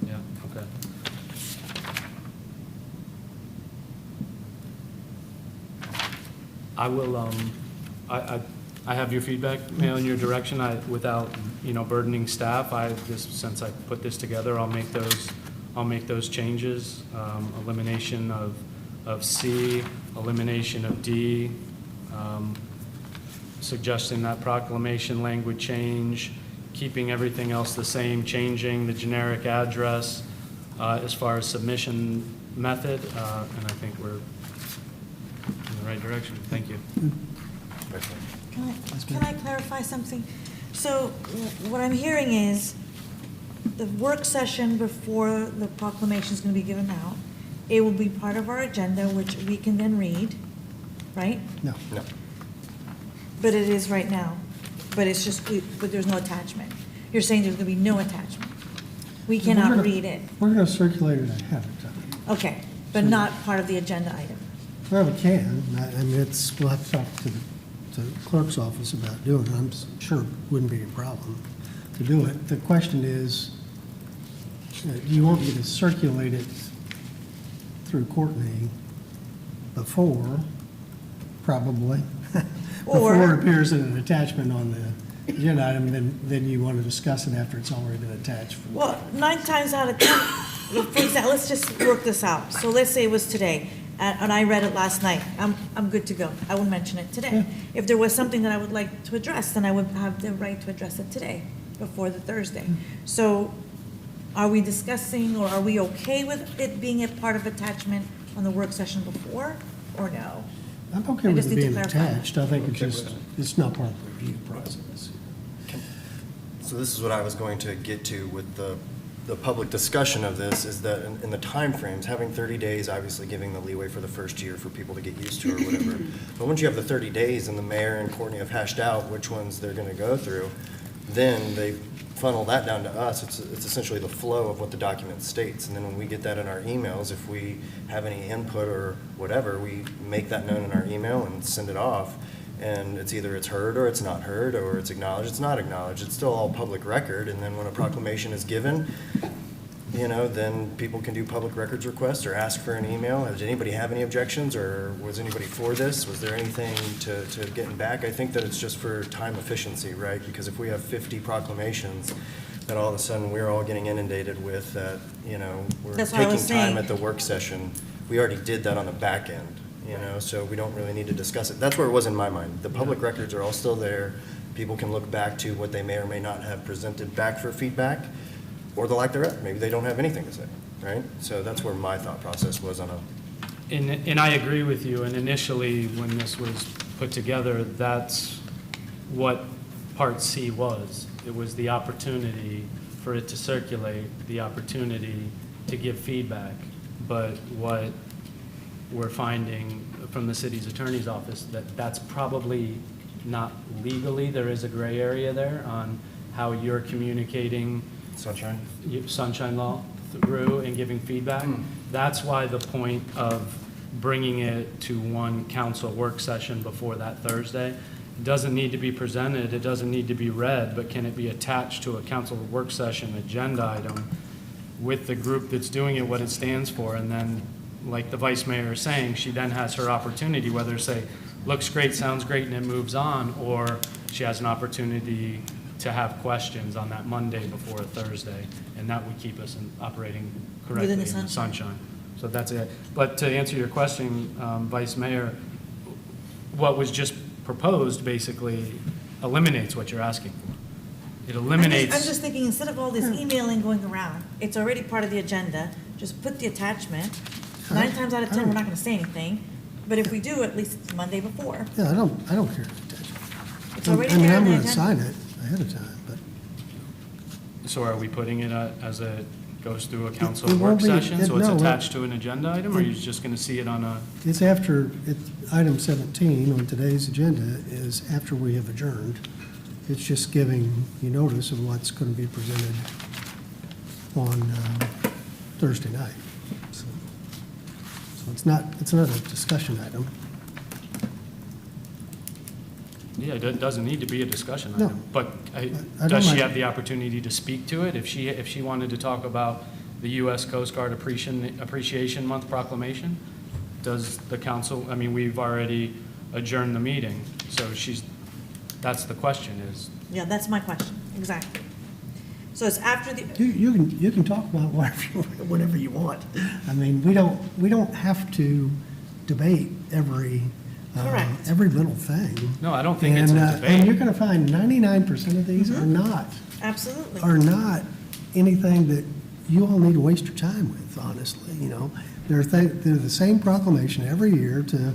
Yeah, okay. I will, I have your feedback, mail in your direction, without, burdening staff, since I put this together, I'll make those changes, elimination of C, elimination of D, suggesting that proclamation language change, keeping everything else the same, changing the generic address as far as submission method, and I think we're in the right direction. Thank you. Can I clarify something? So what I'm hearing is the work session before the proclamation is going to be given out, it will be part of our agenda, which we can then read, right? No. But it is right now. But it's just, but there's no attachment. You're saying there's going to be no attachment. We cannot read it. We're going to circulate it ahead of time. Okay, but not part of the agenda item. Well, we can. I mean, we'll have to talk to the clerk's office about doing it. I'm sure it wouldn't be a problem to do it. The question is, do you want me to circulate it through Courtney before, probably, before it appears in an attachment on the agenda item, then you want to discuss it after it's already been attached? Well, 9 times out of 10, for example, let's just work this out. So let's say it was today, and I read it last night. I'm good to go. I will mention it today. Yeah. If there was something that I would like to address, then I would have the right to address it today, before the Thursday. So are we discussing, or are we okay with it being a part of attachment on the work session before, or no? I'm okay I with just it need to being clarify that. attached. I think it's not part of the review process. So this is what I was going to get to with the public discussion of this, is that in the timeframes, having 30 days, obviously giving the leeway for the first year for people to get used to or whatever. But once you have the 30 days and the mayor and Courtney have hashed out which ones they're going to go through, then they funnel that down to us. It's essentially the flow of what the document states. And then when we get that in our emails, if we have any input or whatever, we make that known in our email and send it off. And it's either it's heard or it's not heard, or it's acknowledged, it's not acknowledged. It's still all public record. And then when a proclamation is given, then people can do public records requests or ask for an email. Did anybody have any objections, or was anybody for this? Was there anything to getting back? I think that it's just for time efficiency, right? Because if we have 50 proclamations, that all of a sudden we're all getting inundated with that, we're That's what I taking was saying. time at the work session. We already did that on the back end, so we don't really need to discuss it. That's where it was in my mind. The public records are all still there. People can look back to what they may or may not have presented back for feedback, or the lack thereof. Maybe they don't have anything to say, right? So that's where my thought process was on a. And I agree with you, and initially, when this was put together, that's what Part C was. It was the opportunity for it to circulate, the opportunity to give feedback. But what we're finding from the city's attorney's office, that's probably not legally, there is a gray area there on how you're communicating sunshine law through and giving feedback. That's why the point of bringing it to one council work session before that Thursday. It doesn't need to be presented, it doesn't need to be read, but can it be attached to a council work session agenda item with the group that's doing it, what it stands for, and then, like the vice mayor is saying, she then has her opportunity, whether to say, looks great, sounds great, and it moves on, or she has an opportunity to have questions on that Monday before Thursday, and that would keep us operating correctly in the sunshine. So that's it. But to answer your question, Vice Mayor, what was just proposed basically eliminates what you're asking for. It eliminates. I'm just thinking, instead of all this emailing going around, it's already part of the agenda, just put the attachment. 9 times out of 10, we're not gonna say anything, but if we do, at least it's Monday before. Yeah, I don't care. It's already I mean, there on I'm the gonna agenda. sign it ahead of time, but. So are we putting it as a, goes through a council It work won't be- session, so it's no, attached to an agenda item, or are you just gonna see it on a? It's after, item 17 on today's agenda is after we have adjourned. It's just giving you notice of what's going to be presented on Thursday night. So it's not a discussion item. Yeah, it doesn't need to be a discussion No. item, but I don't does she mind. have the opportunity to speak to it? If she wanted to talk about the U.S. Coast Guard Appreciation Month proclamation, does the council, I mean, we've already adjourned the meeting, so that's the question is. Yeah, that's my question, exactly. So it's after the, You can talk about whatever you want. I mean, we don't have to debate every little thing. No, I don't think it's a debate. And you're going to find 99% of these are not. absolutely. Are not anything that you all need to waste your time with, honestly, They're the same proclamation every year to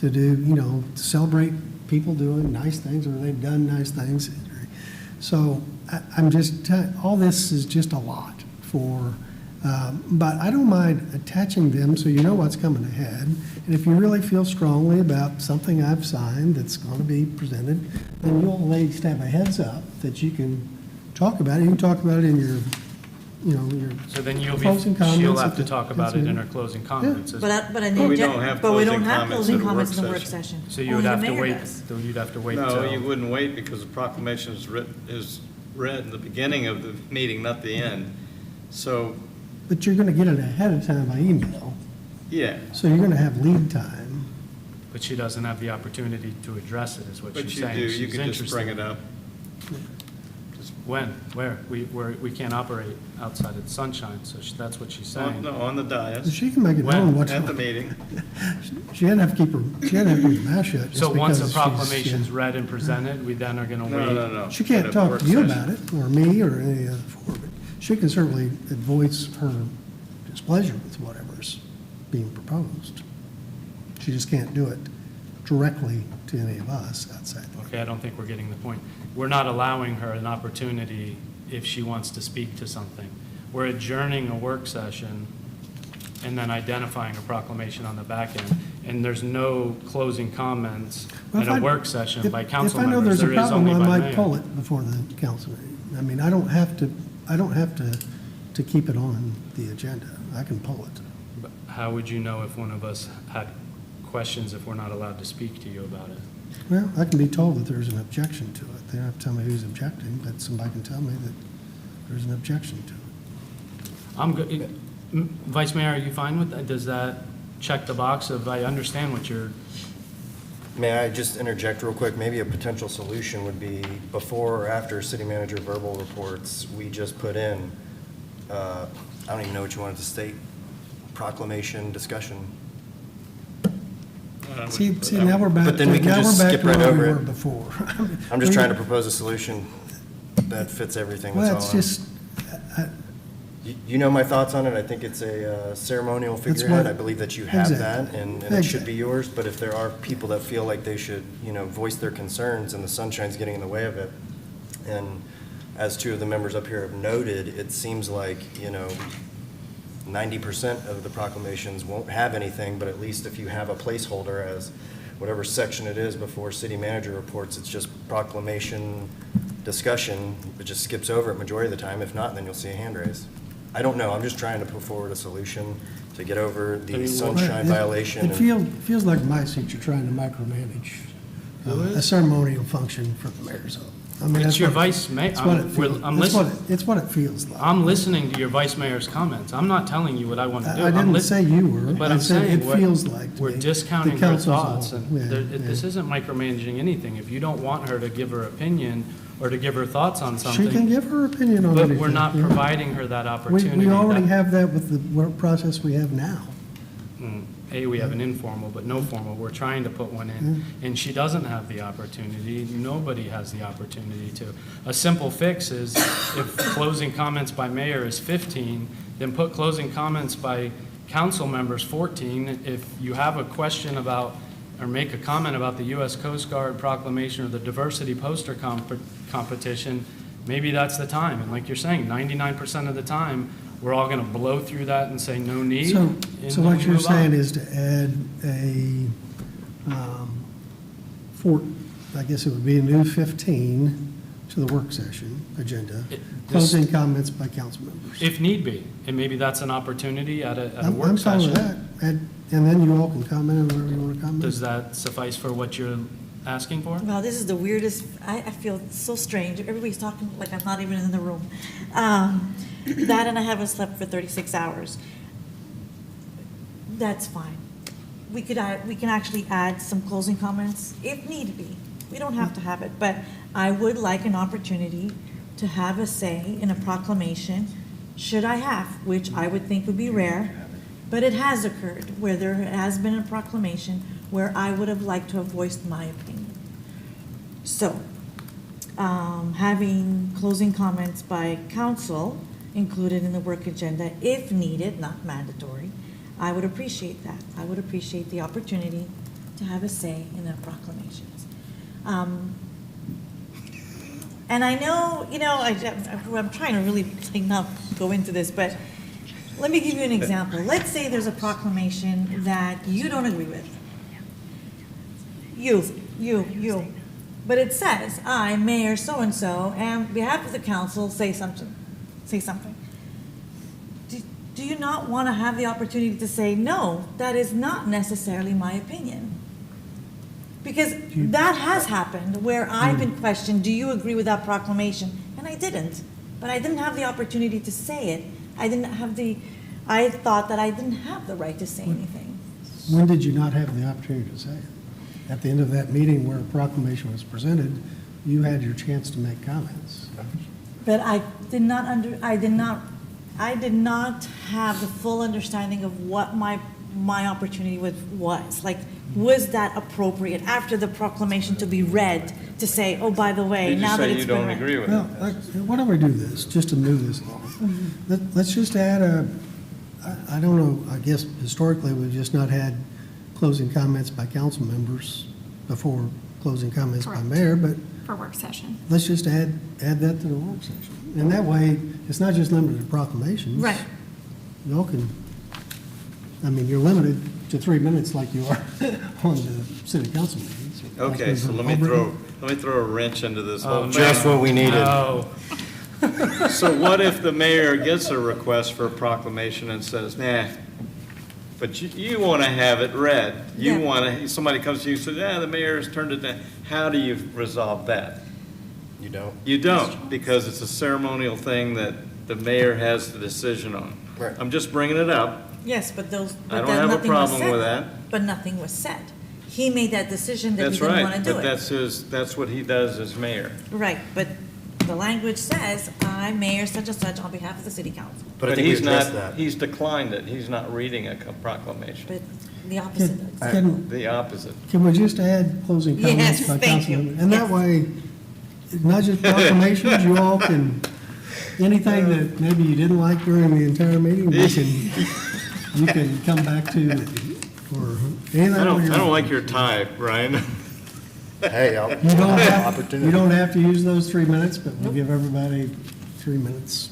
do, to celebrate people doing nice things or they've done nice things. So I'm just, all this is just a lot for, but I don't mind attaching them so you know what's coming ahead. And if you really feel strongly about something I've signed that's going to be presented, then you'll at least have a heads up that you can talk about it. You can talk about it in your So then closing comments. she'll have to talk about it in her closing comments. But we don't have closing comments in the work session. So you would Only have the to mayor wait, does. so you'd have to wait No, till. you wouldn't wait because the proclamation is read in the beginning of the meeting, not the end. So, But you're going to get it ahead of time by email, yeah. so you're going to have lead time. But she doesn't have the opportunity to address it, is what But she's you saying. do, you She's can just bring it interested. up. When? Where? We can't operate outside of the sunshine, so that's what she's saying. No, on the dais. She can make it When? known what's. At the meeting. She doesn't have to keep her mouth shut. just So once the because she's, proclamation's read and presented, we then are gonna wait? No. She can't At a talk work to you session. about it, or me, or any other four, but she can certainly voice her displeasure with whatever's being proposed. She just can't do it directly to any of us outside. Okay, I don't think we're getting the point. We're not allowing her an opportunity if she wants to speak to something. We're adjourning a work session and then identifying a proclamation on the back end. And there's no closing comments Well, at if a I- work session by council If I know members. there's a There is problem, only I by might mayor. pull it before the council meeting. I mean, I don't have to keep it on the agenda. I can pull it. But how would you know if one of us had questions if we're not allowed to speak to you about it? Well, I can be told that there's an objection to it. They don't have to tell me who's objecting, but somebody can tell me that there's an objection to it. I'm good. Vice Mayor, are you fine with that? Does that check the box of, I understand what you're May I just interject real quick? Maybe a potential solution would be before or after city manager verbal reports, we just put in, I don't even know what you wanted to state, proclamation, discussion. See, now we're back, But then we can now just we're back skip to right where we over were it. before. I'm just trying to propose a solution that fits everything. Well, That's it's all. just, You know my thoughts on it. I think it's a ceremonial figurehead. what- I believe that you have exactly. that, and it should Exactly. be yours. But if there are people that feel like they should, voice their concerns, and the sunshine's getting in the way of it, and as two of the members up here have noted, it seems like, 90% of the proclamations won't have anything, but at least if you have a placeholder as whatever section it is before city manager reports, it's just proclamation, discussion, it just skips over it majority of the time. If not, then you'll see a hand raise. I don't know, I'm just trying to put forward a solution to get over the sunshine violation. It feels like in my seat you're trying to micromanage a ceremonial function for the mayor's office. I mean, It's that's your what- vice mayor. that's what it feels- I'm that's what listening. It's what it feels like. I'm listening to your vice mayor's comments. I'm not telling you what I want to do. I I'm didn't lis- say you were. But I I'm said saying it what- feels like to we're me. discounting The her council's thoughts, all- and yeah, this isn't micromanaging anything. If you don't want her to give her opinion or to give her thoughts on something. She can give her opinion on But anything. we're not yeah. providing her that opportunity. We already That- have that with the work process we have now. We have an informal, but no formal. We're trying to put one in, and she doesn't have the opportunity. Nobody has the opportunity to. A simple fix is if closing comments by mayor is 15, then put closing comments by council members 14. If you have a question about, or make a comment about the U.S. Coast Guard proclamation or the diversity poster competition, maybe that's the time. And like you're saying, 99% of the time, we're all going to blow through that and say no need. So and so then what we you're move on. saying is to add I guess it would be a new 15 to the work session agenda, closing comments by council members. If need be, and maybe that's an opportunity at a I'm work fine session. with that. And then you all can comment on whatever you want to comment. Does that suffice for what you're asking for? Well, this is the weirdest, I feel so strange. Everybody's talking like I'm not even in the room. That and I haven't slept for 36 hours. That's fine. We can actually add some closing comments if need be. We don't have to have it, but I would like an opportunity to have a say in a proclamation, should I have, which I would think would be rare, but it has occurred where there has been a proclamation where I would have liked to have voiced my opinion. So, having closing comments by council included in the work agenda, if needed, not mandatory, I would appreciate that. I would appreciate the opportunity to have a say in the proclamations. And I know, I'm trying to really not go into this, but let me give you an example. Let's say there's a proclamation that you don't agree with. You. But it says, I, Mayor so-and-so, and on behalf of the council, say something. Do you not want to have the opportunity to say, no, that is not necessarily my opinion? Because that has happened where I've been questioned, do you agree with that proclamation? And I didn't, but I didn't have the opportunity to say it. I thought that I didn't have the right to say anything. When did you not have the opportunity to say it? At the end of that meeting where a proclamation was presented, you had your chance to make comments. But I did not have the full understanding of what my opportunity was. Like, was that appropriate after the proclamation to be read to say, oh, by the way, Did you now that say it's you been don't read? agree with Well, why don't we do this, just to move this along? Let's just add I don't know, I guess historically, we've just not had closing comments by council members before closing comments by Correct. mayor, but For work session. let's just add that to the work session. And that way, it's not just limited to proclamations. Right. Y'all can, you're limited to 3 minutes like you are on the city council meetings. Okay, so let me throw a wrench into this whole thing. Just what we needed. No. So what if the mayor gets a request for a proclamation and says, nah, but you want to have it read? Somebody comes to you and says, the mayor has turned it down. How do you resolve that? You don't. You don't, because it's a ceremonial thing that the mayor has the decision on. Right. I'm just bringing it up. Yes, but I don't have a problem with that. But nothing was said. he made that decision that he That's didn't right, want to do but it. that's what he does as mayor. Right, but the language says, I, Mayor such and such, on behalf of the city council. But I think we he's addressed not, that. he's declined it. He's not reading a proclamation. But the opposite. The opposite. Can we just add closing comments Yes, by thank you. councilman? And that Yes. way, not just proclamations, you all can, anything that maybe you didn't like during the entire meeting, you can come back to, or anything. I on don't like your tie, Brian. Hey, I'll, You don't have, opportunity. you don't have to use those 3 minutes, but we'll give everybody 3 minutes.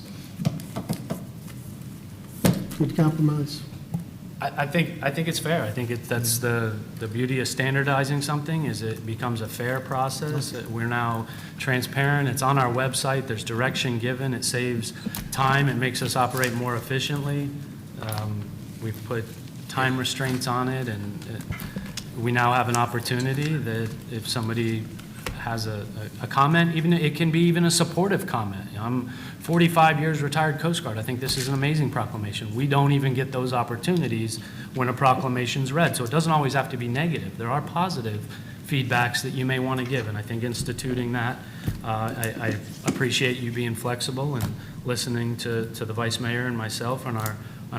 Good compromise. I think it's fair. I think that's the beauty of standardizing something, is it becomes a fair process. We're now transparent. It's on our website. There's direction given. It saves time. It makes us operate more efficiently. We've put time restraints on it, and we now have an opportunity that if somebody has a comment, even it can be even a supportive comment. I'm 45 years retired Coast Guard. I think this is an amazing proclamation. We don't even get those opportunities when a proclamation's read. So it doesn't always have to be negative. There are positive feedbacks that you may want to give, and I think instituting that, I appreciate you being flexible and listening to the vice mayor and myself on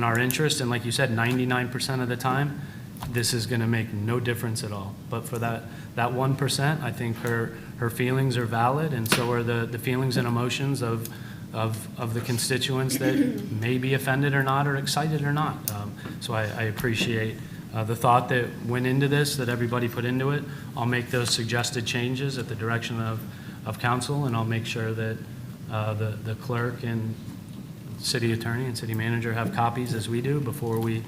our interest. And like you said, 99% of the time, this is going to make no difference at all. But for that 1%, I think her feelings are valid, and so are the feelings and emotions of the constituents that may be offended or not, or excited or not. So I appreciate the thought that went into this, that everybody put into it. I'll make those suggested changes at the direction of council, and I'll make sure that the clerk and city attorney and city manager have copies, as we do, before we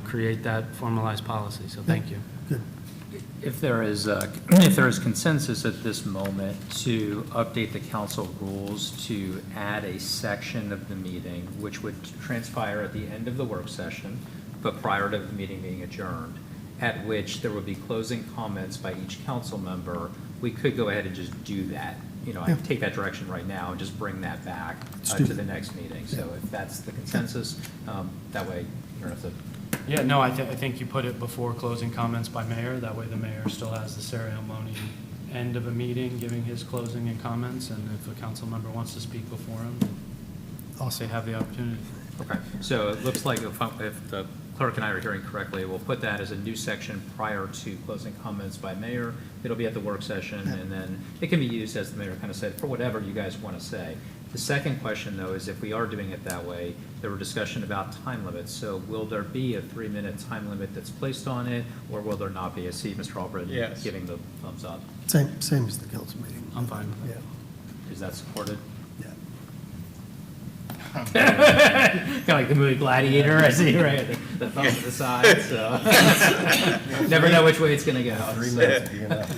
create that formalized policy. So thank you. Good. If there is consensus at this moment to update the council rules to add a section of the meeting which would transpire at the end of the work session, but prior to the meeting being adjourned, at which there would be closing comments by each council member, we could go ahead and just do that. I take that direction right now and just bring that back to the next meeting. So if that's the consensus, that way you don't have to. Yeah, no, I think you put it before closing comments by mayor. That way the mayor still has the ceremony end of a meeting, giving his closing and comments, and if a council member wants to speak before him, they have the opportunity. Okay, so it looks like if the clerk and I are hearing correctly, we'll put that as a new section prior to closing comments by mayor. It'll be at the work session, and then it can be used, as the mayor kind of said, for whatever you guys want to say. The second question, though, is if we are doing it that way, there were discussion about time limits. So will there be a 3-minute time limit that's placed on it, or will there not be? I see Mr. Albritton giving the thumbs up. Same as the council meeting. I'm fine with that. Yeah. Is that supported? Yeah. Kind of like the movie Gladiator, I see, right? The thumb to the side, so. Never know which way it's going to go. 3 minutes would be enough.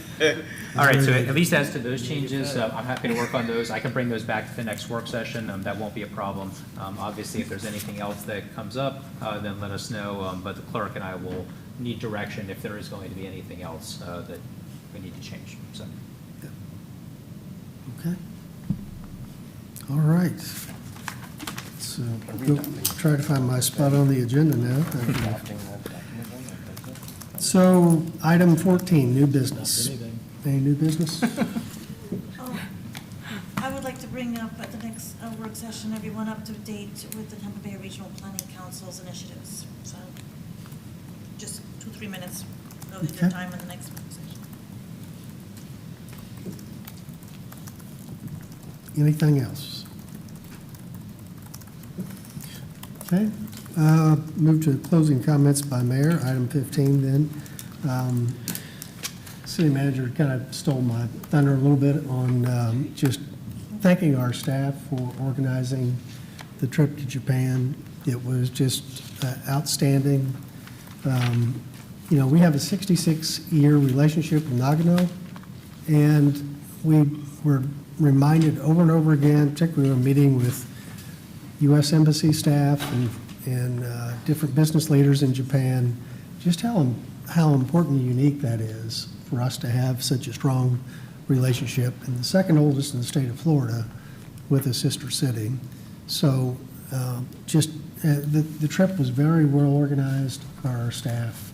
All right, so at least as to those changes, I'm happy to work on those. I can bring those back to the next work session. That won't be a problem. Obviously, if there's anything else that comes up, then let us know. But the clerk and I will need direction if there is going to be anything else that we need to change. So. Okay. All right. So go try to find my spot on the agenda now. So item 14, new business. Any new business? I would like to bring up at the next work session, everyone up to date with the Tampa Bay Regional Planning Council's initiatives. So just 2-3 minutes of your time in the next work session. Anything else? Okay. Move to closing comments by mayor, item 15 then. City manager kind of stole my thunder a little bit on just thanking our staff for organizing the trip to Japan. It was just outstanding. We have a 66-year relationship with Nagano, and we were reminded over and over again, particularly when meeting with U.S. Embassy staff and different business leaders in Japan, just how important and unique that is for us to have such a strong relationship, and the second oldest in the state of Florida with a sister city. So the trip was very well organized by our staff.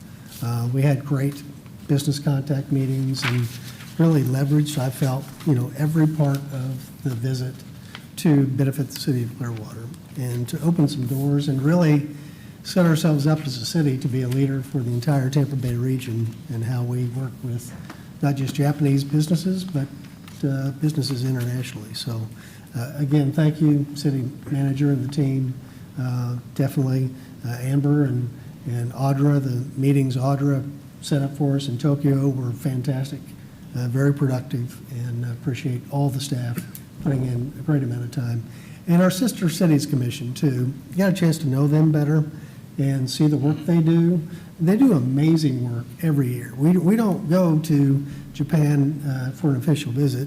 We had great business contact meetings and really leveraged, I felt, every part of the visit to benefit the city of Clearwater and to open some doors and really set ourselves up as a city to be a leader for the entire Tampa Bay region and how we work with not just Japanese businesses, but businesses internationally. So again, thank you, city manager and the team. Definitely Amber and Audra, the meetings Audra set up for us in Tokyo were fantastic, very productive, and appreciate all the staff putting in a great amount of time. And our Sister Cities Commission, too. You got a chance to know them better and see the work they do. They do amazing work every year. We don't go to Japan for an official visit,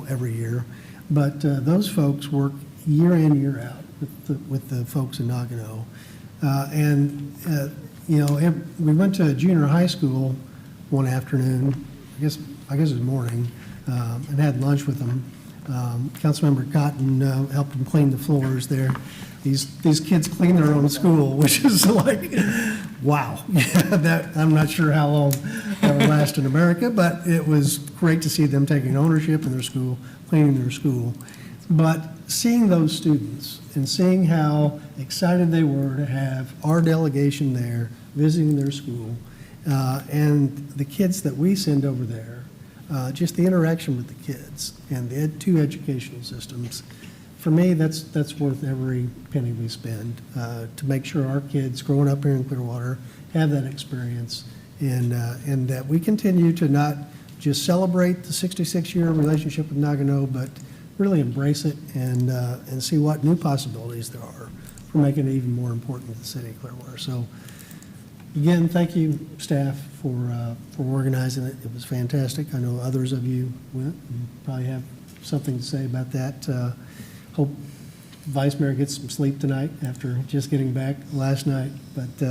every year, but those folks work year in, year out with the folks in Nagano. We went to junior high school one afternoon, I guess it was morning, and had lunch with them. Councilmember Cotton helped them clean the floors there. These kids clean their own school, which is like, wow. I'm not sure how long that will last in America, but it was great to see them taking ownership in their school, cleaning their school. But seeing those students and seeing how excited they were to have our delegation there visiting their school, and the kids that we send over there, just the interaction with the kids and the two educational systems, for me, that's worth every penny we spend to make sure our kids growing up here in Clearwater have that experience, and that we continue to not just celebrate the 66-year relationship with Nagano, but really embrace it and see what new possibilities there are for making it even more important to the city of Clearwater. So again, thank you, staff, for organizing it. It was fantastic. I know others of you went and probably have something to say about that. Hope Vice Mayor gets some sleep tonight after just getting back last night. But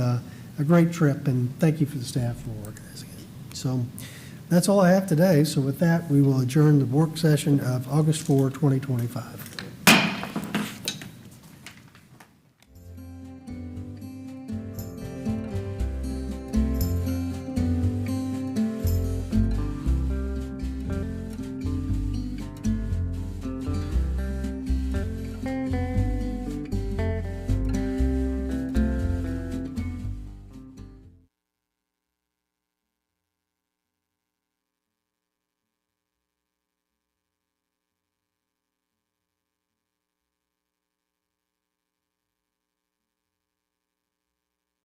a great trip, and thank you for the staff for organizing it. So that's all I have today. So with that, we will adjourn the work session of August 4, 2025.